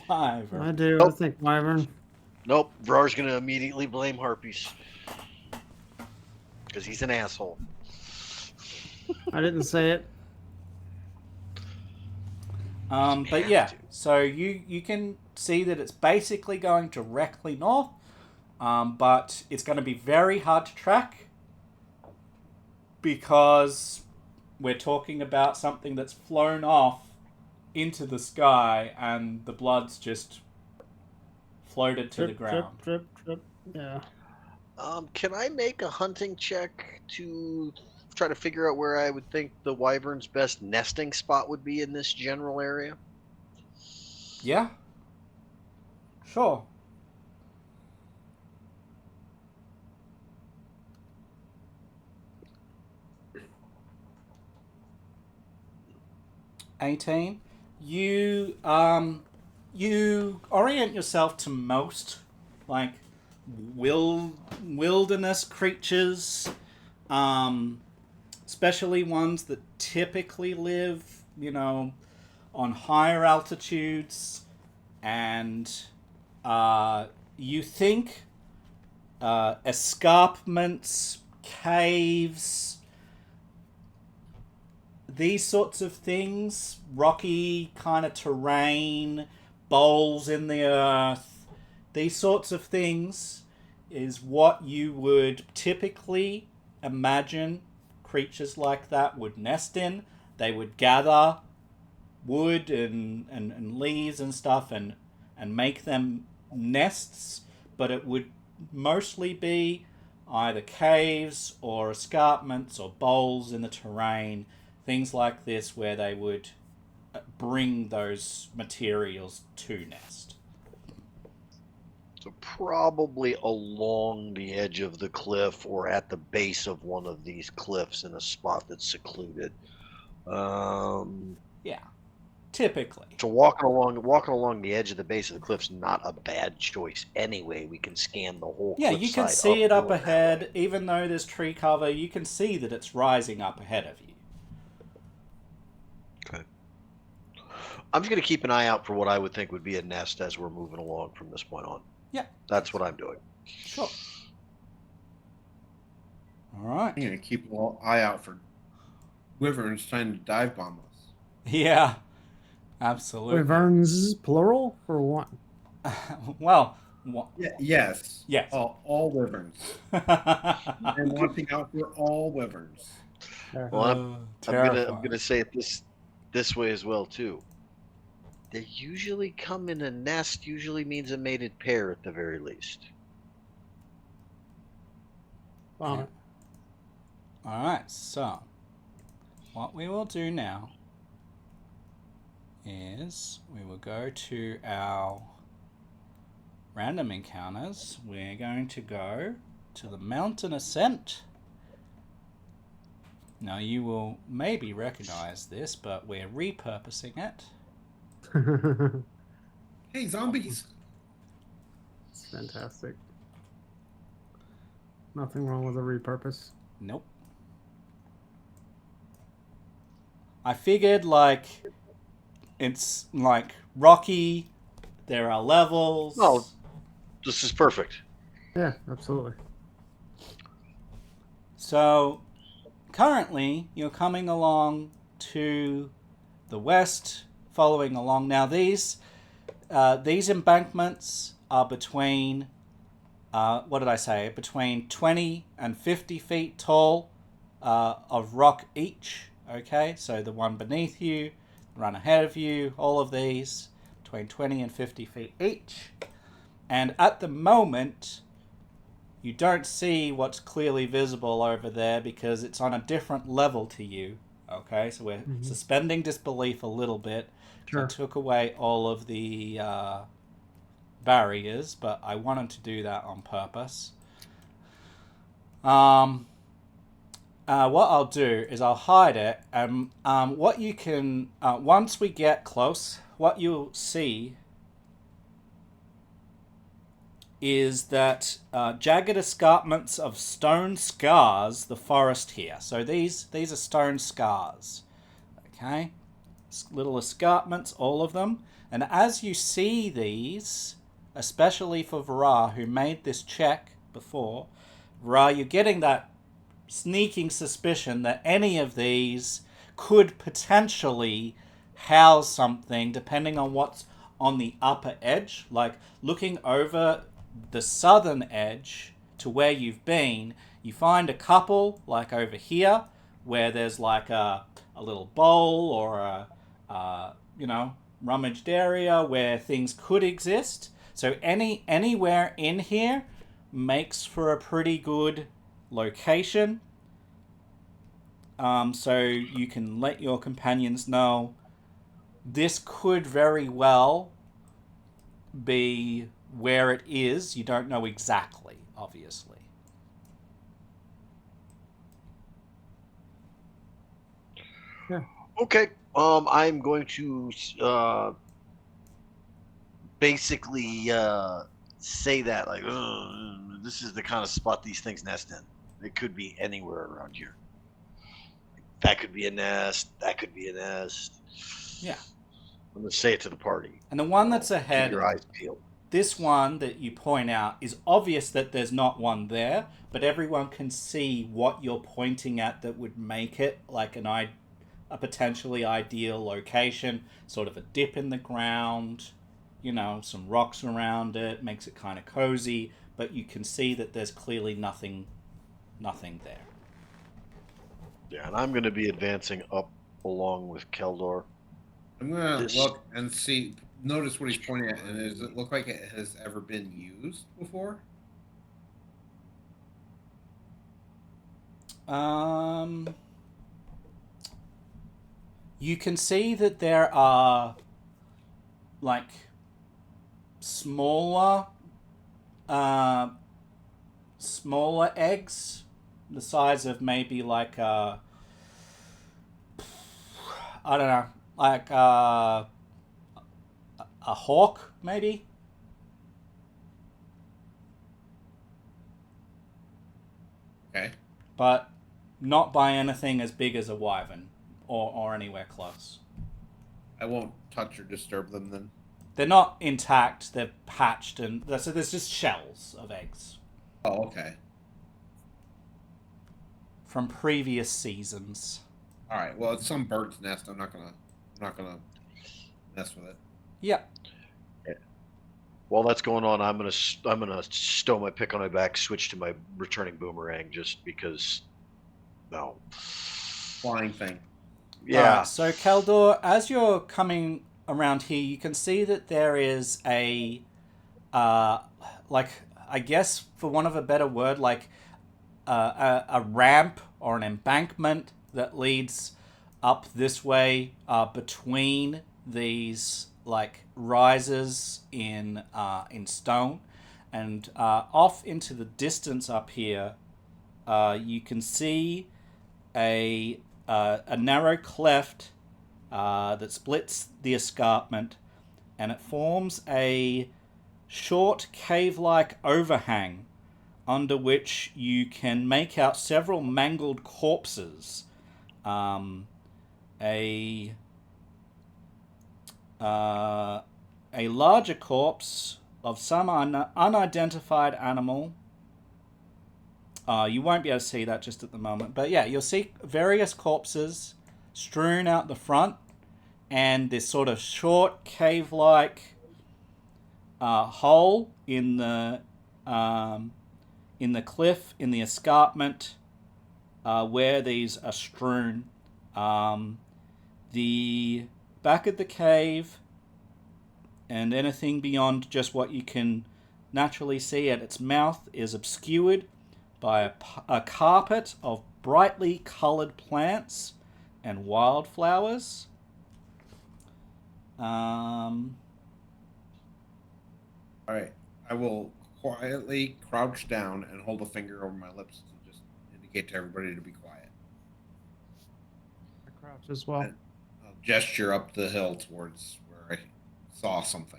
[SPEAKER 4] Wyvern.
[SPEAKER 5] I do.
[SPEAKER 1] Nope.
[SPEAKER 5] I think wyvern.
[SPEAKER 1] Nope. Vrar's gonna immediately blame harpies because he's an asshole.
[SPEAKER 5] I didn't say it.
[SPEAKER 4] But yeah, so you can see that it's basically going directly north, but it's going to be very hard to track because we're talking about something that's flown off into the sky and the blood's just floated to the ground.
[SPEAKER 5] Drip. Yeah.
[SPEAKER 1] Can I make a hunting check to try to figure out where I would think the wyvern's best nesting spot would be in this general area?
[SPEAKER 4] Yeah. Sure. $18. You orient yourself to most like wilderness creatures, especially ones that typically live, on higher altitudes, and you think escarpments, caves, these sorts of things, rocky kind of terrain, bowls in the earth, these sorts of things is what you would typically imagine creatures like that would nest in. They would gather wood and leaves and stuff and make them nests, but it would mostly be either caves or escarpments or bowls in the terrain, things like this, where they would bring those materials to nest.
[SPEAKER 1] So probably along the edge of the cliff or at the base of one of these cliffs in a spot that's secluded.
[SPEAKER 4] Yeah, typically.
[SPEAKER 1] So walking along the edge of the base of the cliff's not a bad choice anyway. We can scan the whole
[SPEAKER 4] Yeah,
[SPEAKER 1] cliff
[SPEAKER 4] you can
[SPEAKER 1] side
[SPEAKER 4] see it up
[SPEAKER 1] going that way.
[SPEAKER 4] ahead. Even though there's tree cover, you can see that it's rising up ahead of you.
[SPEAKER 1] Okay. I'm just going to keep an eye out for what I would think would be a nest as we're moving along from this point on.
[SPEAKER 4] Yeah.
[SPEAKER 1] That's what I'm doing.
[SPEAKER 4] Sure. All right.
[SPEAKER 3] I'm gonna keep an eye out for wyverns trying to dive bomb us.
[SPEAKER 4] Yeah, absolutely.
[SPEAKER 5] Wyverns, plural or one?
[SPEAKER 4] Well,
[SPEAKER 3] Yes.
[SPEAKER 4] Yes.
[SPEAKER 3] All wyverns. I'm watching out for all wyverns.
[SPEAKER 1] Well, I'm gonna say it this way as well too. They usually come in a nest. Usually means a mated pair at the very least.
[SPEAKER 5] Vomit.
[SPEAKER 4] All right, so what we will do now is we will go to our random encounters. We're going to go to the mountain ascent. Now you will maybe recognize this, but we're repurposing it.
[SPEAKER 3] Hey, zombies!
[SPEAKER 5] It's fantastic. Nothing wrong with a repurpose.
[SPEAKER 4] Nope. I figured it's rocky. There are levels.
[SPEAKER 1] No, this is perfect.
[SPEAKER 5] Yeah, absolutely.
[SPEAKER 4] So currently you're coming along to the west, following along. Now these embankments are between between 20 and 50 feet tall of rock each. Okay, so the one beneath you, the one ahead of you, all of these between 20 and 50 feet each. And at the moment, you don't see what's clearly visible over there because it's on a different level to you. Okay, so we're suspending disbelief a little bit.
[SPEAKER 5] Sure.
[SPEAKER 4] I took away all of the barriers, but I wanted to do that on purpose. What I'll do is I'll hide it, and what you can once we get close, what you'll see is that jagged escarpments of stone scars the forest here. So these are stone scars. Okay, little escarpments, all of them. And as you see these, especially for Vara, who made this check before. Vara, you're getting that sneaking suspicion that any of these could potentially house something, depending on what's on the upper edge. Like, looking over the southern edge to where you've been, you find a couple, like over here, where there's like a little bowl or a rummaged area where things could exist. So anywhere in here makes for a pretty good location. So you can let your companions know this could very well be where it is. You don't know exactly, obviously.
[SPEAKER 1] Okay. I'm going to basically say that like, this is the kind of spot these things nest in. It could be anywhere around here. That could be a nest. That could be a nest.
[SPEAKER 4] Yeah.
[SPEAKER 1] I'm gonna say it to the party.
[SPEAKER 4] And the one that's
[SPEAKER 1] Keep
[SPEAKER 4] ahead,
[SPEAKER 1] your eyes peeled.
[SPEAKER 4] this one that you point out, is obvious that there's not one there, but everyone can see what you're pointing at that would make it like a potentially ideal location. Sort of a dip in the ground, some rocks around it, makes it kind of cozy, but you can see that there's clearly nothing there.
[SPEAKER 1] Yeah, and I'm gonna be advancing up along with Keldor.
[SPEAKER 3] I'm gonna look and see. Notice what he's pointing at, and does it look like it has ever been used before?
[SPEAKER 4] You can see that there are like smaller eggs, the size of maybe like I don't know, like a hawk, maybe.
[SPEAKER 3] Okay.
[SPEAKER 4] But not by anything as big as a wyvern or anywhere close.
[SPEAKER 3] I won't touch or disturb them then.
[SPEAKER 4] They're not intact, they're patched, and so there's just shells of eggs.
[SPEAKER 3] Oh, okay.
[SPEAKER 4] From previous seasons.
[SPEAKER 3] All right. Well, it's some bird's nest. I'm not gonna mess with it.
[SPEAKER 4] Yeah.
[SPEAKER 1] While that's going on, I'm gonna stow my pick on my back, switch to my returning boomerang, just because. No.
[SPEAKER 3] Flying thing.
[SPEAKER 1] Yeah.
[SPEAKER 4] So Keldor, as you're coming around here, you can see that there is a, like, I guess for want of a better word, like a ramp or an embankment that leads up this way between these like rises in stone, and off into the distance up here, you can see a narrow cleft that splits the escarpment, and it forms a short cave-like overhang under which you can make out several mangled corpses. A larger corpse of some unidentified animal. You won't be able to see that just at the moment. But yeah, you'll see various corpses strewn out the front, and this sort of short cave-like hole in the cliff, in the escarpment, where these are strewn. The back of the cave and anything beyond just what you can naturally see at its mouth is obscured by a carpet of brightly coloured plants and wildflowers.
[SPEAKER 3] All right. I will quietly crouch down and hold a finger over my lips to just indicate to everybody to be quiet.
[SPEAKER 5] I crouch as well.
[SPEAKER 3] And I'll gesture up the hill towards where I saw something.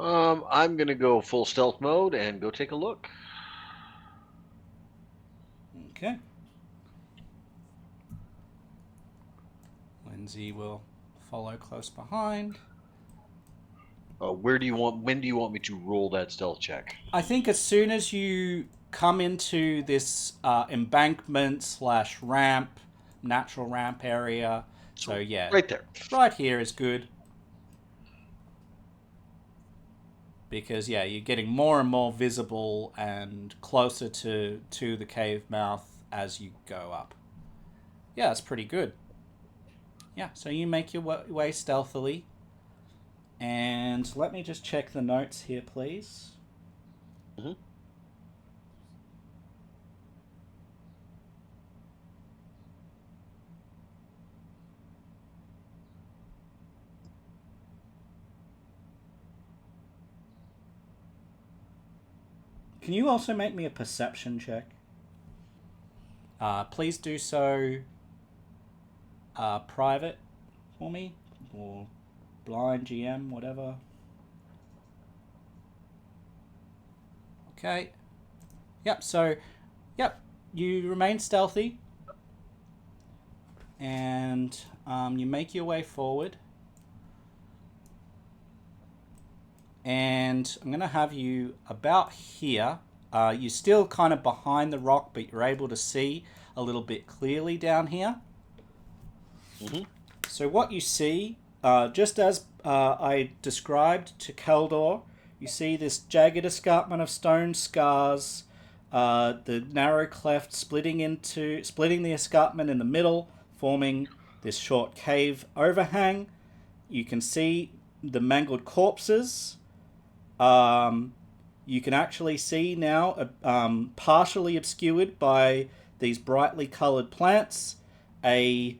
[SPEAKER 1] I'm gonna go full stealth mode and go take a look.
[SPEAKER 4] Okay. Lindsay will follow close behind.
[SPEAKER 1] When do you want me to roll that stealth check?
[SPEAKER 4] I think as soon as you come into this embankment / ramp, natural ramp area. So yeah,
[SPEAKER 1] right there.
[SPEAKER 4] right here is good. Because yeah, you're getting more and more visible and closer to the cave mouth as you go up. Yeah, it's pretty good. Yeah, so you make your way stealthily. And let me just check the notes here, please.
[SPEAKER 1] Mm-hmm.
[SPEAKER 4] Can you also make me a perception check? Please do so private for me, or blind GM, whatever. Okay. Yep, so, yep, you remain stealthy. And you make your way forward. And I'm going to have you about here. You're still kind of behind the rock, but you're able to see a little bit clearly down here.
[SPEAKER 1] Mm-hmm.
[SPEAKER 4] So what you see, just as I described to Keldor, you see this jagged escarpment of stone scars, the narrow cleft splitting the escarpment in the middle, forming this short cave overhang. You can see the mangled corpses. You can actually see now, partially obscured by these brightly coloured plants, a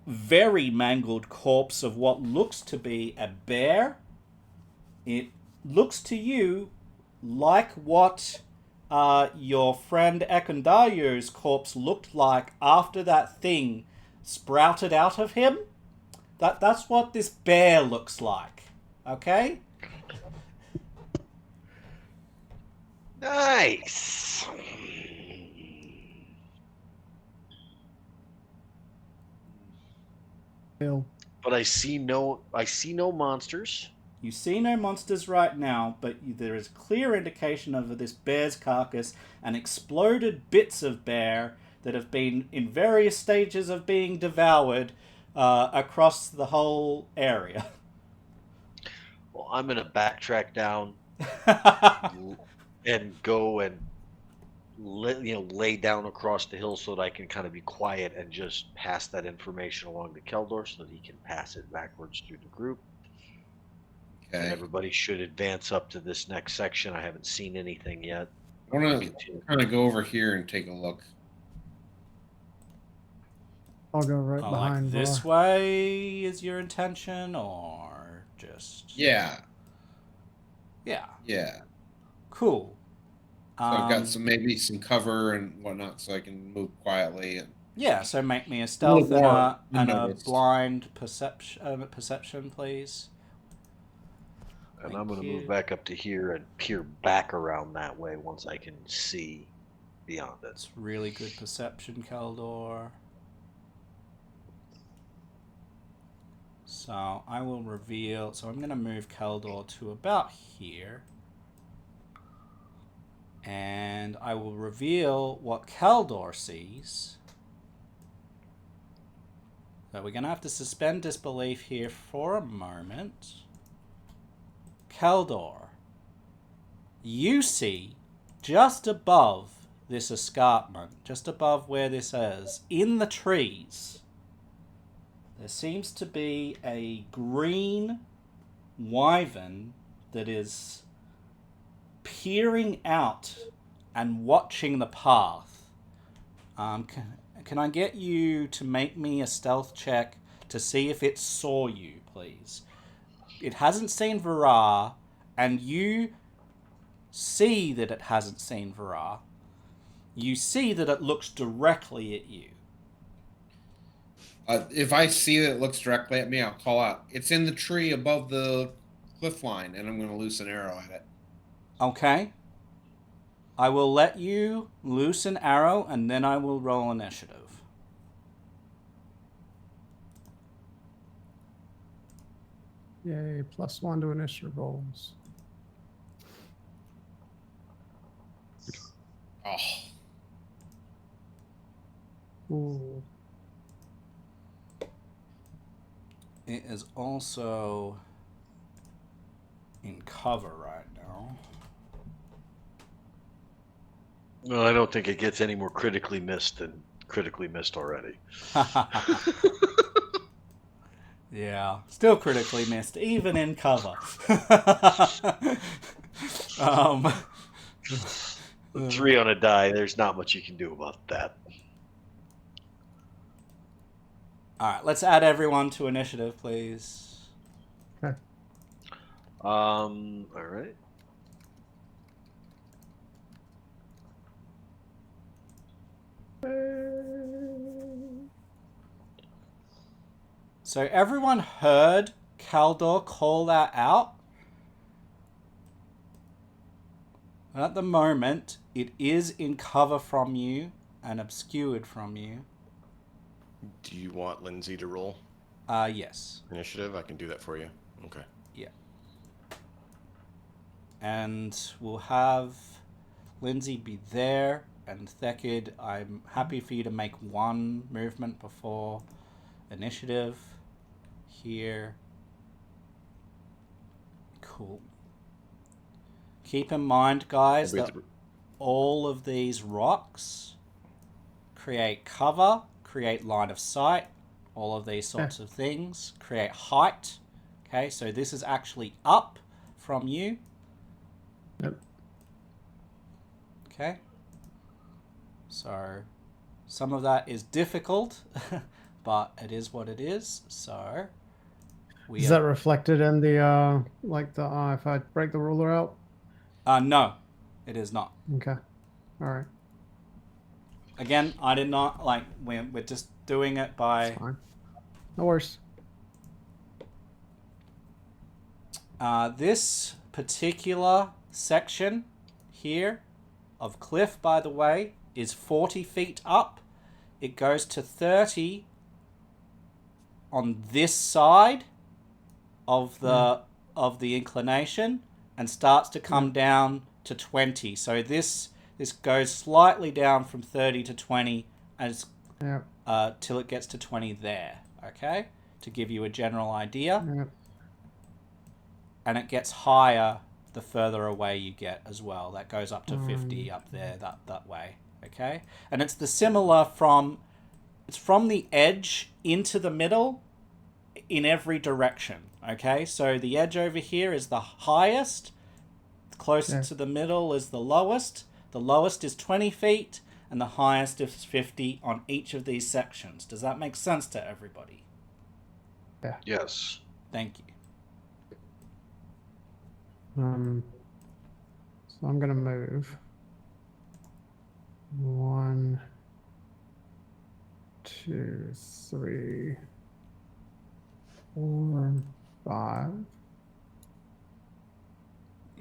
[SPEAKER 4] very mangled corpse of what looks to be a bear. It looks to you like what your friend Ekondario's corpse looked like after that thing sprouted out of him. That's what this bear looks like. Okay?
[SPEAKER 1] Nice.
[SPEAKER 5] Bill.
[SPEAKER 1] But I see no monsters.
[SPEAKER 4] You see no monsters right now, but there is clear indication of this bear's carcass and exploded bits of bear that have been in various stages of being devoured across the whole area.
[SPEAKER 1] Well, I'm gonna backtrack down and go and lay down across the hill so that I can kind of be quiet and just pass that information along to Keldor so that he can pass it backwards through the group.
[SPEAKER 3] Okay.
[SPEAKER 1] And everybody should advance up to this next section. I haven't seen anything yet.
[SPEAKER 3] I want to kind of go over here and take a look.
[SPEAKER 5] I'll go right behind.
[SPEAKER 4] Like this way is your intention, or just...
[SPEAKER 3] Yeah.
[SPEAKER 4] Yeah.
[SPEAKER 3] Yeah.
[SPEAKER 4] Cool.
[SPEAKER 3] So I've got maybe some cover and whatnot, so I can move quietly. And
[SPEAKER 4] yeah. So make me a stealth and a blind perception, please.
[SPEAKER 1] And I'm going to move back up to here and peer back around that way once I can see beyond it.
[SPEAKER 4] It's really good perception, Keldor. So I will reveal... So I'm going to move Keldor to about here. And I will reveal what Keldor sees. So we're going to have to suspend disbelief here for a moment. Keldor, you see just above this escarpment, just above where this is, in the trees, there seems to be a green wyvern that is peering out and watching the path. Can I get you to make me a stealth check to see if it saw you, please? It hasn't seen Varah, and you see that it hasn't seen Varah. You see that it looks directly at you.
[SPEAKER 3] If I see that it looks directly at me, I'll call out. It's in the tree above the cliff line, and I'm going to loose an arrow at it.
[SPEAKER 4] Okay. I will let you loose an arrow, and then I will roll initiative.
[SPEAKER 5] Yay, +1 to initiative rolls.
[SPEAKER 3] Oh,
[SPEAKER 5] Ooh.
[SPEAKER 4] It is also in cover right now.
[SPEAKER 1] Well, I don't think it gets any more critically missed than critically missed already.
[SPEAKER 4] Yeah, still critically missed, even in cover. um,
[SPEAKER 1] 3 on a die, there's not much you can do about that.
[SPEAKER 4] Alright, let's add everyone to initiative, please.
[SPEAKER 5] Okay.
[SPEAKER 1] All right.
[SPEAKER 4] So everyone heard Kaldor call that out. At the moment, it is in cover from you and obscured from you.
[SPEAKER 2] Do you want Lindsay to roll
[SPEAKER 4] Yes.
[SPEAKER 2] initiative? I can do that for you. Okay.
[SPEAKER 4] Yeah. And we'll have Lindsay be there, and Thekid, I'm happy for you to make one movement before initiative. Here. Cool. Keep in mind, guys, that all of these rocks create cover, create line of sight, all of these sorts of things, create height. Okay, so this is actually up from you.
[SPEAKER 5] Yep.
[SPEAKER 4] Okay. So some of that is difficult, but it is what it is. So
[SPEAKER 5] Is that reflected in the like the if I break the ruler out?
[SPEAKER 4] no, it is not.
[SPEAKER 5] Okay. All right.
[SPEAKER 4] Again, I did not like. We're just doing it by.
[SPEAKER 5] That's fine. No worries.
[SPEAKER 4] This particular section here of cliff, by the way, is 40 feet up. It goes to 30 on this side of the inclination and starts to come down to 20. So this goes slightly down from 30 to 20 as till it gets to 20 there. Okay, to give you a general idea.
[SPEAKER 5] Yep.
[SPEAKER 4] And it gets higher the further away you get as well. That goes up to 50 up there that way. Okay, and it's the similar from the edge into the middle in every direction. Okay, so the edge over here is the highest, closest to the middle is the lowest is 20 feet, and the highest is 50 on each of these sections. Does that make sense to everybody?
[SPEAKER 5] Yeah.
[SPEAKER 1] Yes.
[SPEAKER 4] Thank you.
[SPEAKER 5] So I'm gonna move 1, 2, 3, 4, 5.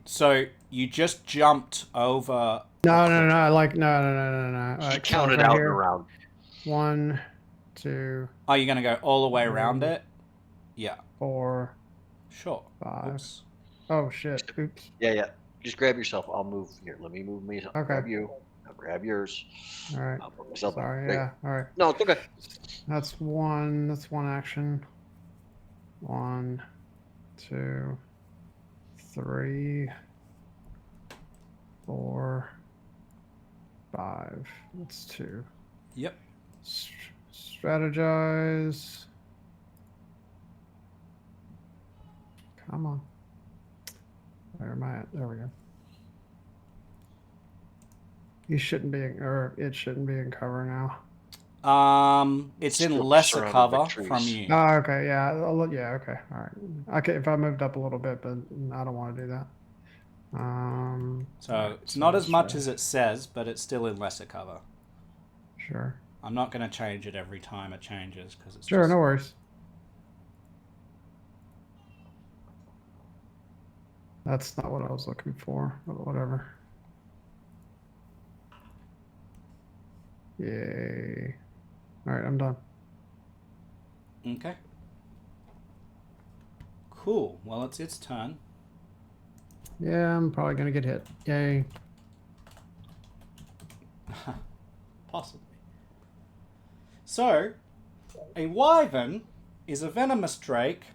[SPEAKER 4] So you just jumped over.
[SPEAKER 5] No. Like no.
[SPEAKER 1] He counted out and around.
[SPEAKER 5] 1, 2.
[SPEAKER 4] Oh, you're gonna go all the way around it? Yeah.
[SPEAKER 5] 4.
[SPEAKER 4] Sure.
[SPEAKER 5] 5.
[SPEAKER 4] Oops.
[SPEAKER 5] Oh shit! Oops.
[SPEAKER 1] Yeah. Just grab yourself. I'll move here. Let me move me. I'll grab you. I'll grab yours.
[SPEAKER 5] All right.
[SPEAKER 1] I'll put myself.
[SPEAKER 5] Sorry.
[SPEAKER 1] Great.
[SPEAKER 5] Yeah. All right.
[SPEAKER 1] No, it's okay.
[SPEAKER 5] That's one. That's one action. 1, 2, 3, 4, 5. That's 2.
[SPEAKER 4] Yep.
[SPEAKER 5] Strategize. Come on. Where am I at? There we go. You shouldn't be, or it shouldn't be in cover now.
[SPEAKER 4] It's in
[SPEAKER 1] Still
[SPEAKER 4] lesser
[SPEAKER 1] surrounded
[SPEAKER 4] cover
[SPEAKER 1] by trees.
[SPEAKER 4] from you.
[SPEAKER 5] Oh, okay. Yeah. Yeah. Okay. All right. Okay. If I moved up a little bit, but I don't want to do that.
[SPEAKER 4] So it's not as much as it says, but it's still in lesser cover.
[SPEAKER 5] Sure.
[SPEAKER 4] I'm not going to change it every time it changes because it's
[SPEAKER 5] Sure. No worries. That's not what I was looking for, but whatever. Yay. All right, I'm done.
[SPEAKER 4] Okay. Cool. Well, it's its turn.
[SPEAKER 5] Yeah, I'm probably gonna get hit. Yay.
[SPEAKER 4] Possibly. So, a wyvern is a venomous drake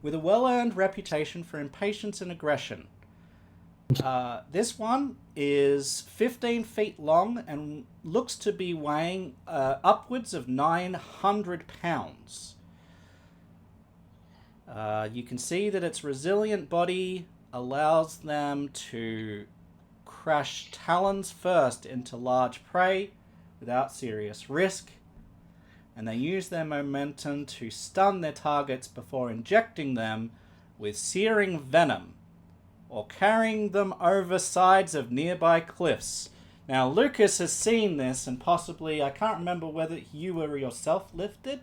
[SPEAKER 4] with a well-earned reputation for impatience and aggression. This one is 15 feet long and looks to be weighing upwards of 900 pounds. You can see that its resilient body allows them to crash talons first into large prey without serious risk, and they use their momentum to stun their targets before injecting them with searing venom or carrying them over sides of nearby cliffs. Now, Lucas has seen this, and possibly, I can't remember whether you were yourself lifted.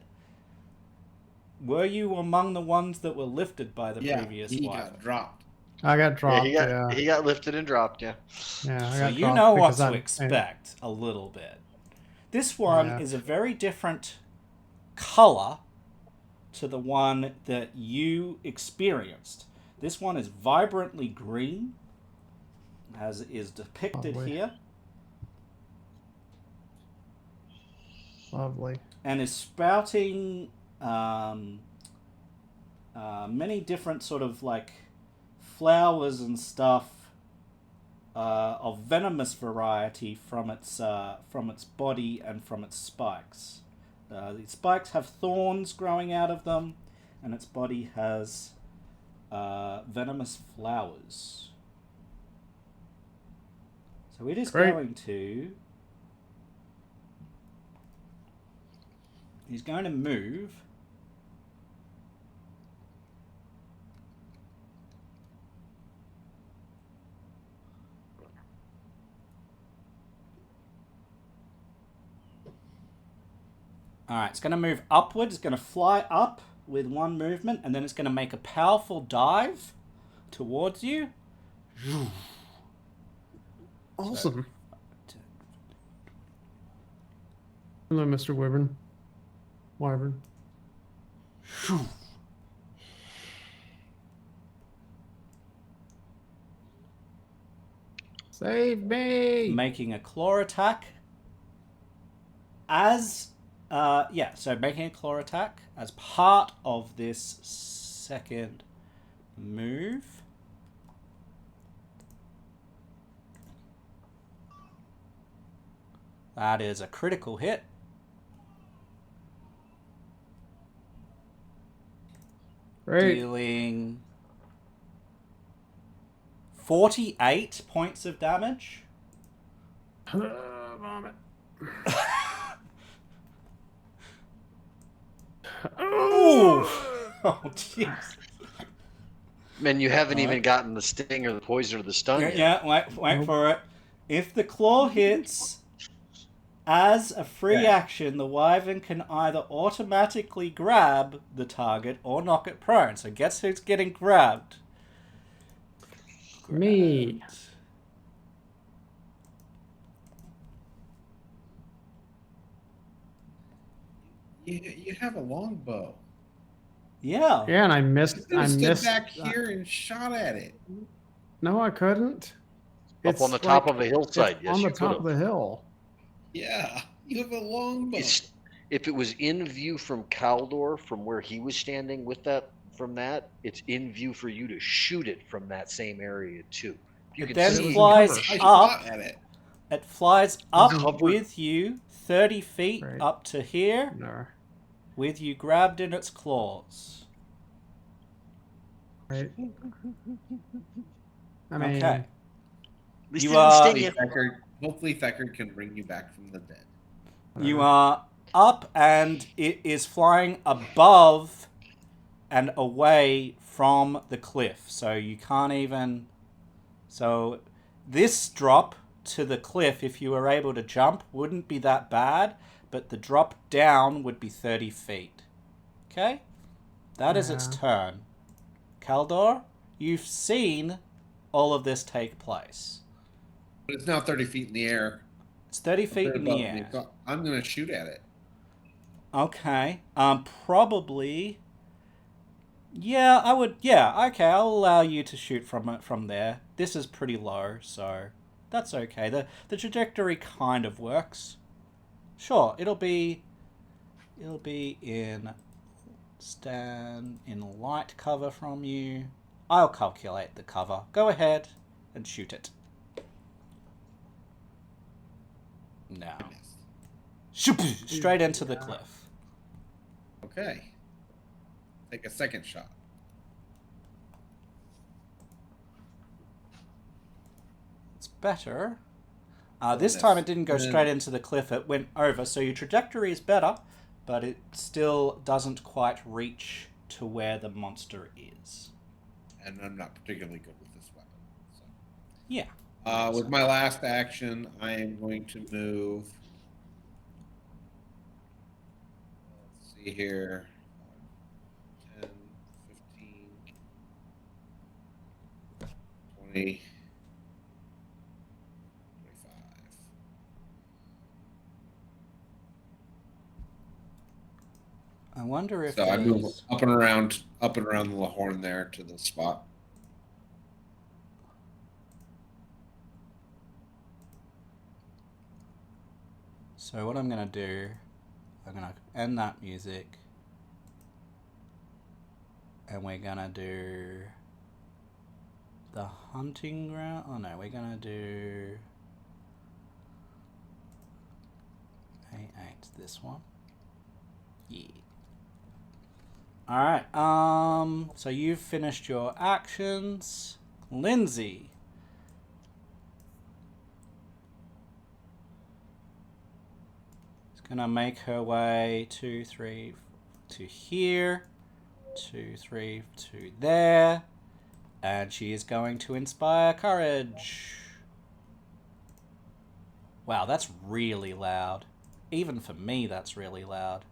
[SPEAKER 4] Were you among the ones that were lifted by the previous
[SPEAKER 3] he
[SPEAKER 4] wyvern?
[SPEAKER 3] got dropped.
[SPEAKER 5] I got dropped.
[SPEAKER 1] He got lifted and dropped. Yeah.
[SPEAKER 5] Yeah, I
[SPEAKER 4] So
[SPEAKER 5] got
[SPEAKER 4] you
[SPEAKER 5] dropped
[SPEAKER 4] know what
[SPEAKER 5] because
[SPEAKER 4] to expect a little bit. This one is a very different color to the one that you experienced. This one is vibrantly green, as is depicted here,
[SPEAKER 5] Lovely.
[SPEAKER 4] and is spouting many different sort of like flowers and stuff of venomous variety from its body and from its spikes. The spikes have thorns growing out of them, and its body has venomous flowers. So it is
[SPEAKER 5] Great.
[SPEAKER 4] going to... He's going to move... Alright, it's going to move upwards. It's going to fly up with one movement, and then it's going to make a powerful dive towards you.
[SPEAKER 5] Awesome. Hello, Mr. Wyvern. Wyvern. Save me!
[SPEAKER 4] Making a claw attack. So making a claw attack as part of this second move. That is a critical hit.
[SPEAKER 5] Great.
[SPEAKER 4] Dealing 48 points of damage.
[SPEAKER 5] Vomit.
[SPEAKER 4] Ooh! Oh, jeez.
[SPEAKER 1] Man, you haven't even gotten the sting or the poison or the stun yet.
[SPEAKER 4] Yeah, wait for it. If the claw hits, as a free action, the wyvern can either automatically grab the target or knock it prone. So guess who's getting grabbed?
[SPEAKER 5] Me.
[SPEAKER 3] You have a longbow.
[SPEAKER 4] Yeah.
[SPEAKER 5] Yeah, and I missed.
[SPEAKER 3] You
[SPEAKER 5] I
[SPEAKER 3] stood
[SPEAKER 5] missed.
[SPEAKER 3] back here and shot at it.
[SPEAKER 5] No, I couldn't.
[SPEAKER 1] Up on the top of a hillside.
[SPEAKER 5] It's
[SPEAKER 1] Yes,
[SPEAKER 5] on
[SPEAKER 1] you
[SPEAKER 5] the top of
[SPEAKER 1] could've.
[SPEAKER 5] the hill.
[SPEAKER 3] Yeah, you have a longbow.
[SPEAKER 1] If it was in view from Caldor, from where he was standing with that, it's in view for you to shoot it from that same area too. You
[SPEAKER 4] It
[SPEAKER 1] can
[SPEAKER 4] then
[SPEAKER 1] see
[SPEAKER 4] flies
[SPEAKER 3] I
[SPEAKER 4] up.
[SPEAKER 3] shot at it.
[SPEAKER 4] It flies up
[SPEAKER 1] Covered.
[SPEAKER 4] with you 30 feet
[SPEAKER 5] Right.
[SPEAKER 4] up to here,
[SPEAKER 5] No.
[SPEAKER 4] with you grabbed in its claws.
[SPEAKER 5] Right. I mean,
[SPEAKER 4] Okay.
[SPEAKER 1] At least
[SPEAKER 4] You
[SPEAKER 1] it didn't
[SPEAKER 4] are-
[SPEAKER 1] sting you.
[SPEAKER 3] Hopefully Thacker can bring you back from the dead.
[SPEAKER 4] You are up, and it is flying above and away from the cliff. So you can't even... So this drop to the cliff, if you were able to jump, wouldn't be that bad, but the drop down would be 30 feet. Okay? That is its
[SPEAKER 5] Yeah.
[SPEAKER 4] turn. Kaldor, you've seen all of this take place.
[SPEAKER 3] But it's now 30 feet in the air.
[SPEAKER 4] It's 30 feet
[SPEAKER 3] Right
[SPEAKER 4] in the
[SPEAKER 3] above
[SPEAKER 4] air.
[SPEAKER 3] me. So I'm going to shoot at it.
[SPEAKER 4] Okay. Probably Yeah, I would. Yeah, okay, I'll allow you to shoot from there. This is pretty low, so that's okay. The trajectory kind of works. Sure, it'll be in stand in light cover from you. I'll calculate the cover. Go ahead and shoot it. No. Shoop, straight into the cliff.
[SPEAKER 3] Okay. Take a second shot.
[SPEAKER 4] It's better. This time it didn't go straight into the cliff, it went over, so your trajectory is better, but it still doesn't quite reach to where the monster is.
[SPEAKER 3] And I'm not particularly good with this weapon. So.
[SPEAKER 4] Yeah.
[SPEAKER 3] With my last action, I am going to move. Let's see here. 10, 15, 20. 25.
[SPEAKER 4] I wonder if
[SPEAKER 3] So I move up and around the Lahorn there to the spot.
[SPEAKER 4] So what I'm going to do, I'm going to end that music, and we're going to do the hunting ground. Oh no, we're going to do A8, this one. Yeah. Alright, so you've finished your actions. Lindsay. Gonna make her way 2, 3 to here, 2, 3 to there, and she is going to inspire courage. Wow, that's really loud. Even for me, that's really loud.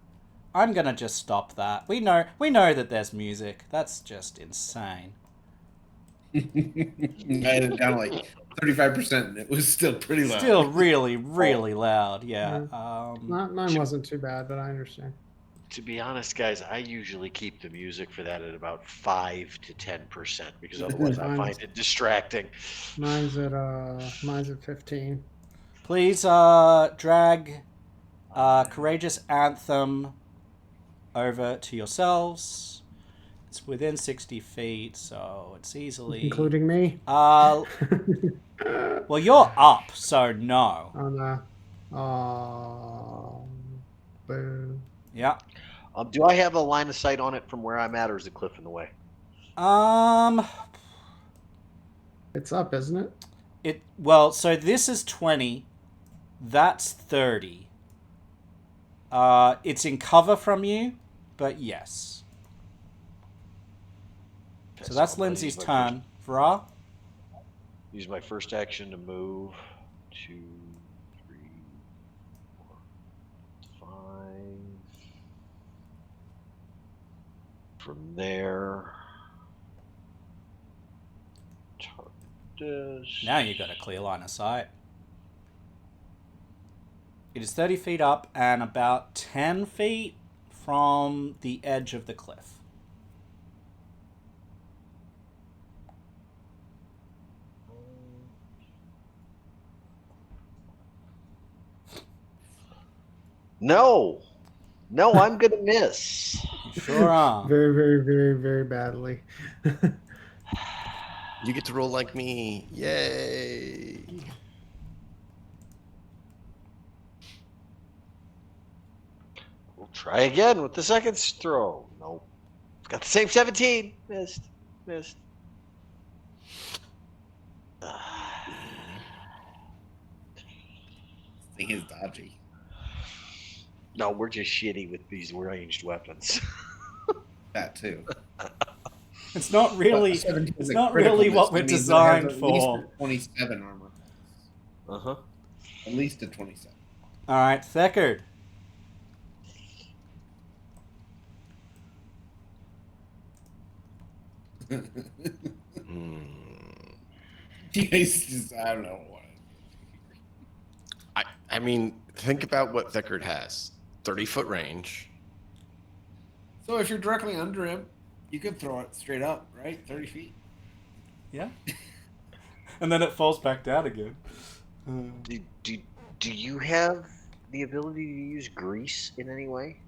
[SPEAKER 4] I'm gonna just stop that. We know that there's music. That's just insane.
[SPEAKER 3] I had it down like 35%, and it was still pretty loud.
[SPEAKER 4] Still really, really loud. Yeah.
[SPEAKER 5] Mine wasn't too bad, but I understand.
[SPEAKER 1] To be honest, guys, I usually keep the music for that at about 5 to 10% because otherwise I find it distracting.
[SPEAKER 5] Mine's at 15.
[SPEAKER 4] Please drag Courageous Anthem over to yourselves. It's within 60 feet, so it's easily...
[SPEAKER 5] Including me?
[SPEAKER 4] Well, you're up, so no.
[SPEAKER 5] Boo.
[SPEAKER 4] Yeah.
[SPEAKER 1] Do I have a line of sight on it from where I'm at, or is the cliff in the way?
[SPEAKER 5] It's up, isn't it?
[SPEAKER 4] Well, so this is 20. That's 30. It's in cover from you, but yes. So that's Lindsay's turn. Vra?
[SPEAKER 1] Use my first action to move 2, 3, 4, 5. From there,
[SPEAKER 4] now you've got a clear line of sight. It is 30 feet up and about 10 feet from the edge of the cliff.
[SPEAKER 1] No, I'm gonna miss.
[SPEAKER 4] You sure are.
[SPEAKER 5] Very, very, very, very badly.
[SPEAKER 2] You get to roll like me. Yay.
[SPEAKER 1] We'll try again with the second throw. Nope. Got the same 17. Missed.
[SPEAKER 3] Thing is dodgy.
[SPEAKER 1] No, we're just shitty with these ranged weapons.
[SPEAKER 3] That too.
[SPEAKER 4] It's not really. It's not really what we're designed for.
[SPEAKER 3] 27 armor.
[SPEAKER 1] Uh-huh.
[SPEAKER 3] At least a 27.
[SPEAKER 4] All right, Thekard.
[SPEAKER 3] I don't know what.
[SPEAKER 2] I mean, think about what Thekard has. 30-foot range.
[SPEAKER 3] So if you're directly under him, You could throw it straight up, right? 30 feet.
[SPEAKER 4] Yeah. And then it falls back down again.
[SPEAKER 1] Do you have the ability to use grease in any way?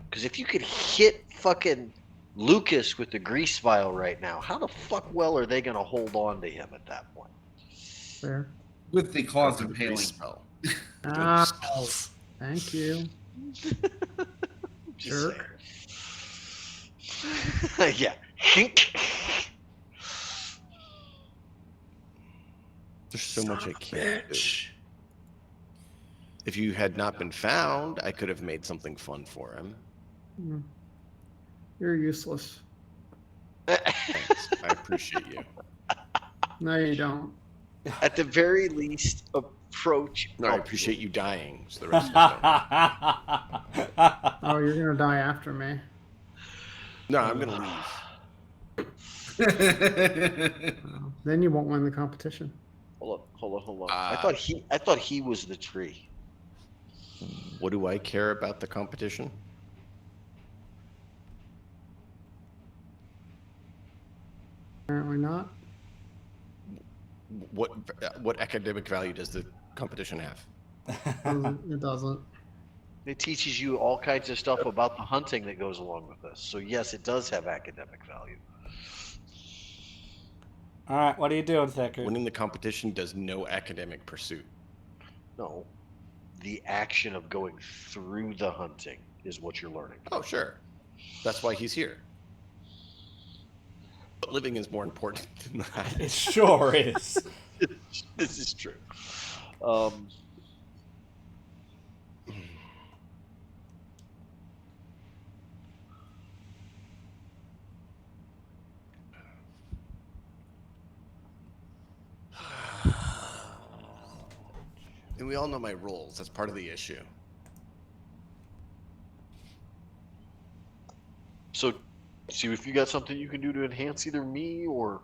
[SPEAKER 1] Because if you could hit fucking Lucas with the grease vial right now, how the fuck well are they going to hold on to him at that point?
[SPEAKER 5] Fair.
[SPEAKER 3] With the claws
[SPEAKER 2] The
[SPEAKER 3] of
[SPEAKER 2] grease
[SPEAKER 3] hailing.
[SPEAKER 2] spell.
[SPEAKER 5] Ah, thank you.
[SPEAKER 1] Just
[SPEAKER 5] Jerk.
[SPEAKER 1] saying. Yeah.
[SPEAKER 2] There's so much I can't do. If you had not been found, I could have made something fun for him.
[SPEAKER 5] Mm. You're useless.
[SPEAKER 2] Thanks. I appreciate you.
[SPEAKER 5] No, you don't.
[SPEAKER 1] At the very least, approach.
[SPEAKER 2] No, I appreciate you dying. So the rest of us don't.
[SPEAKER 5] Oh, you're gonna die after me.
[SPEAKER 2] No, I'm gonna leave.
[SPEAKER 5] Oh, then you won't win the competition.
[SPEAKER 1] Hold on. I thought he was the tree.
[SPEAKER 2] What do I care about the competition?
[SPEAKER 5] Apparently not.
[SPEAKER 2] What academic value does the competition have?
[SPEAKER 5] It doesn't.
[SPEAKER 1] It teaches you all kinds of stuff about the hunting that goes along with this. So yes, it does have academic value.
[SPEAKER 4] All right, what are you doing, Thacker?
[SPEAKER 2] Winning the competition does no academic pursuit.
[SPEAKER 1] No, the action of going through the hunting is what you're learning.
[SPEAKER 2] Oh, sure. That's why he's here. But living is more important than that.
[SPEAKER 4] It sure is.
[SPEAKER 1] This is true.
[SPEAKER 2] And we all know my roles. That's part of the issue.
[SPEAKER 1] So, see if you got something you can do to enhance either me or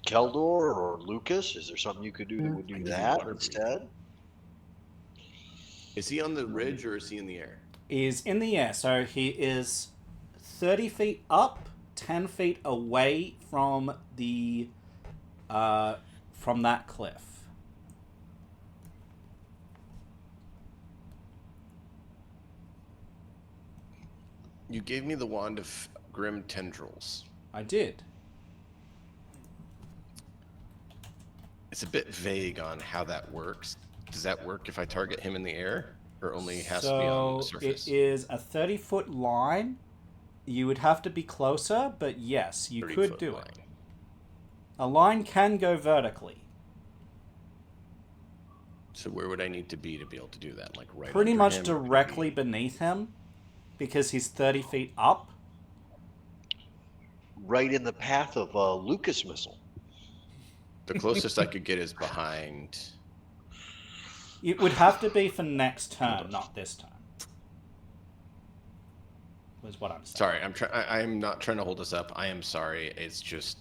[SPEAKER 1] Keldor or Lucas. Is there something you could do that would do that instead?
[SPEAKER 2] Is he on the ridge or is he in the air?
[SPEAKER 4] Is in the air, so he is 30 feet up, 10 feet away from the from that cliff.
[SPEAKER 2] You gave me the wand of grim tendrils.
[SPEAKER 4] I did.
[SPEAKER 2] It's a bit vague on how that works. Does that work if I target him in the air, or only has to be on the surface?
[SPEAKER 4] It is a 30-foot line. You would have to be closer, but yes, you could do it. A line can go vertically.
[SPEAKER 2] So where would I need to be able to do that? Like right
[SPEAKER 4] Pretty
[SPEAKER 2] under
[SPEAKER 4] much
[SPEAKER 2] him,
[SPEAKER 4] directly beneath him, because he's 30 feet up.
[SPEAKER 1] Right in the path of a Lucas missile.
[SPEAKER 2] The closest I could get is behind.
[SPEAKER 4] It would have to be for next turn, not this turn. Was what I'm saying.
[SPEAKER 2] Sorry, I'm not trying to hold us up. I am sorry. It's just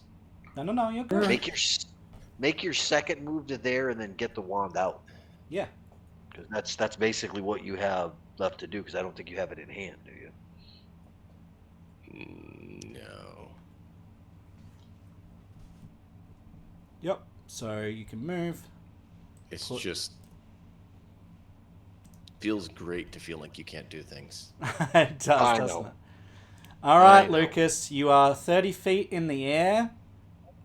[SPEAKER 4] No, you're good.
[SPEAKER 1] Make your second move to there and then get the wand out.
[SPEAKER 4] Yeah.
[SPEAKER 1] Because that's basically what you have left to do. Because I don't think you have it in hand, do you?
[SPEAKER 2] no.
[SPEAKER 4] Yep. So you can move.
[SPEAKER 2] It's just feels great to feel like you can't do things.
[SPEAKER 4] It does,
[SPEAKER 1] I
[SPEAKER 4] doesn't
[SPEAKER 1] know.
[SPEAKER 4] it? All right,
[SPEAKER 1] I know.
[SPEAKER 4] Lucas, you are 30 feet in the air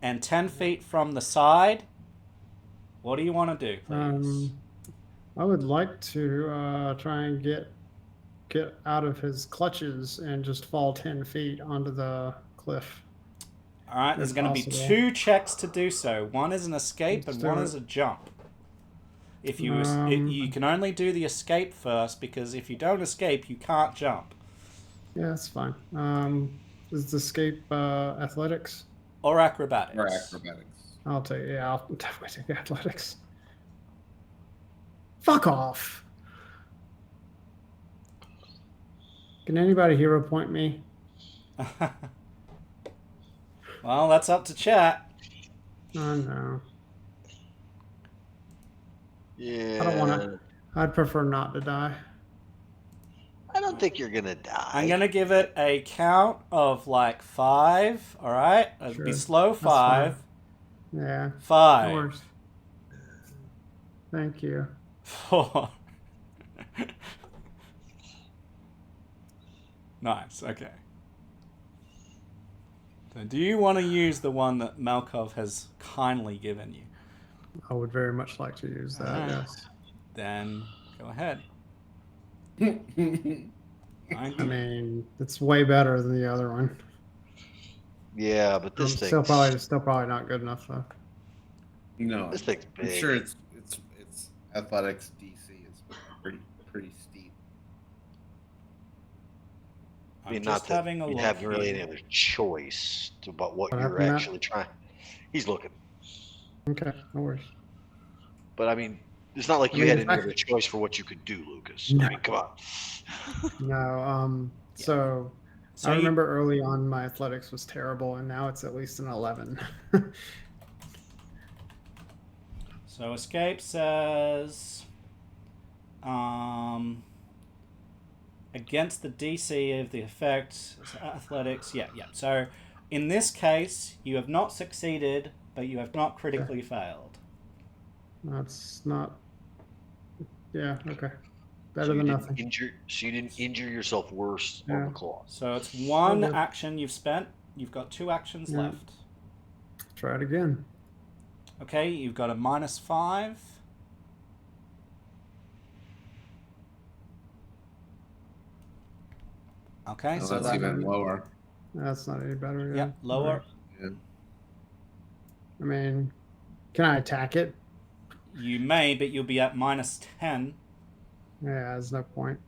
[SPEAKER 4] and 10 feet from the side. What do you want to do, please?
[SPEAKER 5] I would like to try and get out of his clutches and just fall 10 feet onto the cliff.
[SPEAKER 4] All right, there's
[SPEAKER 5] if
[SPEAKER 4] going to be
[SPEAKER 5] possible.
[SPEAKER 4] 2 checks to do so. One is an escape
[SPEAKER 5] Let's
[SPEAKER 4] and
[SPEAKER 5] do
[SPEAKER 4] one
[SPEAKER 5] it.
[SPEAKER 4] is a jump. If you you can only do the escape first, because if you don't escape, you can't jump.
[SPEAKER 5] Yeah, that's fine. Is the escape athletics?
[SPEAKER 4] Or acrobatics.
[SPEAKER 3] Or acrobatics.
[SPEAKER 5] I'll definitely take athletics. Fuck off. Can anybody hero point me?
[SPEAKER 4] Well, that's up to chat.
[SPEAKER 5] Oh no.
[SPEAKER 1] Yeah.
[SPEAKER 5] I don't want to. I'd prefer not to die.
[SPEAKER 1] I don't don't think you're gonna die.
[SPEAKER 4] I'm gonna give it a count of like 5. All right, it'll be
[SPEAKER 5] Sure.
[SPEAKER 4] slow.
[SPEAKER 5] That's fine.
[SPEAKER 4] 5.
[SPEAKER 5] Yeah.
[SPEAKER 4] 5.
[SPEAKER 5] No worries. Thank you.
[SPEAKER 4] 4. Nice. Okay. So do you want to use the one that Malkov has kindly given you?
[SPEAKER 5] I would very much like to use that.
[SPEAKER 4] Alright.
[SPEAKER 5] Yes.
[SPEAKER 4] Then go ahead.
[SPEAKER 5] I mean, it's way better than the other one.
[SPEAKER 1] Yeah, but this thing.
[SPEAKER 5] Still probably not good enough though.
[SPEAKER 3] No,
[SPEAKER 1] This thing's
[SPEAKER 3] I'm
[SPEAKER 1] big.
[SPEAKER 3] sure it's athletics DC is pretty steep.
[SPEAKER 1] I mean,
[SPEAKER 4] I'm
[SPEAKER 1] not
[SPEAKER 4] just
[SPEAKER 1] that
[SPEAKER 4] having a
[SPEAKER 1] you
[SPEAKER 4] look
[SPEAKER 1] have really
[SPEAKER 4] here.
[SPEAKER 1] any other choice about what
[SPEAKER 5] What
[SPEAKER 1] you're
[SPEAKER 5] happened, Matt?
[SPEAKER 1] actually trying. He's looking,
[SPEAKER 5] Okay, no worries.
[SPEAKER 1] but I mean, it's not like
[SPEAKER 5] I
[SPEAKER 1] you
[SPEAKER 5] mean,
[SPEAKER 1] had
[SPEAKER 5] it's
[SPEAKER 1] any
[SPEAKER 5] actually-
[SPEAKER 1] other choice for what you could do, Lucas.
[SPEAKER 5] No.
[SPEAKER 1] I mean, come on.
[SPEAKER 5] No, so
[SPEAKER 4] So
[SPEAKER 5] I
[SPEAKER 4] you-
[SPEAKER 5] remember early on my athletics was terrible, and now it's at least an 11.
[SPEAKER 4] So escape says, against the DC of the effect, athletics. Yeah. So in this case, you have not succeeded, but you have not critically failed.
[SPEAKER 5] That's not. Yeah. Okay. Better
[SPEAKER 1] So you
[SPEAKER 5] than
[SPEAKER 1] didn't
[SPEAKER 5] nothing.
[SPEAKER 1] you didn't injure yourself worse on
[SPEAKER 5] Yeah.
[SPEAKER 1] the claw.
[SPEAKER 4] So it's one
[SPEAKER 5] Okay.
[SPEAKER 4] action you've spent. You've got 2 actions
[SPEAKER 5] Yeah.
[SPEAKER 4] left.
[SPEAKER 5] Try it again.
[SPEAKER 4] Okay, you've got a -5. Okay,
[SPEAKER 3] Oh,
[SPEAKER 4] so
[SPEAKER 3] that's
[SPEAKER 4] that,
[SPEAKER 3] even lower.
[SPEAKER 5] That's not any better.
[SPEAKER 4] yeah, lower.
[SPEAKER 3] Yeah.
[SPEAKER 5] I mean, can I attack it?
[SPEAKER 4] You may, but you'll be at -10.
[SPEAKER 5] Yeah, there's no point.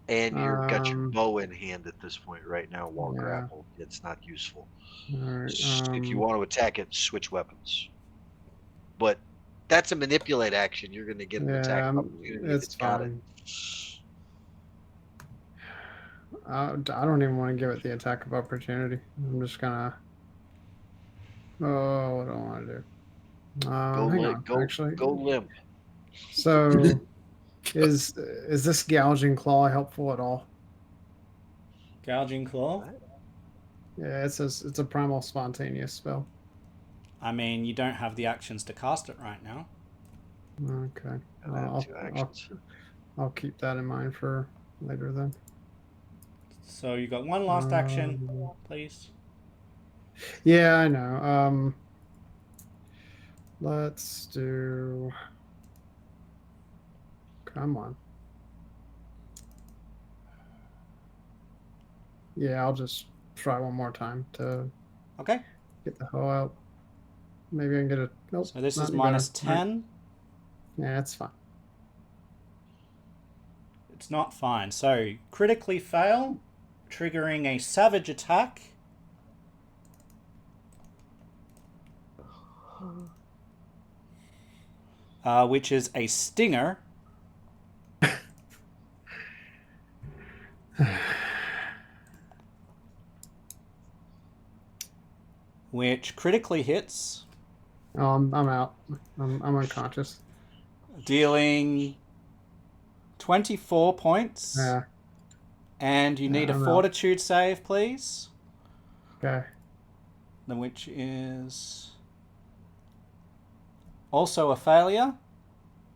[SPEAKER 1] And you've got your
[SPEAKER 5] Um,
[SPEAKER 1] bow in hand at this point right now while
[SPEAKER 5] Yeah.
[SPEAKER 1] grappled. It's not useful.
[SPEAKER 5] All right.
[SPEAKER 1] If you want to attack it, switch weapons. But that's a manipulate action. You're going to get an attack opportunity. if
[SPEAKER 5] It's
[SPEAKER 1] got
[SPEAKER 5] fine. I don't even want to give it the attack of opportunity. I'm just gonna. Oh, what do I want to do? Hang on. Actually,
[SPEAKER 1] go limp.
[SPEAKER 5] so is this gouging claw helpful at all?
[SPEAKER 4] Gouging Claw.
[SPEAKER 5] Yeah, it says it's a primal spontaneous spell.
[SPEAKER 4] I mean, you don't have the actions to cast it right now.
[SPEAKER 5] Okay.
[SPEAKER 1] And then 2 actions.
[SPEAKER 5] I'll keep that in mind for later then.
[SPEAKER 4] So you got one last action, please.
[SPEAKER 5] Yeah, I know. Let's do. Come on. Yeah, I'll just try one more time to
[SPEAKER 4] Okay.
[SPEAKER 5] get the hoe out. Maybe I can get a. Nope,
[SPEAKER 4] So this
[SPEAKER 5] not
[SPEAKER 4] is
[SPEAKER 5] any better.
[SPEAKER 4] -10.
[SPEAKER 5] Yeah, that's fine.
[SPEAKER 4] It's not fine. So critically fail, triggering a savage attack. Which is a stinger. Which critically hits,
[SPEAKER 5] Oh, I'm out. I'm unconscious.
[SPEAKER 4] dealing 24 points.
[SPEAKER 5] Yeah.
[SPEAKER 4] And you need a
[SPEAKER 5] I'm out.
[SPEAKER 4] fortitude save, please.
[SPEAKER 5] Okay.
[SPEAKER 4] Which is also a failure.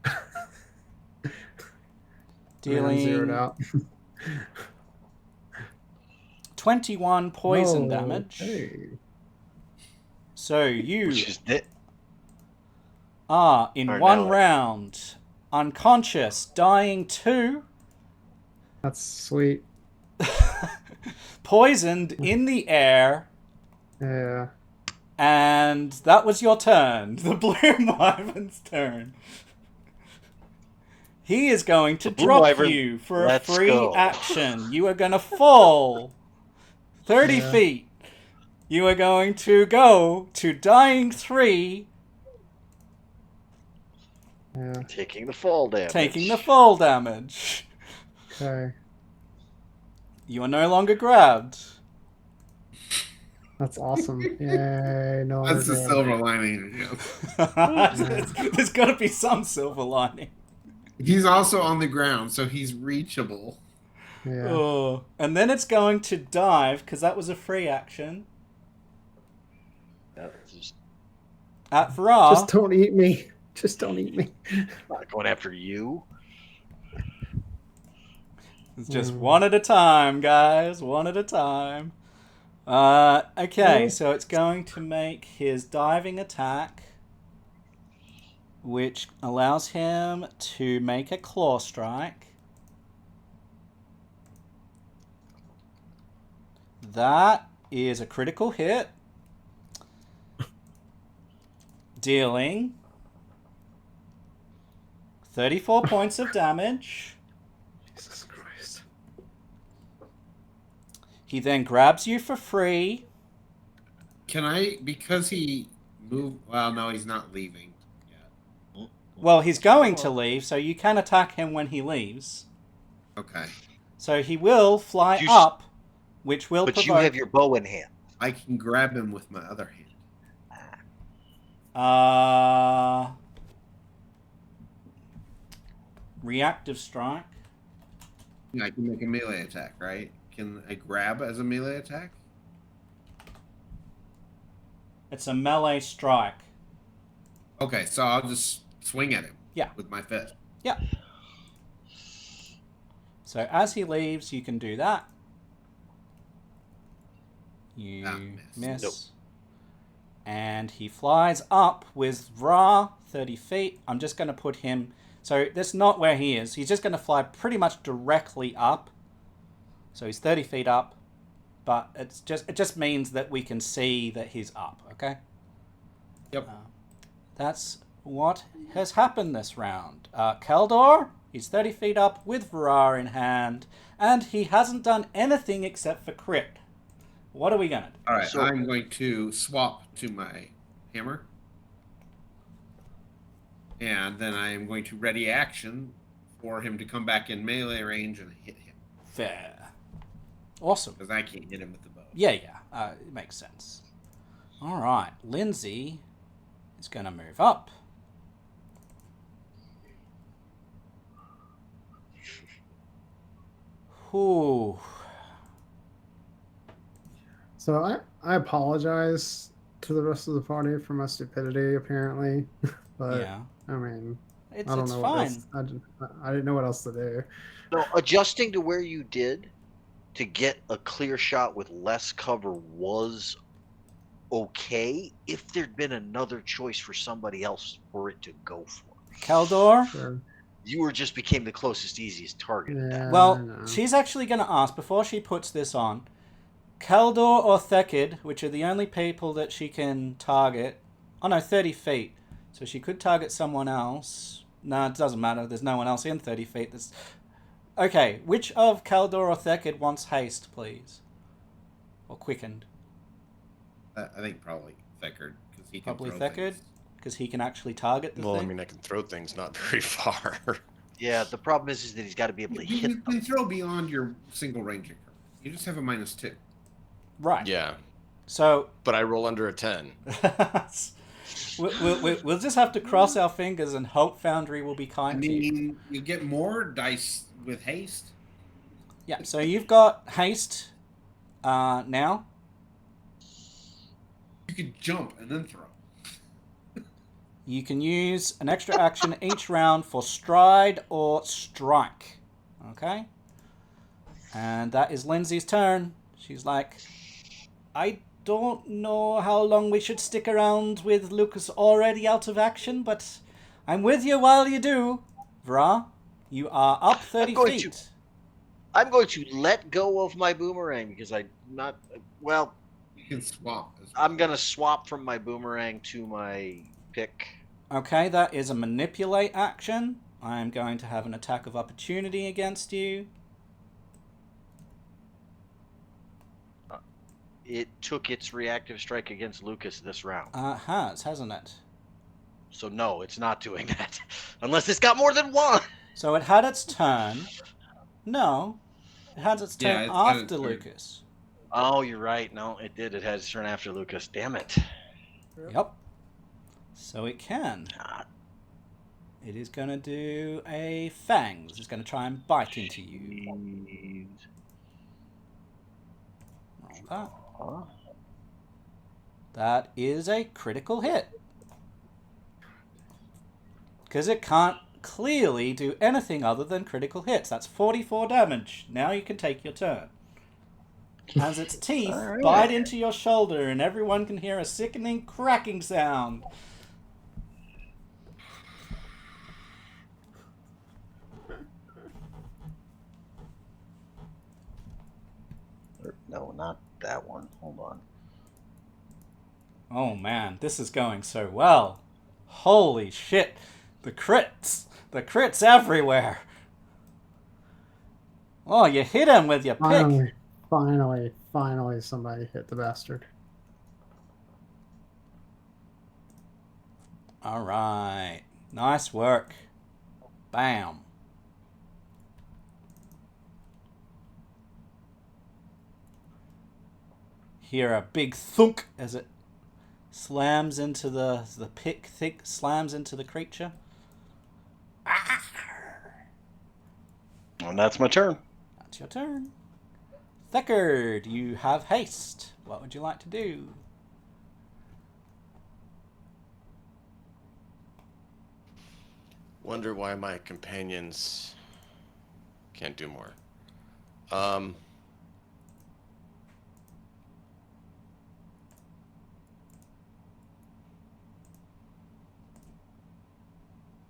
[SPEAKER 5] Man, zeroed
[SPEAKER 4] Dealing
[SPEAKER 5] out.
[SPEAKER 4] 21 poison
[SPEAKER 5] Oh,
[SPEAKER 4] damage.
[SPEAKER 5] hey.
[SPEAKER 4] So you
[SPEAKER 1] Which is it.
[SPEAKER 4] are in
[SPEAKER 1] Or
[SPEAKER 4] one
[SPEAKER 1] no.
[SPEAKER 4] round unconscious, dying 2,
[SPEAKER 5] That's sweet.
[SPEAKER 4] poisoned in the air,
[SPEAKER 5] Yeah.
[SPEAKER 4] and that was your turn. The Blue Wyvern's turn. He is going to
[SPEAKER 1] Blue
[SPEAKER 4] drop
[SPEAKER 1] Wyvern,
[SPEAKER 4] you for a
[SPEAKER 1] let's
[SPEAKER 4] free
[SPEAKER 1] go.
[SPEAKER 4] action. You are going to fall 30
[SPEAKER 5] Yeah.
[SPEAKER 4] feet. You are going to go to dying 3,
[SPEAKER 5] Yeah.
[SPEAKER 1] Taking the fall damage.
[SPEAKER 4] taking the fall damage.
[SPEAKER 5] Okay.
[SPEAKER 4] You are no longer grabbed.
[SPEAKER 5] That's awesome. Yay. No.
[SPEAKER 3] That's the
[SPEAKER 5] longer
[SPEAKER 3] silver lining. Yeah.
[SPEAKER 4] There's got to be some silver lining.
[SPEAKER 3] He's also on the ground, so he's reachable.
[SPEAKER 5] Yeah.
[SPEAKER 4] Oh, and then it's going to dive because that was a free action
[SPEAKER 1] That's just
[SPEAKER 4] at Vra.
[SPEAKER 5] Just don't eat me. Just don't eat me.
[SPEAKER 1] not going after you.
[SPEAKER 4] It's just one at a time, guys. One at a time. Okay, so it's going to make his diving attack, which allows him to make a claw strike. That is a critical hit, dealing 34 points of damage.
[SPEAKER 5] Jesus Christ.
[SPEAKER 4] He then grabs you for free.
[SPEAKER 3] Can I, because he moved, well, no, he's not leaving yet.
[SPEAKER 4] Well, he's going to leave, so you can attack him when he leaves.
[SPEAKER 3] Okay.
[SPEAKER 4] So he will fly
[SPEAKER 1] You s-
[SPEAKER 4] up, which will
[SPEAKER 1] But you
[SPEAKER 4] provoke...
[SPEAKER 1] have your bow in hand.
[SPEAKER 3] I can grab him with my other hand.
[SPEAKER 4] Reactive strike.
[SPEAKER 3] I can make a melee attack, right? Can I grab as a melee attack?
[SPEAKER 4] It's a melee strike.
[SPEAKER 3] Okay, so I'll just swing at him.
[SPEAKER 4] Yeah.
[SPEAKER 3] With my fist.
[SPEAKER 4] Yeah. So as he leaves, you can do that. You miss.
[SPEAKER 1] Nope.
[SPEAKER 4] And he flies up with Ra 30 feet. I'm just going to put him... So that's not where he is. He's just going to fly pretty much directly up. So he's 30 feet up. But it just means that we can see that he's up, okay?
[SPEAKER 3] Yep.
[SPEAKER 4] That's what has happened this round. Keldor is 30 feet up with Vrar in hand, and he hasn't done anything except for crit. What are we going to do?
[SPEAKER 3] All right,
[SPEAKER 1] So-
[SPEAKER 3] I'm going to swap to my hammer. And then I am going to ready action for him to come back in melee range and hit him.
[SPEAKER 4] Fair. Awesome.
[SPEAKER 3] Because I can't hit him with the bow.
[SPEAKER 4] Yeah. It makes sense. All right. Lindsay is going to move up. Ooh.
[SPEAKER 5] So I apologize to the rest of the party for my stupidity, apparently. But
[SPEAKER 4] Yeah.
[SPEAKER 5] I mean,
[SPEAKER 4] It's
[SPEAKER 5] I don't know what
[SPEAKER 4] fine.
[SPEAKER 5] else. I didn't know what else to do.
[SPEAKER 1] No, adjusting to where you did to get a clear shot with less cover was okay if there'd been another choice for somebody else for it to go for.
[SPEAKER 4] Keldor?
[SPEAKER 5] Sure.
[SPEAKER 1] You just became the closest, easiest target. at that.
[SPEAKER 5] Yeah. I
[SPEAKER 4] Well,
[SPEAKER 5] know.
[SPEAKER 4] she's actually going to ask, before she puts this on, Keldor or Thekid, which are the only people that she can target. Oh no, 30 feet. So she could target someone else. No, it doesn't matter. There's no one else in 30 feet. That's... Okay, which of Keldor or Thekid wants haste, please? Or quickened?
[SPEAKER 3] I think probably Thecard. Because he can
[SPEAKER 4] Probably
[SPEAKER 3] throw
[SPEAKER 4] Thecard?
[SPEAKER 3] things.
[SPEAKER 4] Because he can actually target the
[SPEAKER 2] Well, I
[SPEAKER 4] thing.
[SPEAKER 2] mean, I can throw things not very far.
[SPEAKER 1] Yeah, the problem is that he's got to be able to
[SPEAKER 3] You
[SPEAKER 1] hit
[SPEAKER 3] can
[SPEAKER 1] them.
[SPEAKER 3] throw beyond your single range increment. You just have a -2.
[SPEAKER 4] Right.
[SPEAKER 2] Yeah,
[SPEAKER 4] So...
[SPEAKER 2] but I roll under a 10.
[SPEAKER 4] we'll just have to cross our fingers and hope Foundry will be
[SPEAKER 3] I
[SPEAKER 4] kind to you.
[SPEAKER 3] mean, you get more dice with haste.
[SPEAKER 4] Yeah, so you've got haste now.
[SPEAKER 3] You could jump and then throw.
[SPEAKER 4] You can use an extra action each round for stride or strike. Okay? And that is Lindsay's turn. She's like, I don't know how long we should stick around with Lucas already out of action, but I'm with you while you do. Vra, you are up 30
[SPEAKER 1] going
[SPEAKER 4] feet.
[SPEAKER 1] to- I'm going to let go of my boomerang because I'm not. Well,
[SPEAKER 3] You can swap. As well.
[SPEAKER 1] I'm going to swap from my boomerang to my pick.
[SPEAKER 4] Okay, that is a manipulate action. I am going to have an attack of opportunity against you.
[SPEAKER 1] It took its reactive strike against Lucas this round.
[SPEAKER 4] It has, hasn't it?
[SPEAKER 1] So no, it's not doing that. Unless it's got more than one.
[SPEAKER 4] So it had its turn. No, it had its turn
[SPEAKER 3] Yeah, it's had its
[SPEAKER 4] after
[SPEAKER 3] turn.
[SPEAKER 4] Lucas.
[SPEAKER 1] Oh, you're right. No, it did. It had its turn after Lucas. Damn it.
[SPEAKER 4] Yep. So it can.
[SPEAKER 1] Ah,
[SPEAKER 4] It is going to do a fangs. It's going to try and bite into you.
[SPEAKER 1] Jeez.
[SPEAKER 4] Roll that.
[SPEAKER 1] Huh?
[SPEAKER 4] That is a critical hit. Because it can't clearly do anything other than critical hits. That's 44 damage. Now you can take your turn. As its teeth
[SPEAKER 1] Alright.
[SPEAKER 4] bite into your shoulder and everyone can hear a sickening cracking sound.
[SPEAKER 1] No, not that one. Hold on.
[SPEAKER 4] Oh man, this is going so well. Holy shit. The crits. The crits everywhere. Oh, you hit him with your pick.
[SPEAKER 5] Finally, somebody hit the bastard.
[SPEAKER 4] All right. Nice work. Bam. Hear a big thunk as it slams into the pick, slams into the creature.
[SPEAKER 1] And that's my turn.
[SPEAKER 4] That's your turn. Thecard, you have haste. What would you like to do?
[SPEAKER 2] Wonder why my companions can't do more.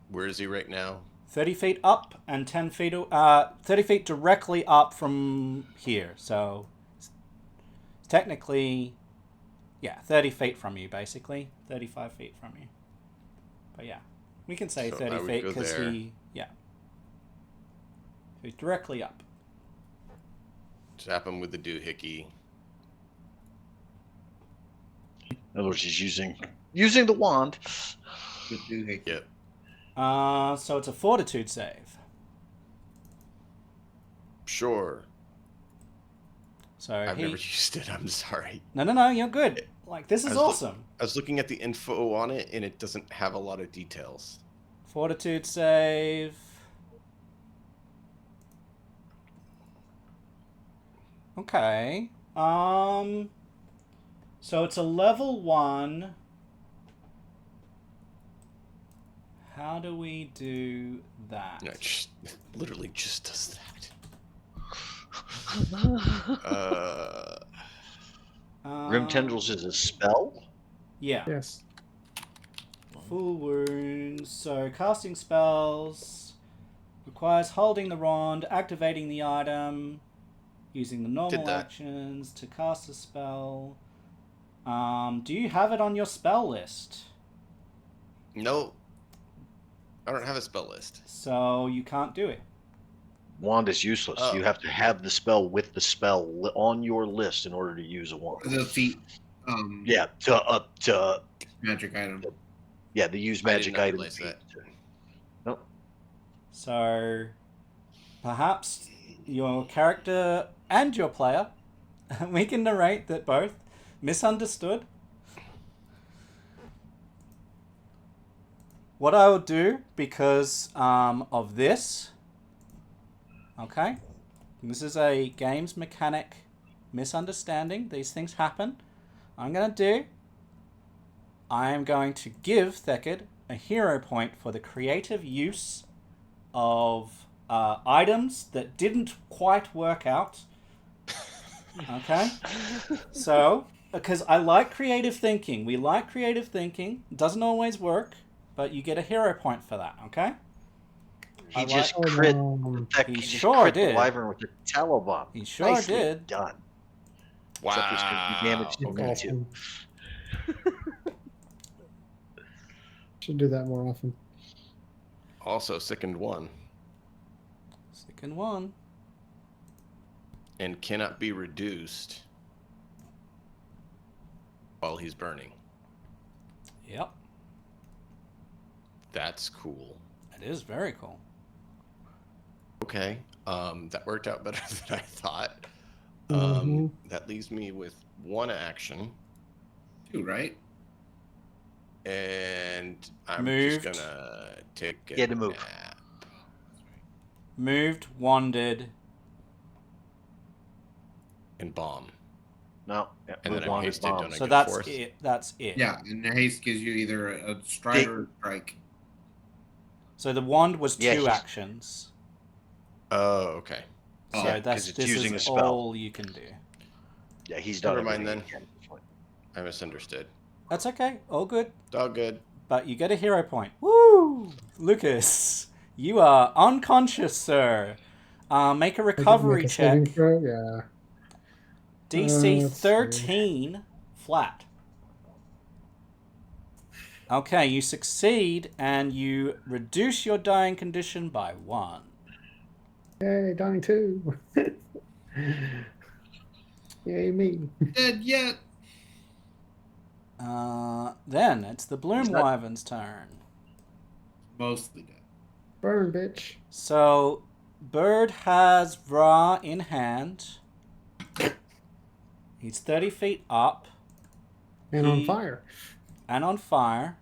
[SPEAKER 2] Where is he right now?
[SPEAKER 4] 30 feet up and 10 feet, 30 feet directly up from here. So, it's technically, yeah, 30 feet from you, basically. 35 feet from you. But yeah, we can say
[SPEAKER 2] So
[SPEAKER 4] 30
[SPEAKER 2] I would
[SPEAKER 4] feet
[SPEAKER 2] go
[SPEAKER 4] because
[SPEAKER 2] there.
[SPEAKER 4] he's directly up.
[SPEAKER 2] Zap him with the doohickey.
[SPEAKER 1] In other words, he's using the wand.
[SPEAKER 3] The doohickey.
[SPEAKER 2] Yep.
[SPEAKER 4] So it's a fortitude save.
[SPEAKER 2] Sure.
[SPEAKER 4] So
[SPEAKER 2] I've never used it. I'm sorry.
[SPEAKER 4] No, you're good. Like, this is
[SPEAKER 2] I was
[SPEAKER 4] awesome.
[SPEAKER 2] I was looking at the info on it, and it doesn't have a lot of details.
[SPEAKER 4] Fortitude save. Okay. So it's a level 1. How do we do that?
[SPEAKER 2] No, it literally just does that.
[SPEAKER 1] Grim Tendrils is a spell?
[SPEAKER 4] Yeah.
[SPEAKER 5] Yes.
[SPEAKER 4] Full wounds. So casting spells requires holding the wand, activating the item, using the normal actions to cast a spell. Do you have it on your spell list?
[SPEAKER 2] No. I don't have a spell list.
[SPEAKER 4] So you can't do it.
[SPEAKER 1] Wand is useless.
[SPEAKER 2] Oh.
[SPEAKER 1] You have to have the spell with the spell on your list in order to use a wand.
[SPEAKER 3] The feat.
[SPEAKER 1] Yeah, to
[SPEAKER 3] Magic item.
[SPEAKER 1] yeah, the use
[SPEAKER 2] I did
[SPEAKER 1] magic
[SPEAKER 2] not
[SPEAKER 1] item.
[SPEAKER 2] realize that.
[SPEAKER 1] Nope.
[SPEAKER 4] So perhaps your character and your player, we can narrate that both misunderstood. What I will do, because of this, okay, this is a games mechanic misunderstanding. These things happen. I'm going to give Thecard a hero point for the creative use of items that didn't quite work out. Okay? So, because I like creative thinking. We like creative thinking. It doesn't always work, but you get a hero point for that, okay?
[SPEAKER 1] He just crit.
[SPEAKER 4] He
[SPEAKER 1] He just
[SPEAKER 4] sure
[SPEAKER 1] crit
[SPEAKER 4] did.
[SPEAKER 1] the wyvern with the talabomb.
[SPEAKER 4] He sure
[SPEAKER 1] Nicely
[SPEAKER 4] did.
[SPEAKER 1] done.
[SPEAKER 2] Wow.
[SPEAKER 1] Except it's going to be damage to me too.
[SPEAKER 5] Should do that more often.
[SPEAKER 2] Also sickened 1.
[SPEAKER 4] Second one.
[SPEAKER 2] And cannot be reduced while he's burning.
[SPEAKER 4] Yep.
[SPEAKER 2] That's cool.
[SPEAKER 4] It is very cool.
[SPEAKER 2] Okay. That worked out better than I thought.
[SPEAKER 5] Mhm.
[SPEAKER 2] That leaves me with 1 action.
[SPEAKER 3] 2, right?
[SPEAKER 2] And I'm
[SPEAKER 4] Moved.
[SPEAKER 2] just gonna take a
[SPEAKER 1] Get a move.
[SPEAKER 2] nap.
[SPEAKER 4] Moved, wandered.
[SPEAKER 2] And bomb.
[SPEAKER 1] No. Yeah,
[SPEAKER 2] And
[SPEAKER 1] move
[SPEAKER 2] then I'm
[SPEAKER 1] on,
[SPEAKER 2] hasted,
[SPEAKER 1] bomb.
[SPEAKER 2] don't I
[SPEAKER 4] So
[SPEAKER 2] get
[SPEAKER 4] that's
[SPEAKER 2] fourth?
[SPEAKER 4] it. That's it.
[SPEAKER 3] Yeah, and haste gives you either a stride or a strike.
[SPEAKER 4] So the wand was
[SPEAKER 1] Yeah,
[SPEAKER 4] 2
[SPEAKER 1] he's-
[SPEAKER 4] actions.
[SPEAKER 2] Oh, okay.
[SPEAKER 4] So
[SPEAKER 1] Yeah,
[SPEAKER 4] that's
[SPEAKER 1] 'cause it's
[SPEAKER 4] this
[SPEAKER 1] using
[SPEAKER 4] is
[SPEAKER 1] a spell.
[SPEAKER 4] all you can do.
[SPEAKER 1] Yeah, he's done
[SPEAKER 2] Never mind
[SPEAKER 1] everything he
[SPEAKER 2] then.
[SPEAKER 1] can at this point.
[SPEAKER 2] I misunderstood.
[SPEAKER 4] That's okay. All good.
[SPEAKER 2] It's all good.
[SPEAKER 4] But you get a hero point. Woo! Lucas, you are unconscious, sir. Make a recovery
[SPEAKER 5] Make a saving
[SPEAKER 4] check.
[SPEAKER 5] throw? Yeah.
[SPEAKER 4] DC
[SPEAKER 5] let's see.
[SPEAKER 4] 13 flat. Okay, you succeed and you reduce your dying condition by 1.
[SPEAKER 5] Yay, dying 2. Yay, me.
[SPEAKER 3] Dead yet?
[SPEAKER 4] Then it's the Bloom
[SPEAKER 1] He's not-
[SPEAKER 4] Wyvern's turn.
[SPEAKER 3] Mostly dead.
[SPEAKER 5] Burn, bitch.
[SPEAKER 4] So, Bird has Ra in hand. He's 30 feet up
[SPEAKER 5] And on
[SPEAKER 4] He-
[SPEAKER 5] fire.
[SPEAKER 4] and on fire.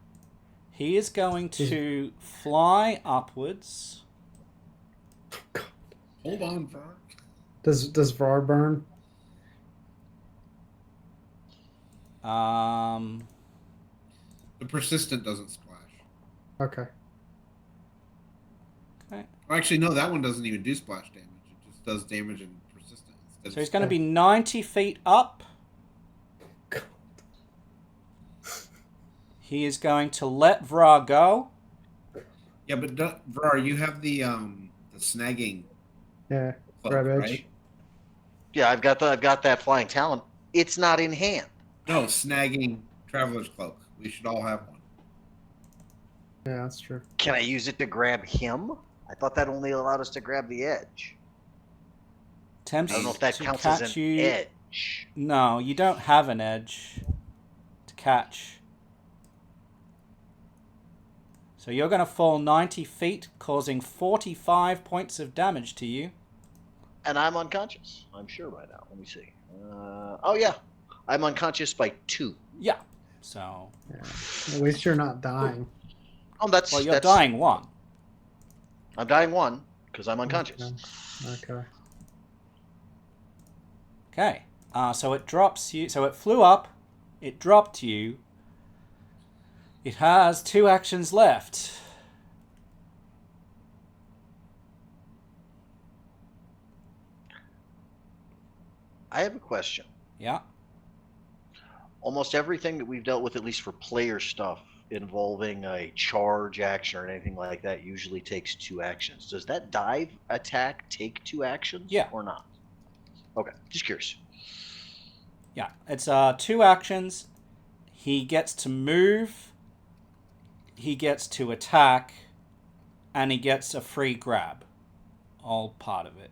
[SPEAKER 4] He is going to fly upwards.
[SPEAKER 3] Hold on, Frank.
[SPEAKER 5] Does Var burn?
[SPEAKER 3] The persistent doesn't splash.
[SPEAKER 5] Okay.
[SPEAKER 4] Okay.
[SPEAKER 3] Actually, no, that one doesn't even do splash damage. It just does damage in persistent. instead
[SPEAKER 4] So
[SPEAKER 3] of
[SPEAKER 4] he's going to
[SPEAKER 3] splash.
[SPEAKER 4] be 90 feet up. He is going to let Vra go.
[SPEAKER 3] Yeah, but Vrar, you have the snagging
[SPEAKER 5] Yeah.
[SPEAKER 3] cloak,
[SPEAKER 5] Grab edge.
[SPEAKER 3] right?
[SPEAKER 1] Yeah, I've got that flying talent. It's not in hand.
[SPEAKER 3] No, snagging traveler's cloak. We should all have one.
[SPEAKER 5] Yeah, that's true.
[SPEAKER 1] Can I use it to grab him? I thought that only allowed us to grab the edge.
[SPEAKER 4] Attempts
[SPEAKER 1] I don't know if that
[SPEAKER 4] to
[SPEAKER 1] counts as
[SPEAKER 4] catch
[SPEAKER 1] an
[SPEAKER 4] you.
[SPEAKER 1] edge.
[SPEAKER 4] No, you don't have an edge to catch. So you're going to fall 90 feet, causing 45 points of damage to you.
[SPEAKER 1] And I'm unconscious. I'm sure by now. Let me see. Oh, yeah. I'm unconscious by 2.
[SPEAKER 4] Yeah. So,
[SPEAKER 5] Yeah. At least you're not dying.
[SPEAKER 1] Oh, that's...
[SPEAKER 4] well, you're
[SPEAKER 1] that's,
[SPEAKER 4] dying 1.
[SPEAKER 1] I'm dying 1 because I'm unconscious.
[SPEAKER 5] Okay.
[SPEAKER 4] Okay. So it drops you. So it flew up. It dropped you. It has 2 actions left.
[SPEAKER 1] I have a question.
[SPEAKER 4] Yeah.
[SPEAKER 1] Almost everything that we've dealt with, at least for player stuff, involving a charge action or anything like that, usually takes 2 actions. Does that dive attack take 2 actions?
[SPEAKER 4] Yeah.
[SPEAKER 1] Or not? Okay, just curious.
[SPEAKER 4] Yeah. It's 2 actions. He gets to move. He gets to attack. And he gets a free grab. All part of it.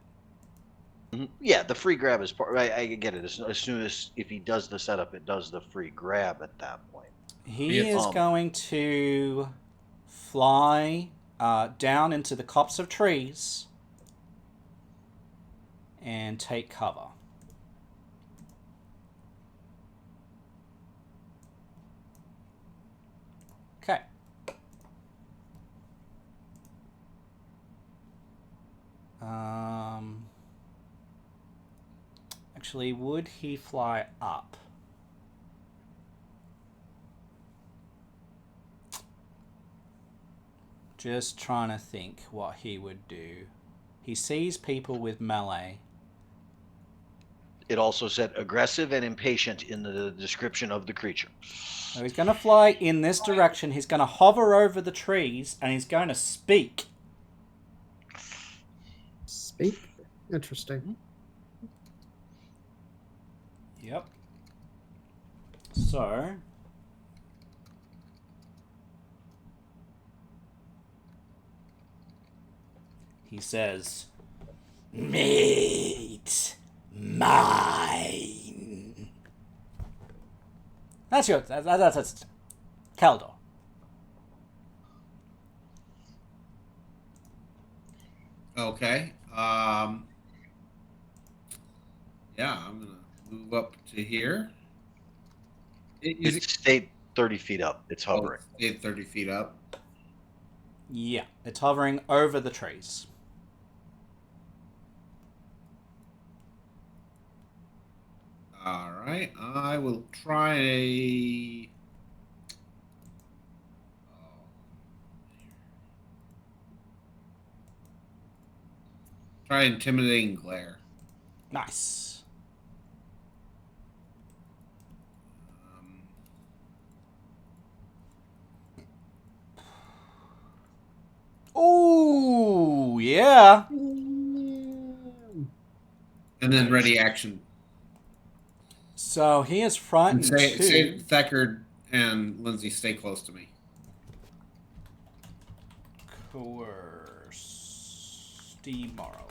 [SPEAKER 1] Yeah, the free grab is part. I get it. As soon as if he does the setup, it does the free grab at that point.
[SPEAKER 4] He
[SPEAKER 3] Yes.
[SPEAKER 4] is going to fly down into the copse of trees and take cover. Okay. Actually, would he fly up? Just trying to think what he would do. He sees people with melee.
[SPEAKER 1] It also said aggressive and impatient in the description of the creature.
[SPEAKER 4] So he's going to fly in this direction. He's going to hover over the trees and he's going to speak.
[SPEAKER 5] Speak. Interesting.
[SPEAKER 4] Yep. So he says, "Meet mine." That's your. That's Caldor.
[SPEAKER 3] Okay. Yeah, I'm gonna move up to here. Is it,
[SPEAKER 1] 30 feet up. It's hovering.
[SPEAKER 3] Stayed 30 feet up.
[SPEAKER 4] Yeah, it's hovering over the trees.
[SPEAKER 3] All right, I will try a. Try intimidating glare.
[SPEAKER 4] Nice.
[SPEAKER 3] Um,
[SPEAKER 4] Ooh, yeah.
[SPEAKER 3] and then ready action.
[SPEAKER 4] So he is
[SPEAKER 3] And
[SPEAKER 4] frightened
[SPEAKER 3] say
[SPEAKER 4] too.
[SPEAKER 3] Thacker and Lindsay, stay close to me.
[SPEAKER 4] Coerce. Demoralize.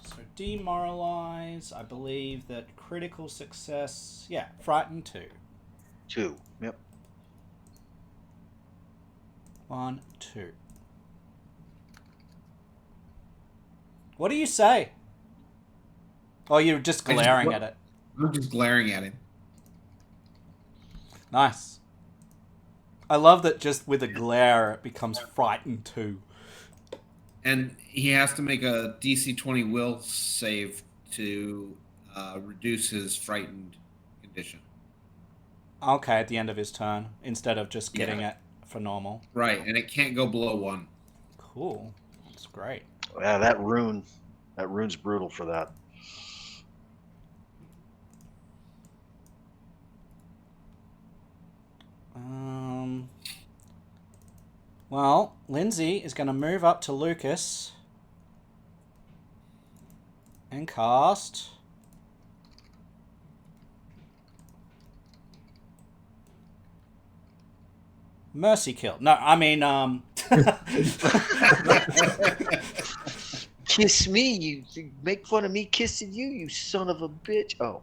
[SPEAKER 4] So demoralize, I believe that critical success... Yeah, frightened 2.
[SPEAKER 1] 2. Yep.
[SPEAKER 4] 1, 2. What do you say? Oh, you're just glaring at it.
[SPEAKER 3] I'm just glaring at him.
[SPEAKER 4] Nice. I love that just with a glare it becomes frightened 2.
[SPEAKER 3] And he has to make a DC 20 will save to reduce his frightened condition.
[SPEAKER 4] Okay, at the end of his turn, instead of just getting it for normal.
[SPEAKER 3] Right, and it can't go below 1.
[SPEAKER 4] Cool. That's great.
[SPEAKER 1] Yeah, that rune's brutal for that.
[SPEAKER 4] Well, Lindsay is going to move up to Lucas and cast Mercy Kill. No, I mean,
[SPEAKER 1] Kiss me, you make fun of me kissing you, you son of a bitch. Oh.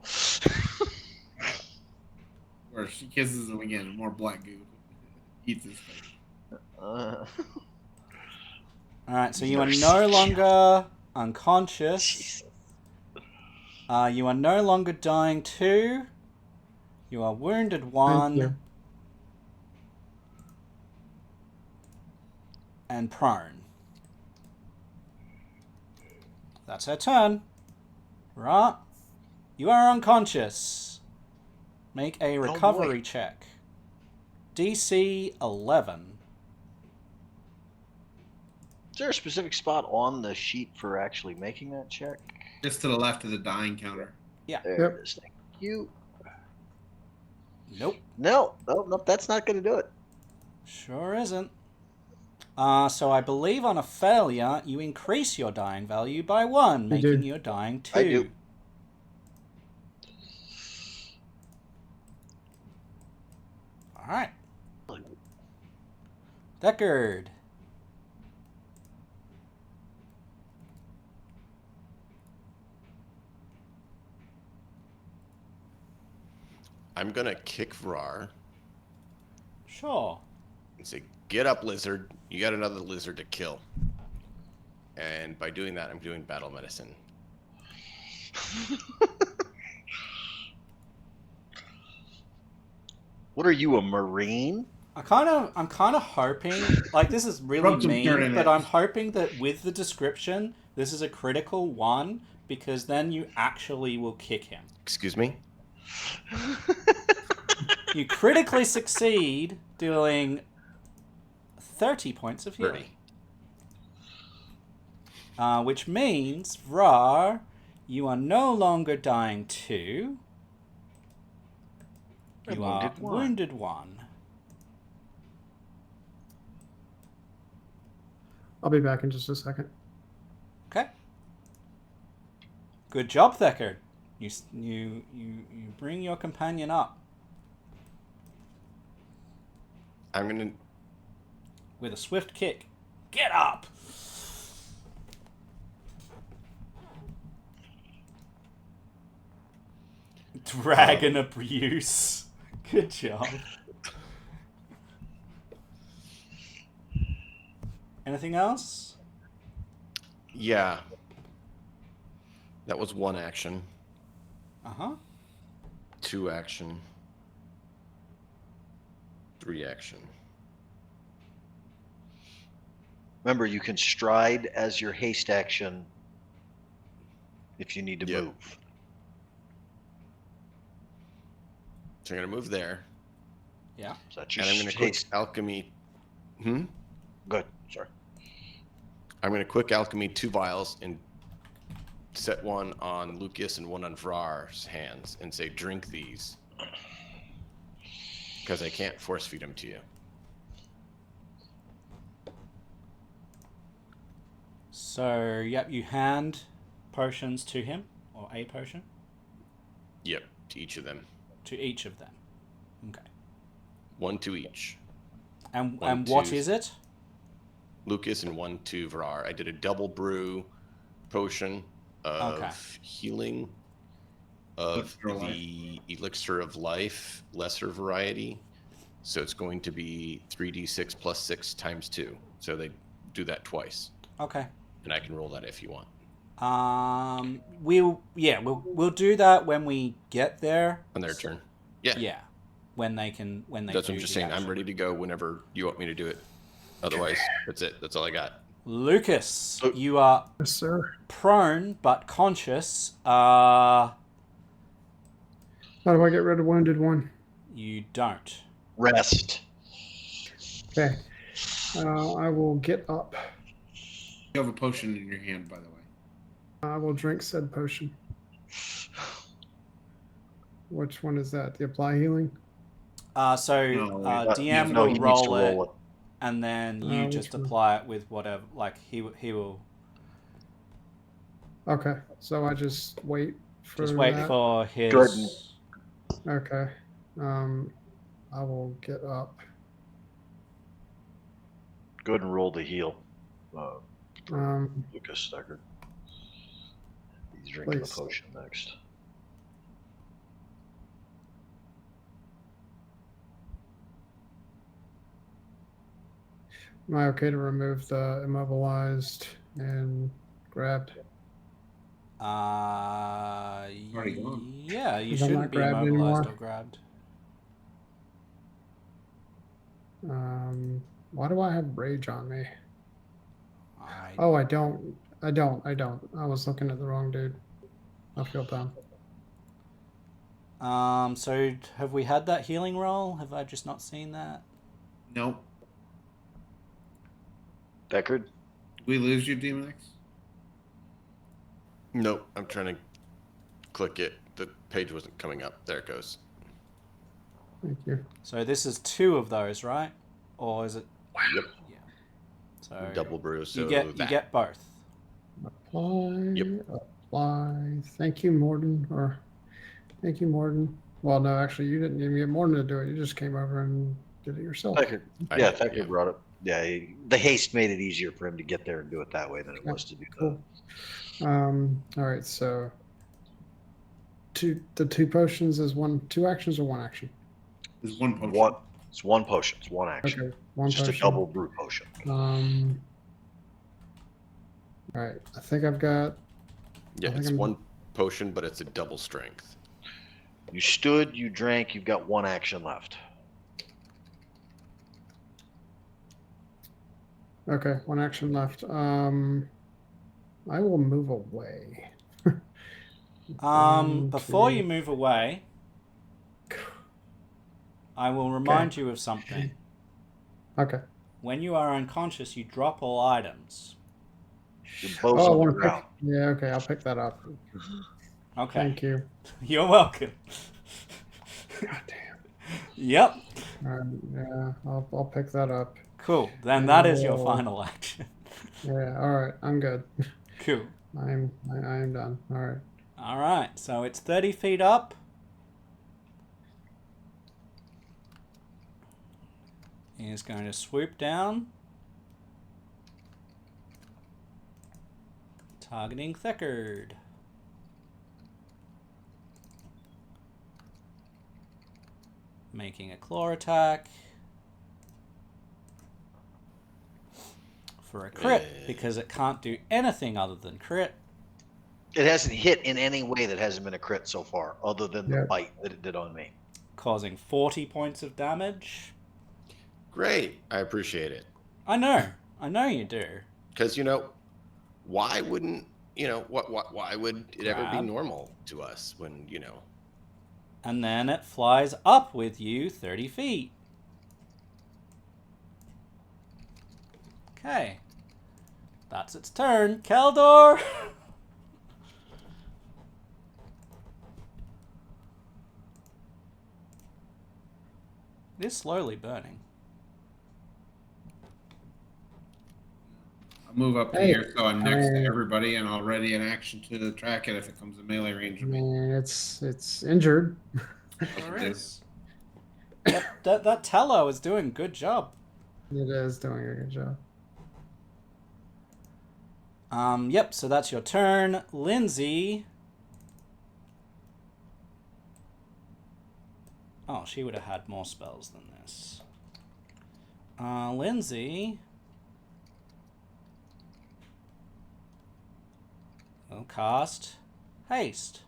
[SPEAKER 3] Where she kisses him again, and more black goo eats his face.
[SPEAKER 4] Alright, so you are no longer unconscious.
[SPEAKER 1] Jesus.
[SPEAKER 4] You are no longer dying 2. You are wounded
[SPEAKER 5] Thank
[SPEAKER 4] 1.
[SPEAKER 5] you.
[SPEAKER 4] And prone. That's her turn. Right. You are unconscious. Make a recovery check. DC 11.
[SPEAKER 1] Is there a specific spot on the sheet for actually making that check?
[SPEAKER 3] Just to the left of the dying counter.
[SPEAKER 4] Yeah.
[SPEAKER 1] There
[SPEAKER 5] Yep.
[SPEAKER 1] it is. Thank you.
[SPEAKER 4] Nope.
[SPEAKER 1] No, that's not going to do it.
[SPEAKER 4] Sure isn't. So I believe on a failure, you increase your dying value by 1, making your dying 2.
[SPEAKER 1] I do.
[SPEAKER 4] Alright. Deckard.
[SPEAKER 2] I'm gonna kick Vrar
[SPEAKER 4] Sure.
[SPEAKER 2] and say, "Get up, lizard! You got another lizard to kill." And by doing that, I'm doing battle medicine.
[SPEAKER 1] What are you, a Marine?
[SPEAKER 4] I'm kind of hoping, like, this is really
[SPEAKER 3] Rub some dirt
[SPEAKER 4] mean,
[SPEAKER 3] in
[SPEAKER 4] but
[SPEAKER 3] it.
[SPEAKER 4] I'm hoping that with the description, this is a critical 1, because then you actually will kick him.
[SPEAKER 2] Excuse me?
[SPEAKER 4] You critically succeed, dealing 30 points of healing.
[SPEAKER 2] 30.
[SPEAKER 4] Which means, Vrar, you are no longer dying 2. You are wounded 1.
[SPEAKER 5] I'll be back in just a second.
[SPEAKER 4] Okay. Good job, Thacker. You bring your companion up
[SPEAKER 2] I'm gonna...
[SPEAKER 4] with a swift kick. Get up! Dragon abuse. Good job. Anything else?
[SPEAKER 2] Yeah. That was 1 action.
[SPEAKER 4] Uh-huh.
[SPEAKER 2] 2 action. 3 action.
[SPEAKER 1] Remember, you can stride as your haste action if you need to
[SPEAKER 2] Yep.
[SPEAKER 1] move.
[SPEAKER 2] So I'm going to move there.
[SPEAKER 4] Yeah.
[SPEAKER 1] So that's your
[SPEAKER 2] And I'm going to quick
[SPEAKER 1] haste.
[SPEAKER 2] alchemy.
[SPEAKER 1] Good. Sorry.
[SPEAKER 2] I'm going to quick alchemy 2 vials and set one on Lucas and one on Vrar's hands and say, drink these. Because I can't force feed them to you.
[SPEAKER 4] So, yep, you hand potions to him, or a potion,
[SPEAKER 2] Yep, to each of them.
[SPEAKER 4] to each of them. Okay.
[SPEAKER 2] 1 to each.
[SPEAKER 4] And
[SPEAKER 2] One,
[SPEAKER 4] what
[SPEAKER 2] two.
[SPEAKER 4] is it?
[SPEAKER 2] Lucas and 1 to Vrar. I did a double brew potion of
[SPEAKER 4] Okay.
[SPEAKER 2] healing of
[SPEAKER 3] Elixir of
[SPEAKER 2] the elixir of life, lesser variety. So it's going to be 3d6 plus 6 times 2. So they do that twice.
[SPEAKER 4] Okay.
[SPEAKER 2] And I can roll that if you want.
[SPEAKER 4] We'll do that when we get there.
[SPEAKER 2] On their turn. Yeah.
[SPEAKER 4] Yeah. When they
[SPEAKER 2] That's
[SPEAKER 4] do
[SPEAKER 2] what I'm just
[SPEAKER 4] the
[SPEAKER 2] saying.
[SPEAKER 4] action.
[SPEAKER 2] I'm ready to go whenever you want me to do it. Otherwise, that's it. That's all I got.
[SPEAKER 4] Lucas, you are
[SPEAKER 5] Yes, sir.
[SPEAKER 4] prone but conscious.
[SPEAKER 5] How do I get rid of wounded one?
[SPEAKER 4] You don't.
[SPEAKER 1] Rest.
[SPEAKER 5] Okay. I will get up.
[SPEAKER 3] You have a potion in your hand, by the way.
[SPEAKER 5] I will drink said potion. Which one is that? The apply healing?
[SPEAKER 3] No,
[SPEAKER 4] DM
[SPEAKER 1] no,
[SPEAKER 4] will
[SPEAKER 1] he needs to
[SPEAKER 4] roll it,
[SPEAKER 1] roll it.
[SPEAKER 4] and then you
[SPEAKER 5] Which
[SPEAKER 4] just
[SPEAKER 5] one?
[SPEAKER 4] apply it with whatever. Like he will
[SPEAKER 5] Okay. So I just wait for
[SPEAKER 4] just wait
[SPEAKER 5] that.
[SPEAKER 4] for his.
[SPEAKER 1] Jordan.
[SPEAKER 5] Okay. I will get up.
[SPEAKER 1] Go ahead and roll the heal. For
[SPEAKER 5] Um,
[SPEAKER 1] Lucas Deckard. He's drinking
[SPEAKER 5] Please.
[SPEAKER 1] the potion next.
[SPEAKER 5] Am I okay to remove the immobilized and grabbed?
[SPEAKER 3] Already gone.
[SPEAKER 4] Yeah, you
[SPEAKER 5] Is that
[SPEAKER 4] shouldn't
[SPEAKER 5] not
[SPEAKER 4] be
[SPEAKER 5] grabbed
[SPEAKER 4] immobilized
[SPEAKER 5] anymore?
[SPEAKER 4] or grabbed.
[SPEAKER 5] Why do I have rage on me?
[SPEAKER 4] I
[SPEAKER 5] Oh, I don't. I was looking at the wrong dude. I feel dumb.
[SPEAKER 4] So have we had that healing roll? Have I just not seen that?
[SPEAKER 3] Nope.
[SPEAKER 1] Deckard?
[SPEAKER 3] Did we lose you, Demon X?
[SPEAKER 2] Nope. I'm trying to click it. The page wasn't coming up. There it goes.
[SPEAKER 5] Thank you.
[SPEAKER 4] So this is 2 of those, right? Or is it?
[SPEAKER 2] Yep.
[SPEAKER 4] Yeah. So
[SPEAKER 2] Double brew. So
[SPEAKER 4] you get both.
[SPEAKER 5] Apply.
[SPEAKER 2] Yep.
[SPEAKER 5] Apply. Thank you, Morden. Thank you, Morden. Well, no, actually, you didn't even get Morden to do it. You just came over and did it yourself.
[SPEAKER 1] Deckard.
[SPEAKER 2] I
[SPEAKER 1] Yeah,
[SPEAKER 2] did,
[SPEAKER 1] Deckard
[SPEAKER 2] yeah.
[SPEAKER 1] brought it. Yeah, the haste made it easier for him to get there and do it that way than it was to do
[SPEAKER 5] Cool. All right, so the 2 potions is 2 actions or 1 action?
[SPEAKER 3] There's one potion.
[SPEAKER 1] It's one potion. It's one action.
[SPEAKER 5] Okay, 1
[SPEAKER 1] It's just
[SPEAKER 5] potion.
[SPEAKER 1] a double brew potion.
[SPEAKER 5] All right, I think I've got.
[SPEAKER 2] Yeah,
[SPEAKER 5] I think
[SPEAKER 2] it's
[SPEAKER 5] I'm-
[SPEAKER 2] 1 potion, but it's a double strength.
[SPEAKER 1] You stood, you drank, you've got 1 action left.
[SPEAKER 5] Okay, 1 action left. I will move away.
[SPEAKER 4] Before you move away, I will remind you of something.
[SPEAKER 5] Okay.
[SPEAKER 4] When you are unconscious, you drop all items.
[SPEAKER 1] Your bow's
[SPEAKER 5] Oh, I
[SPEAKER 1] on the
[SPEAKER 5] want to pick.
[SPEAKER 1] ground.
[SPEAKER 5] Yeah, okay, I'll pick that up.
[SPEAKER 4] Okay.
[SPEAKER 5] Thank you.
[SPEAKER 4] You're welcome.
[SPEAKER 5] God damn.
[SPEAKER 4] Yep.
[SPEAKER 5] All right, yeah, I'll pick that up.
[SPEAKER 4] Cool. Then that is your
[SPEAKER 5] Oh.
[SPEAKER 4] final action.
[SPEAKER 5] Yeah, all right, I'm good.
[SPEAKER 4] Cool.
[SPEAKER 5] I am done. All right.
[SPEAKER 4] All right. So it's 30 feet up. He is going to swoop down, targeting Thickard. Making a claw attack for a crit because it can't do anything other than crit.
[SPEAKER 1] It hasn't hit in any way that hasn't been a crit so far, other than the
[SPEAKER 5] Yep.
[SPEAKER 1] bite that it did on me.
[SPEAKER 4] Causing 40 points of damage.
[SPEAKER 2] Great. I appreciate it.
[SPEAKER 4] I know you do.
[SPEAKER 2] Because, why wouldn't, why would it ever be
[SPEAKER 4] Grab.
[SPEAKER 2] normal to us when,
[SPEAKER 4] And then it flies up with you 30 feet. Okay. That's its turn. Keldor! It is slowly burning.
[SPEAKER 3] I'll move up to
[SPEAKER 6] Hey,
[SPEAKER 3] here so I'm next to
[SPEAKER 6] I-
[SPEAKER 3] everybody, and I'll ready an action to track it if it comes in melee range of me.
[SPEAKER 6] It's injured.
[SPEAKER 4] There
[SPEAKER 3] do.
[SPEAKER 4] is. That Tello is doing a good job.
[SPEAKER 6] It is doing a good job.
[SPEAKER 4] Yep, so that's your turn. Lindsay. Oh, she would have had more spells than this. Lindsay will cast Haste.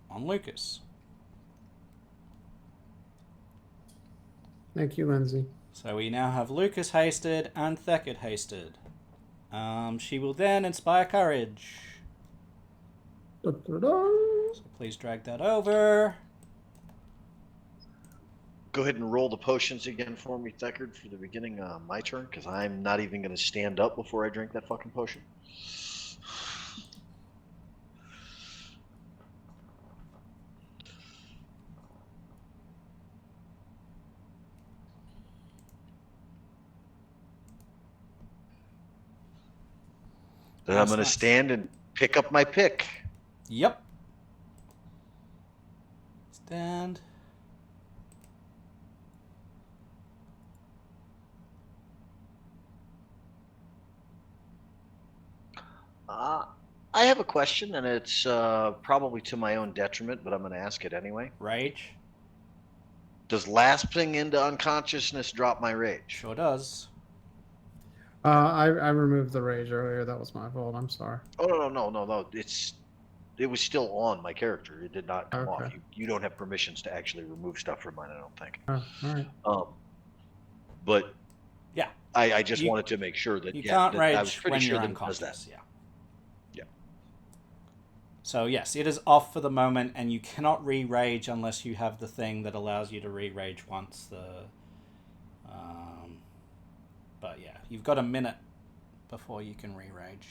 [SPEAKER 4] On Lucas.
[SPEAKER 6] Thank you, Lindsay.
[SPEAKER 4] So we now have Lucas hasted and Thekard hasted. She will then inspire courage.
[SPEAKER 6] Da-da-da.
[SPEAKER 4] So please drag that over.
[SPEAKER 1] Go ahead and roll the potions again for me, Thekard, for the beginning of my turn, because I'm not even going to stand up before I drink that fucking potion. Then I'm
[SPEAKER 4] That's
[SPEAKER 1] going to
[SPEAKER 4] nice.
[SPEAKER 1] stand and pick up my pick.
[SPEAKER 4] Yep. Stand.
[SPEAKER 1] I have a question, and it's probably to my own detriment, but I'm going to ask it anyway.
[SPEAKER 4] Rage.
[SPEAKER 1] Does lapsing into unconsciousness drop my rage?
[SPEAKER 4] Sure does.
[SPEAKER 6] I removed the rage earlier. That was my fault. I'm sorry.
[SPEAKER 1] Oh no! It was still on my character. It did not come off.
[SPEAKER 6] Okay.
[SPEAKER 1] You don't have permissions to actually remove stuff from mine, I don't think.
[SPEAKER 6] Oh, all right.
[SPEAKER 1] But
[SPEAKER 4] Yeah.
[SPEAKER 1] I just
[SPEAKER 4] You-
[SPEAKER 1] wanted to make sure that
[SPEAKER 4] You
[SPEAKER 1] yeah,
[SPEAKER 4] can't
[SPEAKER 1] that I was
[SPEAKER 4] rage
[SPEAKER 1] pretty
[SPEAKER 4] when
[SPEAKER 1] sure
[SPEAKER 4] you're
[SPEAKER 1] that it does that.
[SPEAKER 4] unconscious. Yeah.
[SPEAKER 1] Yeah.
[SPEAKER 4] So yes, it is off for the moment, and you cannot re-rage unless you have the thing that allows you to re-rage once the. But yeah, you've got a minute before you can re-rage.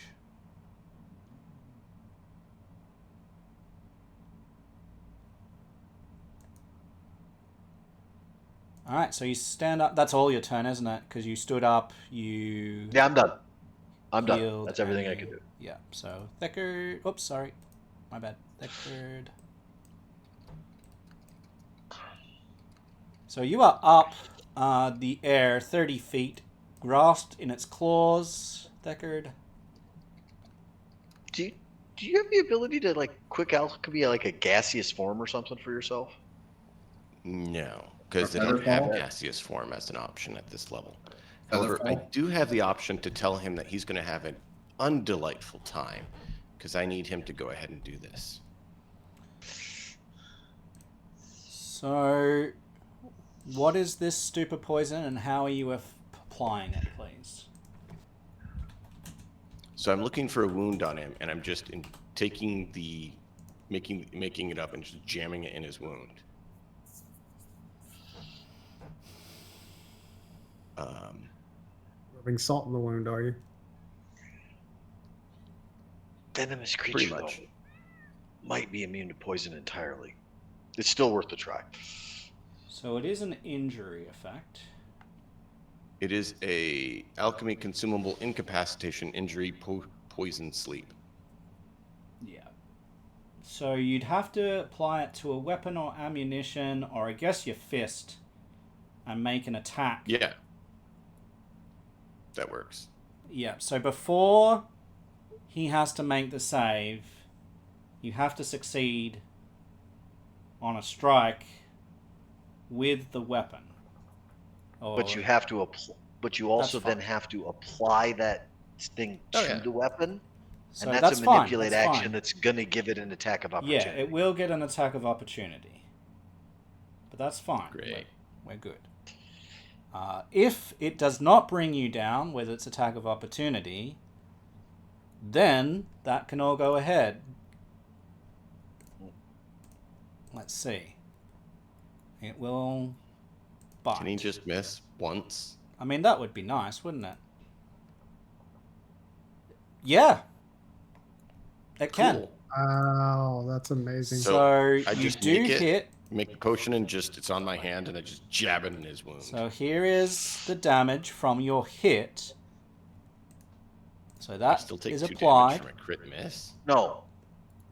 [SPEAKER 4] All right, so you stand up. That's all your turn, isn't it? Because you stood up. You.
[SPEAKER 1] Yeah, I'm done. I'm done.
[SPEAKER 4] healed,
[SPEAKER 1] That's everything
[SPEAKER 4] and
[SPEAKER 1] I can do.
[SPEAKER 4] Yeah. So Thekard. Oops, sorry, my bad. Thekard. So you are up the air 30 feet, grasped in its claws, Thekard.
[SPEAKER 1] Do you have the ability to like quick alchemy like a gaseous form or something for yourself?
[SPEAKER 2] No, because they
[SPEAKER 3] Or
[SPEAKER 2] don't have
[SPEAKER 3] Featherfall?
[SPEAKER 2] gaseous form as an option at this level.
[SPEAKER 3] Featherfall?
[SPEAKER 2] However, I do have the option to tell him that he's going to have an undelightful time, because I need him to go ahead and do this.
[SPEAKER 4] So, what is this stupid poison, and how are you applying it, please?
[SPEAKER 2] So I'm looking for a wound on him, and I'm just making it up and just jamming it in his wound.
[SPEAKER 6] Rubbing salt in the wound, are you?
[SPEAKER 1] Venomous
[SPEAKER 2] Pretty
[SPEAKER 1] creature
[SPEAKER 2] much.
[SPEAKER 1] though, might be immune to poison entirely. It's still worth a try.
[SPEAKER 4] So it is an injury effect.
[SPEAKER 2] It is a alchemy consumable incapacitation injury poison sleep.
[SPEAKER 4] Yeah. So you'd have to apply it to a weapon or ammunition, or I guess your fist, and make an attack.
[SPEAKER 2] Yeah. That works.
[SPEAKER 4] Yeah, so before he has to make the save, you have to succeed on a strike with the weapon.
[SPEAKER 1] But you have to but you also
[SPEAKER 4] That's fine.
[SPEAKER 1] then have to apply that thing to
[SPEAKER 2] Oh, yeah.
[SPEAKER 1] the weapon,
[SPEAKER 4] So
[SPEAKER 1] and that's a
[SPEAKER 4] fine,
[SPEAKER 1] manipulate
[SPEAKER 4] that's
[SPEAKER 1] action
[SPEAKER 4] fine.
[SPEAKER 1] that's gonna give it an attack of
[SPEAKER 4] Yeah,
[SPEAKER 1] opportunity.
[SPEAKER 4] it will get an attack of opportunity. but that's fine.
[SPEAKER 2] Great.
[SPEAKER 4] We're good. If it does not bring you down, whether it's attack of opportunity, then that can all go ahead. Let's see. It will bite.
[SPEAKER 2] Can he just miss once?
[SPEAKER 4] I mean, that would be nice, wouldn't it? Yeah. It can.
[SPEAKER 2] Cool.
[SPEAKER 5] Wow, that's amazing.
[SPEAKER 4] So
[SPEAKER 2] I
[SPEAKER 4] you
[SPEAKER 2] just
[SPEAKER 4] do
[SPEAKER 2] make it.
[SPEAKER 4] hit.
[SPEAKER 2] Make the potion and it's on my hand and I just jab it in his wound.
[SPEAKER 4] So here is the damage from your hit. So
[SPEAKER 2] I
[SPEAKER 4] that
[SPEAKER 2] still take
[SPEAKER 4] is
[SPEAKER 2] 2
[SPEAKER 4] applied.
[SPEAKER 2] damage from a crit miss.
[SPEAKER 1] No,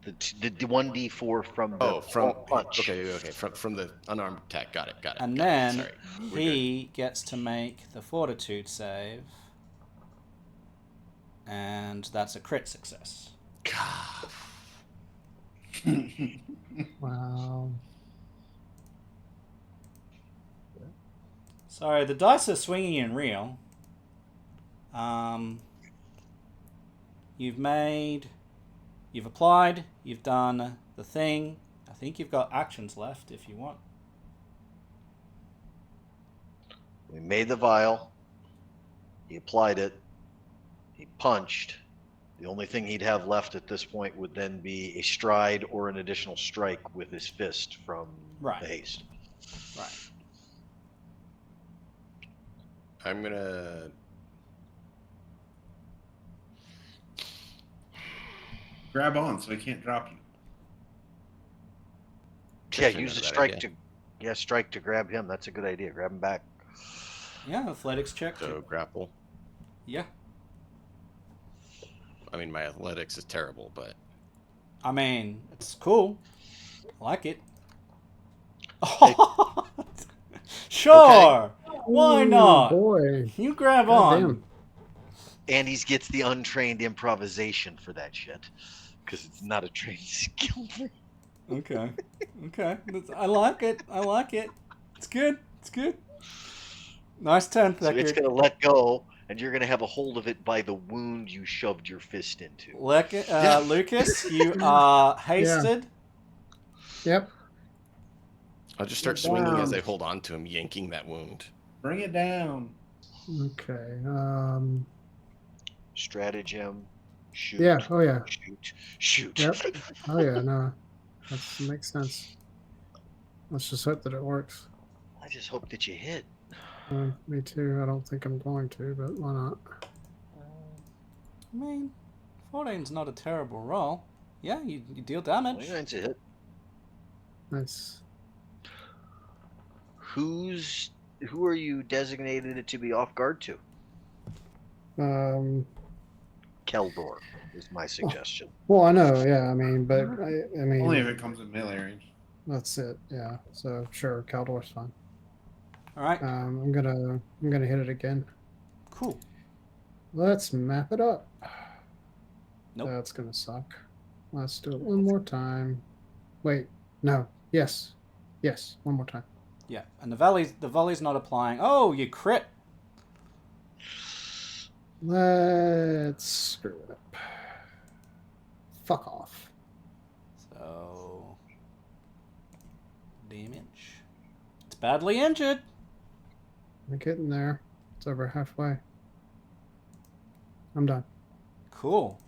[SPEAKER 1] the 1d4 from the
[SPEAKER 2] From
[SPEAKER 1] punch.
[SPEAKER 2] okay, from the unarmed attack. Got it.
[SPEAKER 4] And
[SPEAKER 2] got it.
[SPEAKER 4] then
[SPEAKER 2] Sorry. We're
[SPEAKER 4] he gets to make the fortitude save. And that's a crit success.
[SPEAKER 2] good. God.
[SPEAKER 5] Wow.
[SPEAKER 4] So the dice are swinging in real. You've applied, you've done the thing. I think you've got actions left if you want.
[SPEAKER 1] We made the vial. He applied it. He punched. The only thing he'd have left at this point would then be a stride or an additional strike with his fist from
[SPEAKER 4] Right.
[SPEAKER 1] the haste.
[SPEAKER 4] Right.
[SPEAKER 2] I'm gonna
[SPEAKER 3] Grab on so he can't drop you.
[SPEAKER 1] Yeah,
[SPEAKER 2] Actually,
[SPEAKER 1] use
[SPEAKER 2] not
[SPEAKER 1] the
[SPEAKER 2] a bad
[SPEAKER 1] strike
[SPEAKER 2] idea.
[SPEAKER 1] strike to grab him. That's a good idea. Grab him back.
[SPEAKER 4] Yeah, athletics check.
[SPEAKER 2] so grapple.
[SPEAKER 4] Yeah.
[SPEAKER 2] I mean, my athletics is terrible, but
[SPEAKER 4] I mean, it's cool. I like it. Sure. Why
[SPEAKER 5] Ooh,
[SPEAKER 4] not?
[SPEAKER 5] Boy.
[SPEAKER 4] You grab
[SPEAKER 5] God
[SPEAKER 4] on.
[SPEAKER 5] damn.
[SPEAKER 1] And he gets the untrained improvisation for that shit. Because it's not a trained skill.
[SPEAKER 4] Okay. Okay. I like it. I like it. It's good. It's good. Nice 10th
[SPEAKER 1] So it's
[SPEAKER 4] record.
[SPEAKER 1] going to let go, and you're going to have a hold of it by the wound you shoved your fist into.
[SPEAKER 2] Yeah.
[SPEAKER 4] Lucas, you are hasted.
[SPEAKER 5] Yep.
[SPEAKER 2] I'll just start
[SPEAKER 3] Get
[SPEAKER 2] swinging as
[SPEAKER 3] down.
[SPEAKER 2] I hold on to him, yanking that wound.
[SPEAKER 3] Bring it down.
[SPEAKER 5] Okay.
[SPEAKER 1] Stratagem. Shoot.
[SPEAKER 5] Yeah. Oh yeah.
[SPEAKER 1] Shoot.
[SPEAKER 5] Yep. Oh yeah. No, that makes sense. Let's just hope that it works.
[SPEAKER 1] I just hope that you hit.
[SPEAKER 5] Me too. I don't think I'm going to, but why not?
[SPEAKER 4] I mean, 14's not a terrible roll. Yeah, you deal damage.
[SPEAKER 1] 29's a hit.
[SPEAKER 5] Nice.
[SPEAKER 1] Who are you designated it to be off guard to? Keldor is my suggestion.
[SPEAKER 5] Well, I know. Yeah. I mean, but I mean,
[SPEAKER 3] Only if it comes in melee range.
[SPEAKER 5] that's it. Yeah. So sure, Caldor's fine.
[SPEAKER 4] All right.
[SPEAKER 5] I'm gonna hit it again.
[SPEAKER 4] Cool.
[SPEAKER 5] Let's map it up.
[SPEAKER 4] Nope.
[SPEAKER 5] That's gonna suck. Let's do it one more time. Wait, no. Yes. Yes, one more time.
[SPEAKER 4] Yeah, and the volley's not applying. Oh, you crit.
[SPEAKER 5] Let's screw it up. Fuck off.
[SPEAKER 4] So damage. It's badly injured.
[SPEAKER 5] I'm getting there. It's over halfway. I'm done.
[SPEAKER 4] Cool.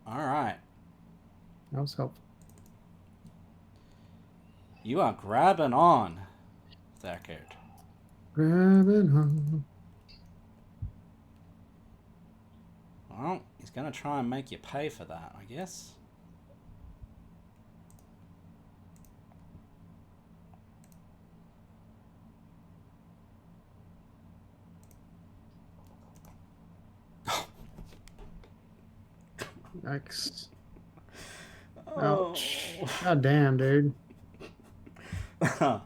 [SPEAKER 4] All right.
[SPEAKER 5] That was helpful.
[SPEAKER 4] You are grabbing on, Thackard.
[SPEAKER 5] Grabbing on.
[SPEAKER 4] Well, he's going to try and make you pay for that, I guess.
[SPEAKER 5] Yikes. Ouch. God damn, dude.
[SPEAKER 4] You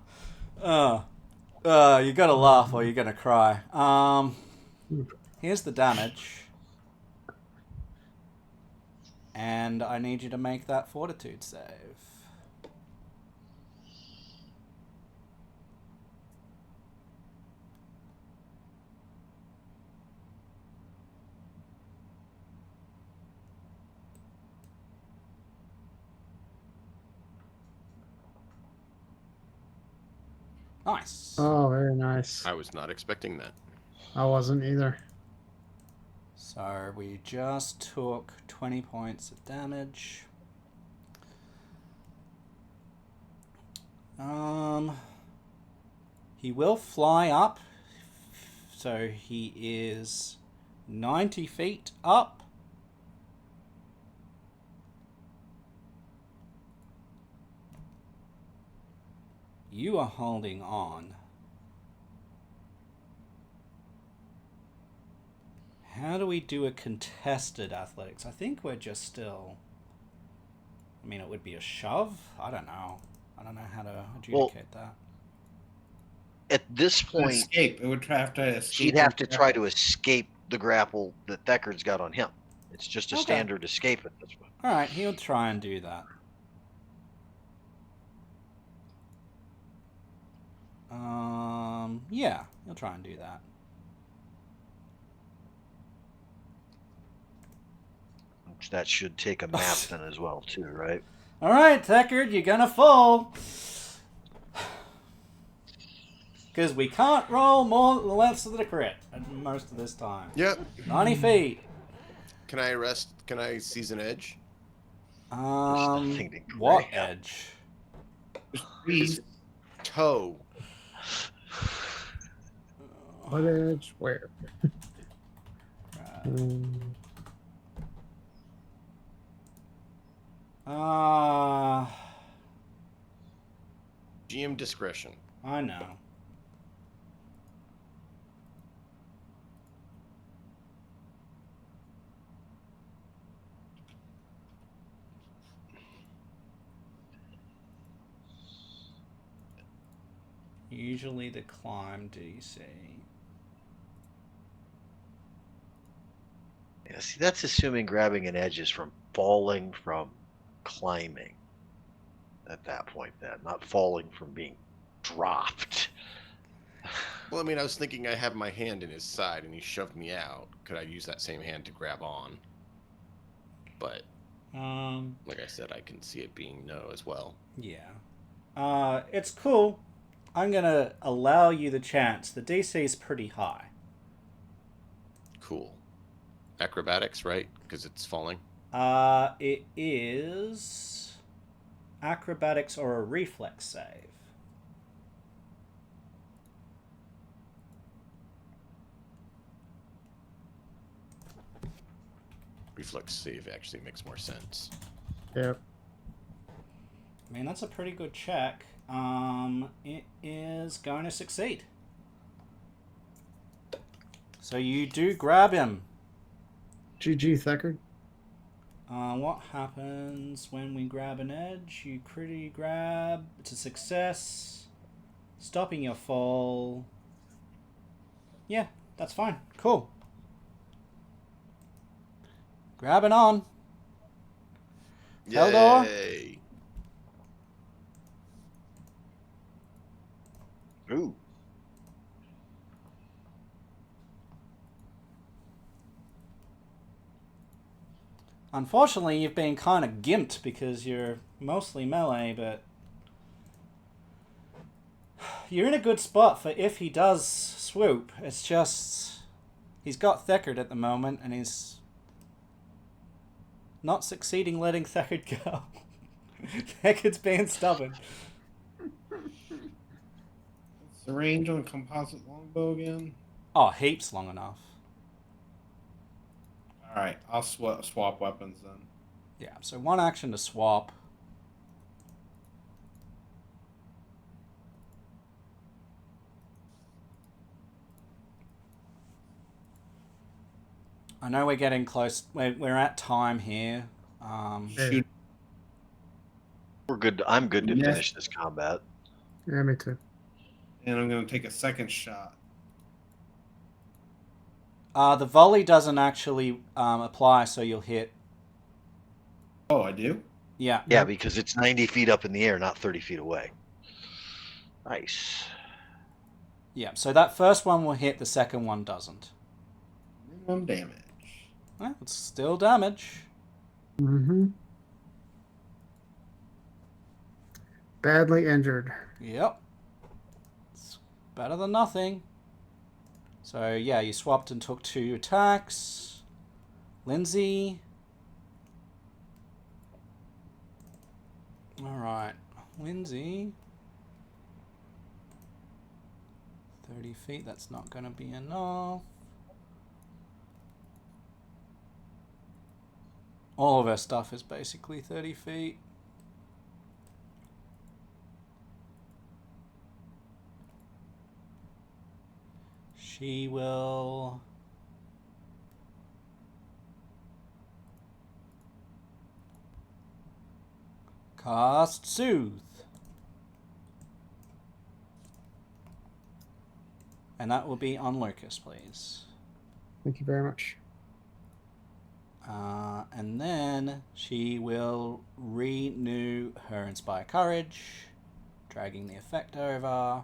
[SPEAKER 4] gotta laugh or you're gonna cry. Here's the damage. And I need you to make that fortitude save. Nice.
[SPEAKER 6] Oh, very nice.
[SPEAKER 2] I was not expecting that.
[SPEAKER 6] I wasn't either.
[SPEAKER 4] So we just took 20 points of damage. He will fly up, so he is 90 feet up. You are holding on. How do we do a contested athletics? I think we're just still... I mean, it would be a shove? I don't know. I don't know how to adjudicate that.
[SPEAKER 1] At this point,
[SPEAKER 3] Escape. It would have to escape.
[SPEAKER 1] she'd have to try to escape the grapple that Thecker's got on him. It's just a
[SPEAKER 4] Okay.
[SPEAKER 1] standard escape at this point.
[SPEAKER 4] Alright, he'll try and do that. Yeah, he'll try and do that.
[SPEAKER 1] Which that should take a map then as well, too, right?
[SPEAKER 4] Alright, Deckard, you're gonna fall. Because we can't roll more than less of the crit most of this time.
[SPEAKER 2] Yep.
[SPEAKER 4] 90 feet.
[SPEAKER 2] Can I arrest? Can I seize an edge?
[SPEAKER 1] nothing to
[SPEAKER 4] What
[SPEAKER 1] grab.
[SPEAKER 4] edge?
[SPEAKER 3] Please.
[SPEAKER 2] Toe.
[SPEAKER 6] What edge? Where?
[SPEAKER 2] GM discretion.
[SPEAKER 4] I know. Usually the climb DC.
[SPEAKER 1] Yeah, see, that's assuming grabbing an edge is from falling from climbing at that point, then, not falling from being dropped.
[SPEAKER 2] Well, I mean, I was thinking I have my hand in his side and he shoved me out. Could I use that same hand to grab on? But, like I said, I can see it being no as well.
[SPEAKER 4] Yeah. It's cool. I'm gonna allow you the chance. The DC is pretty high.
[SPEAKER 2] Cool. Acrobatics, right? Because it's falling.
[SPEAKER 4] It is acrobatics or a reflex save.
[SPEAKER 2] Reflex save actually makes more sense.
[SPEAKER 6] Yep.
[SPEAKER 4] I mean, that's a pretty good check. It is going to succeed. So you do grab him.
[SPEAKER 6] GG, Thecard.
[SPEAKER 4] What happens when we grab an edge? You critically grab. It's a success. Stopping your fall. Yeah, that's fine. Cool. Grabbing on. Eldor?
[SPEAKER 2] Yay!
[SPEAKER 1] Ooh.
[SPEAKER 4] Unfortunately, you've been kind of gimped because you're mostly melee, but you're in a good spot for if he does swoop. It's just he's got Thecard at the moment, and he's not succeeding letting Thecard go. Thecard's being stubborn.
[SPEAKER 3] What's the range on a composite longbow again?
[SPEAKER 4] Oh, heaps long enough.
[SPEAKER 3] All right, I'll swap weapons then.
[SPEAKER 4] Yeah, so one action to swap. I know we're getting close. We're at time here.
[SPEAKER 3] Shoot.
[SPEAKER 1] We're good. I'm good to
[SPEAKER 3] Yes.
[SPEAKER 1] finish this combat.
[SPEAKER 6] Yeah, me too.
[SPEAKER 3] And I'm going to take a second shot.
[SPEAKER 4] The volley doesn't actually apply, so you'll hit.
[SPEAKER 3] Oh, I do?
[SPEAKER 4] Yeah.
[SPEAKER 1] Yeah, because it's 90 feet up in the air, not 30 feet away. Nice.
[SPEAKER 4] Yeah, so that first one will hit, the second one doesn't.
[SPEAKER 3] Minimum damage.
[SPEAKER 4] Well, it's still damage.
[SPEAKER 6] Mm-hmm. Badly injured.
[SPEAKER 4] Yep. better than nothing. So, yeah, you swapped and took 2 attacks. Lindsay. Alright. Lindsay. 30 feet, that's not going to be enough. All of her stuff is basically 30 feet. She will cast Soothe. And that will be on Lucas, please.
[SPEAKER 6] Thank you very much.
[SPEAKER 4] And then she will renew her Inspire Courage, dragging the effect over.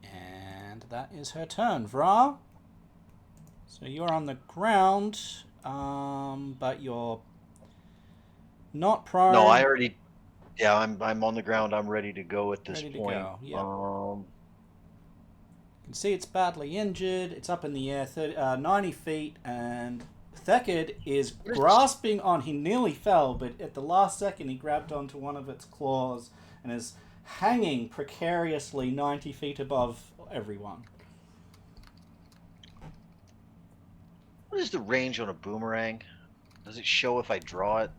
[SPEAKER 4] And that is her turn. Vra. So you're on the ground, but you're not prone.
[SPEAKER 1] No, I already. Yeah, I'm on the ground. I'm ready to go at this
[SPEAKER 4] Ready to
[SPEAKER 1] point.
[SPEAKER 4] go, yeah. You can see it's badly injured. It's up in the air, 90 feet, and Thekard is grasping on. He nearly fell, but at the last second he grabbed onto one of its claws and is hanging precariously 90 feet above everyone.
[SPEAKER 1] What is the range on a boomerang? Does it show if I draw it?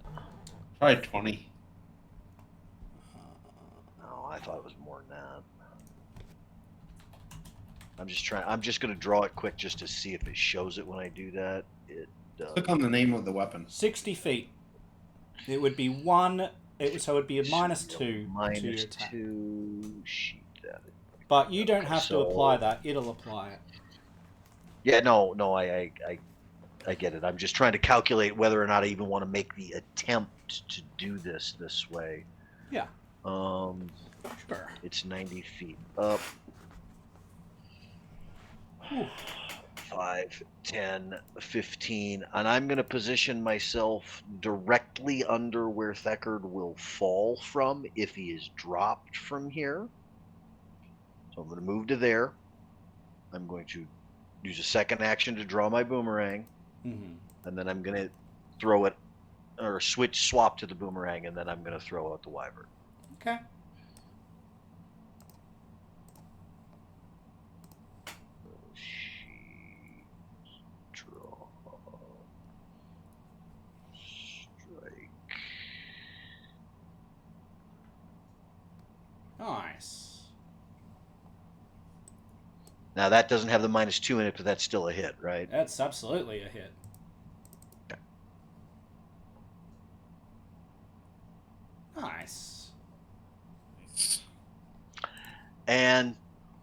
[SPEAKER 3] Probably 20.
[SPEAKER 1] No, I thought it was more than that. I'm just gonna draw it quick just to see if it shows it when I do that. It does.
[SPEAKER 3] Click on the name of the weapon.
[SPEAKER 4] 60 feet. It would be one. So it would be a -2 to your attack.
[SPEAKER 1] -2. Sheet that.
[SPEAKER 4] But you don't have to apply that. It'll apply it.
[SPEAKER 1] Yeah, no, I get it. I'm just trying to calculate whether or not I even want to make the attempt to do this way.
[SPEAKER 4] Yeah.
[SPEAKER 1] Sure. It's 90 feet up. 5, 10, 15, and I'm going to position myself directly under where Thekard will fall from if he is dropped from here. So I'm going to move to there. I'm going to use a second action to draw my boomerang, and then I'm going to throw it, or swap to the boomerang, and then I'm going to throw out the wyvern.
[SPEAKER 4] Okay. Nice.
[SPEAKER 1] Now that doesn't have the -2 in it, but that's still a hit, right?
[SPEAKER 4] That's absolutely a hit.
[SPEAKER 1] Okay.
[SPEAKER 4] Nice.
[SPEAKER 1] And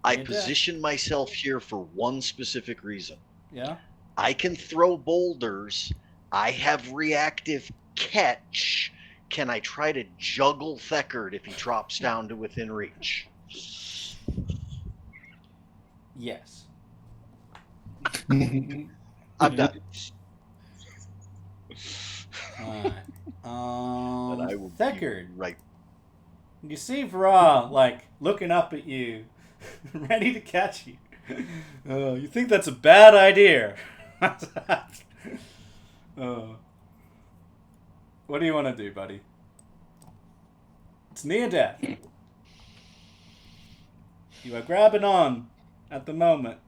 [SPEAKER 1] I position myself here for one specific reason.
[SPEAKER 4] Yeah.
[SPEAKER 1] I can throw boulders. I have reactive catch. Can I try to juggle Thekard if he drops down to within reach?
[SPEAKER 4] Yes.
[SPEAKER 1] I'm done.
[SPEAKER 4] Alright.
[SPEAKER 1] But I will
[SPEAKER 4] Thekard.
[SPEAKER 1] Right.
[SPEAKER 4] You see Vra, like, looking up at you, ready to catch you. You think that's a bad idea. What do you want to do, buddy? It's near death. You are grabbing on at the moment.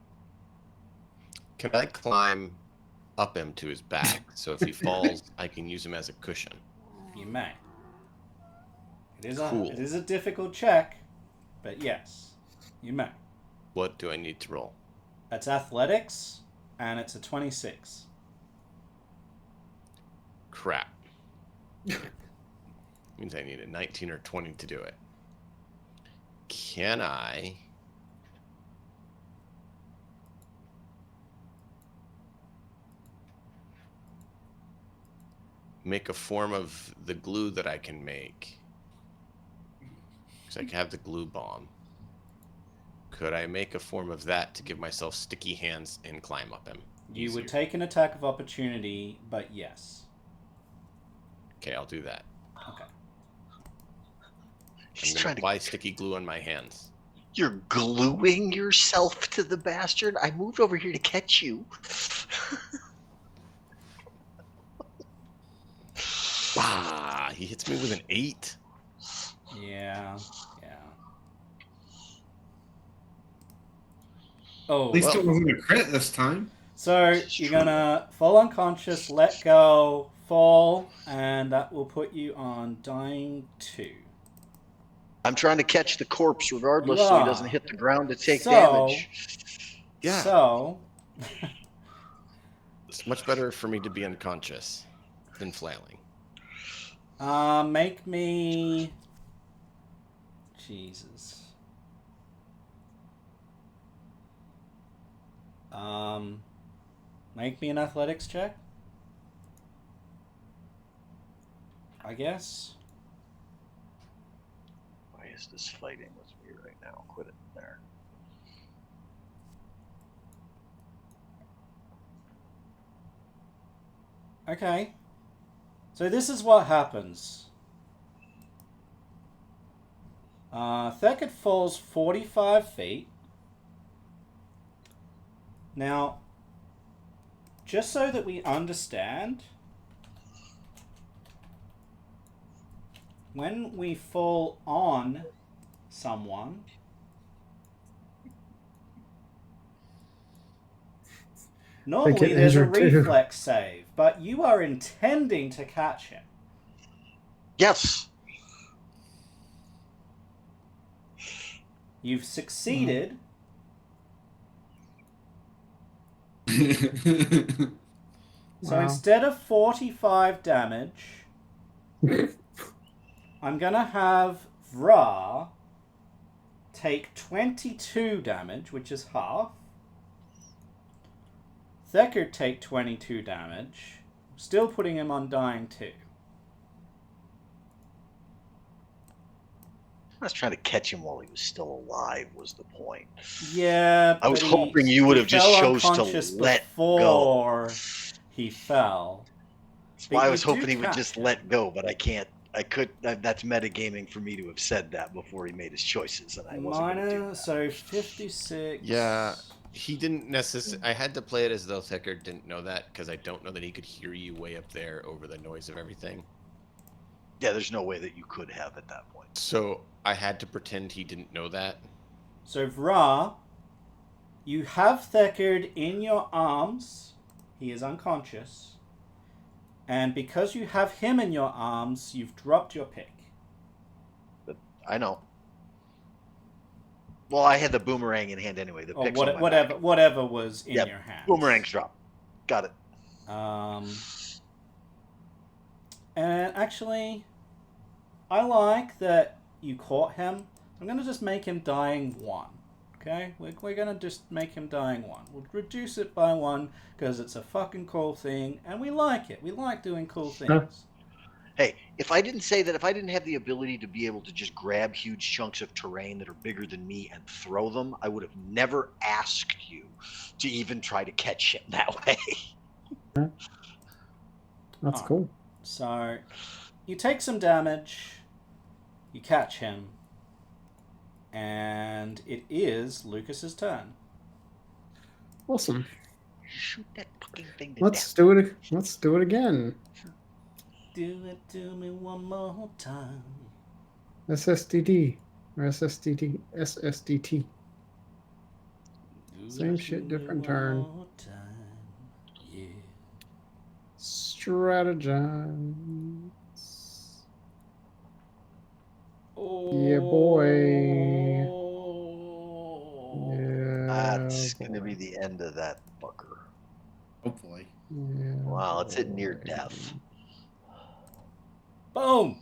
[SPEAKER 2] Can I climb up him to his back so if he falls, I can use him as a cushion?
[SPEAKER 4] You may. It
[SPEAKER 2] Cool.
[SPEAKER 4] is a difficult check, but yes, you may.
[SPEAKER 2] What do I need to roll?
[SPEAKER 4] That's athletics, and it's a 26.
[SPEAKER 2] Crap. Means I need a 19 or 20 to do it. Can I make a form of the glue that I can make? Because I can have the glue bomb. Could I make a form of that to give myself sticky hands and climb up him?
[SPEAKER 4] You
[SPEAKER 2] easier?
[SPEAKER 4] would take an attack of opportunity, but yes.
[SPEAKER 2] Okay, I'll do that.
[SPEAKER 4] Okay.
[SPEAKER 1] He's
[SPEAKER 2] I'm
[SPEAKER 1] trying
[SPEAKER 2] gonna apply sticky glue on my hands.
[SPEAKER 1] You're gluing yourself to the bastard? I moved over here to catch you.
[SPEAKER 2] Ah, he hits me with an 8.
[SPEAKER 4] Yeah.
[SPEAKER 3] At
[SPEAKER 4] Oh,
[SPEAKER 3] least
[SPEAKER 2] well.
[SPEAKER 3] it wasn't a crit this time.
[SPEAKER 4] so
[SPEAKER 1] This is
[SPEAKER 4] you're
[SPEAKER 1] true.
[SPEAKER 4] gonna fall unconscious, let go, fall, and that will put you on dying 2.
[SPEAKER 1] I'm trying to catch the corpse regardless
[SPEAKER 4] You
[SPEAKER 1] so he doesn't
[SPEAKER 4] are.
[SPEAKER 1] hit the ground to take
[SPEAKER 4] So,
[SPEAKER 1] damage.
[SPEAKER 2] Yeah.
[SPEAKER 4] So,
[SPEAKER 2] It's much better for me to be unconscious than flailing.
[SPEAKER 4] make me. Jesus. Make me an athletics check. I guess.
[SPEAKER 1] Why is this fighting with me right now? Quit it there.
[SPEAKER 4] Okay. So this is what happens. Thekard falls 45 feet. Now, just so that we understand, when we fall on someone, normally there's a
[SPEAKER 5] injured too.
[SPEAKER 4] reflex save, but you are intending to catch him.
[SPEAKER 1] Yes.
[SPEAKER 4] You've succeeded. So
[SPEAKER 5] Wow.
[SPEAKER 4] instead of 45 damage, I'm going to have Vra take 22 damage, which is half. Thekard take 22 damage, still putting him on dying 2.
[SPEAKER 1] I was trying to catch him while he was still alive was the point.
[SPEAKER 4] Yeah,
[SPEAKER 1] I was
[SPEAKER 4] but
[SPEAKER 1] hoping you would
[SPEAKER 4] he
[SPEAKER 1] have just
[SPEAKER 4] fell
[SPEAKER 1] chose to
[SPEAKER 4] unconscious
[SPEAKER 1] let
[SPEAKER 4] before
[SPEAKER 1] go.
[SPEAKER 4] he fell.
[SPEAKER 1] That's
[SPEAKER 4] But
[SPEAKER 1] why I
[SPEAKER 4] you
[SPEAKER 1] was
[SPEAKER 4] do
[SPEAKER 1] hoping he would
[SPEAKER 4] catch
[SPEAKER 1] just
[SPEAKER 4] him.
[SPEAKER 1] let go, but I can't. I could. That's metagaming for me to have said that before he made his choices, and I wasn't going to do that.
[SPEAKER 4] So 56.
[SPEAKER 2] Yeah, he didn't necessarily. I had to play it as though Thekard didn't know that because I don't know that he could hear you way up there over the noise of everything.
[SPEAKER 1] Yeah, there's no way that you could have at that point.
[SPEAKER 2] So I had to pretend he didn't know that.
[SPEAKER 4] So Vra, you have Thekard in your arms. He is unconscious. And because you have him in your arms, you've dropped your pick.
[SPEAKER 1] But I know. Well, I had the boomerang in hand anyway. The
[SPEAKER 4] Or
[SPEAKER 1] pick's on my back.
[SPEAKER 4] whatever was in
[SPEAKER 1] Yep,
[SPEAKER 4] your hand.
[SPEAKER 1] Boomerang's drop. Got it.
[SPEAKER 4] And actually, I like that you caught him. I'm going to just make him dying 1. Okay? We're going to just make him dying 1. We'll reduce it by 1 because it's a fucking cool thing, and we like it. We like doing cool things.
[SPEAKER 1] Hey, if I didn't say that, if I didn't have the ability to be able to just grab huge chunks of terrain that are bigger than me and throw them, I would have never asked you to even try to catch him that way.
[SPEAKER 6] That's cool.
[SPEAKER 4] So, you take some damage, you catch him, and it is Lucas's turn.
[SPEAKER 6] Awesome.
[SPEAKER 1] Shoot that fucking thing to
[SPEAKER 6] Let's
[SPEAKER 1] death.
[SPEAKER 6] do it. Let's do it again.
[SPEAKER 4] Do it to me one more time.
[SPEAKER 6] SSDD or SSDT. SSDT.
[SPEAKER 4] Do
[SPEAKER 6] Same
[SPEAKER 4] it
[SPEAKER 6] shit,
[SPEAKER 4] to me
[SPEAKER 6] different
[SPEAKER 4] one
[SPEAKER 6] turn.
[SPEAKER 4] more time. Yeah.
[SPEAKER 6] Strategize.
[SPEAKER 4] Oh.
[SPEAKER 6] boy. Yeah.
[SPEAKER 1] That's going to be the end of that fucker.
[SPEAKER 3] Hopefully.
[SPEAKER 6] Yeah,
[SPEAKER 1] Wow, it's at near
[SPEAKER 6] boy.
[SPEAKER 1] death.
[SPEAKER 4] Boom!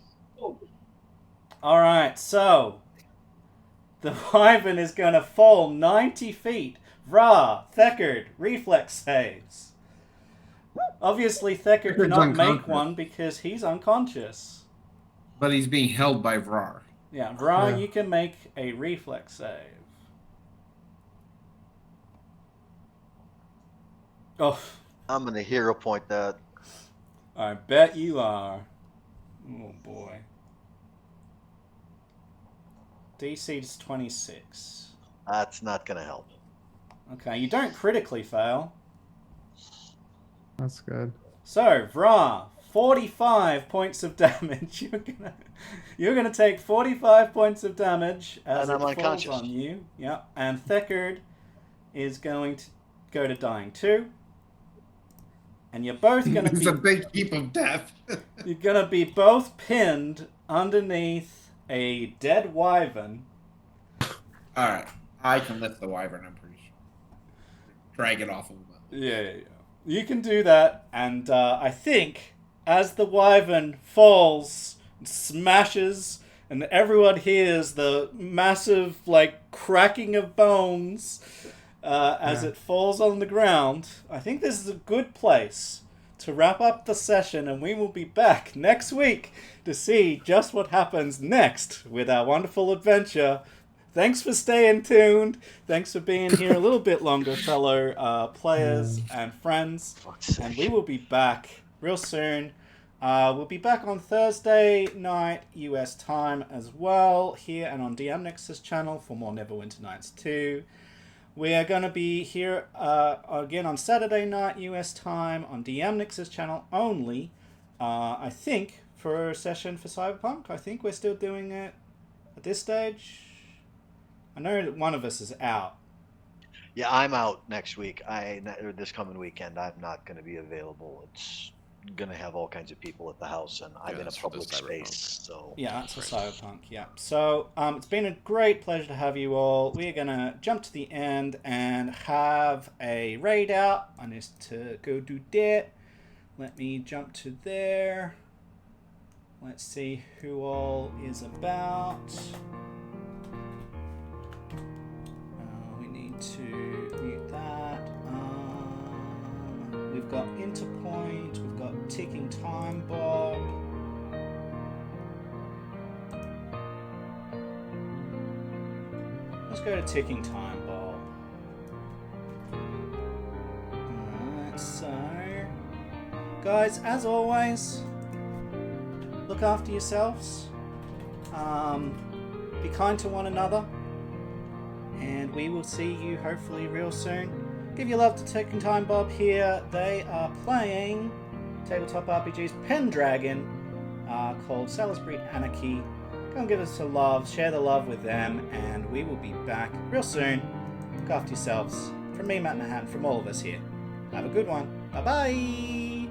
[SPEAKER 4] Alright, so the wyvern is going to fall 90 feet. Vra, Thekard, reflex saves. Obviously, Thekard
[SPEAKER 3] Thekard's
[SPEAKER 4] cannot make
[SPEAKER 3] unconscious.
[SPEAKER 4] one because he's unconscious.
[SPEAKER 3] But he's being held by Vrar.
[SPEAKER 4] Yeah, Vra,
[SPEAKER 6] Yeah.
[SPEAKER 4] you can make a reflex save. Oh,
[SPEAKER 1] I'm going to hero point that.
[SPEAKER 4] I bet you are. Oh boy. DC is 26.
[SPEAKER 1] That's not going to help.
[SPEAKER 4] Okay, you don't critically fail.
[SPEAKER 6] That's good.
[SPEAKER 4] So, Vra, 45 points of damage. You're gonna take 45 points of damage as
[SPEAKER 1] And
[SPEAKER 4] it
[SPEAKER 1] I'm
[SPEAKER 4] falls
[SPEAKER 1] unconscious.
[SPEAKER 4] on you. Yeah, and Thekard is going to go to dying too. And you're both gonna
[SPEAKER 3] It's
[SPEAKER 4] be
[SPEAKER 3] a big heap of death.
[SPEAKER 4] you're gonna be both pinned underneath a dead wyvern.
[SPEAKER 3] All right, I can lift the wyvern. I'm pretty sure. Drag it off of him.
[SPEAKER 4] Yeah. You can do that, and I think as the wyvern falls, smashes, and everyone hears the massive, like, cracking of bones as it falls on the ground, I think this is a good place to wrap up the session, and we will be back next week to see just what happens next with our wonderful adventure. Thanks for staying tuned. Thanks for being here a little bit longer, fellow players and friends. And we will be back real soon. We'll be back on Thursday night US time as well, here and on DM Nexus channel for more Neverwinter Nights 2. We are going to be here again on Saturday night US time on DM Nexus channel only, I think, for a session for Cyberpunk. I think we're still doing it at this stage. I know that one of us is out.
[SPEAKER 1] Yeah, I'm out next week. This coming weekend, I'm not going to be available. It's going to have all kinds of people at the house, and I'm in a
[SPEAKER 2] that's for the
[SPEAKER 1] public
[SPEAKER 2] Cyberpunk.
[SPEAKER 1] space. So
[SPEAKER 4] Yeah, that's for Cyberpunk, yeah. So, it's been a great pleasure to have you all. We're going to jump to the end and have a raid out. I need to go do that. Let me jump to there. Let's see who all is about. We need to mute that. We've got Interpoint, we've got Ticking Time Bomb. Let's go to Ticking Time Bomb. Alright, so guys, as always, look after yourselves. Be kind to one another. And we will see you hopefully real soon. Give your love to Ticking Time Bob here. They are playing tabletop RPGs Pendragon called Salisbury Anarchy. Go and give us a love, share the love with them, and we will be back real soon. Look after yourselves. From me, Matt Mahan, from all of us here. Have a good one. Bye-bye!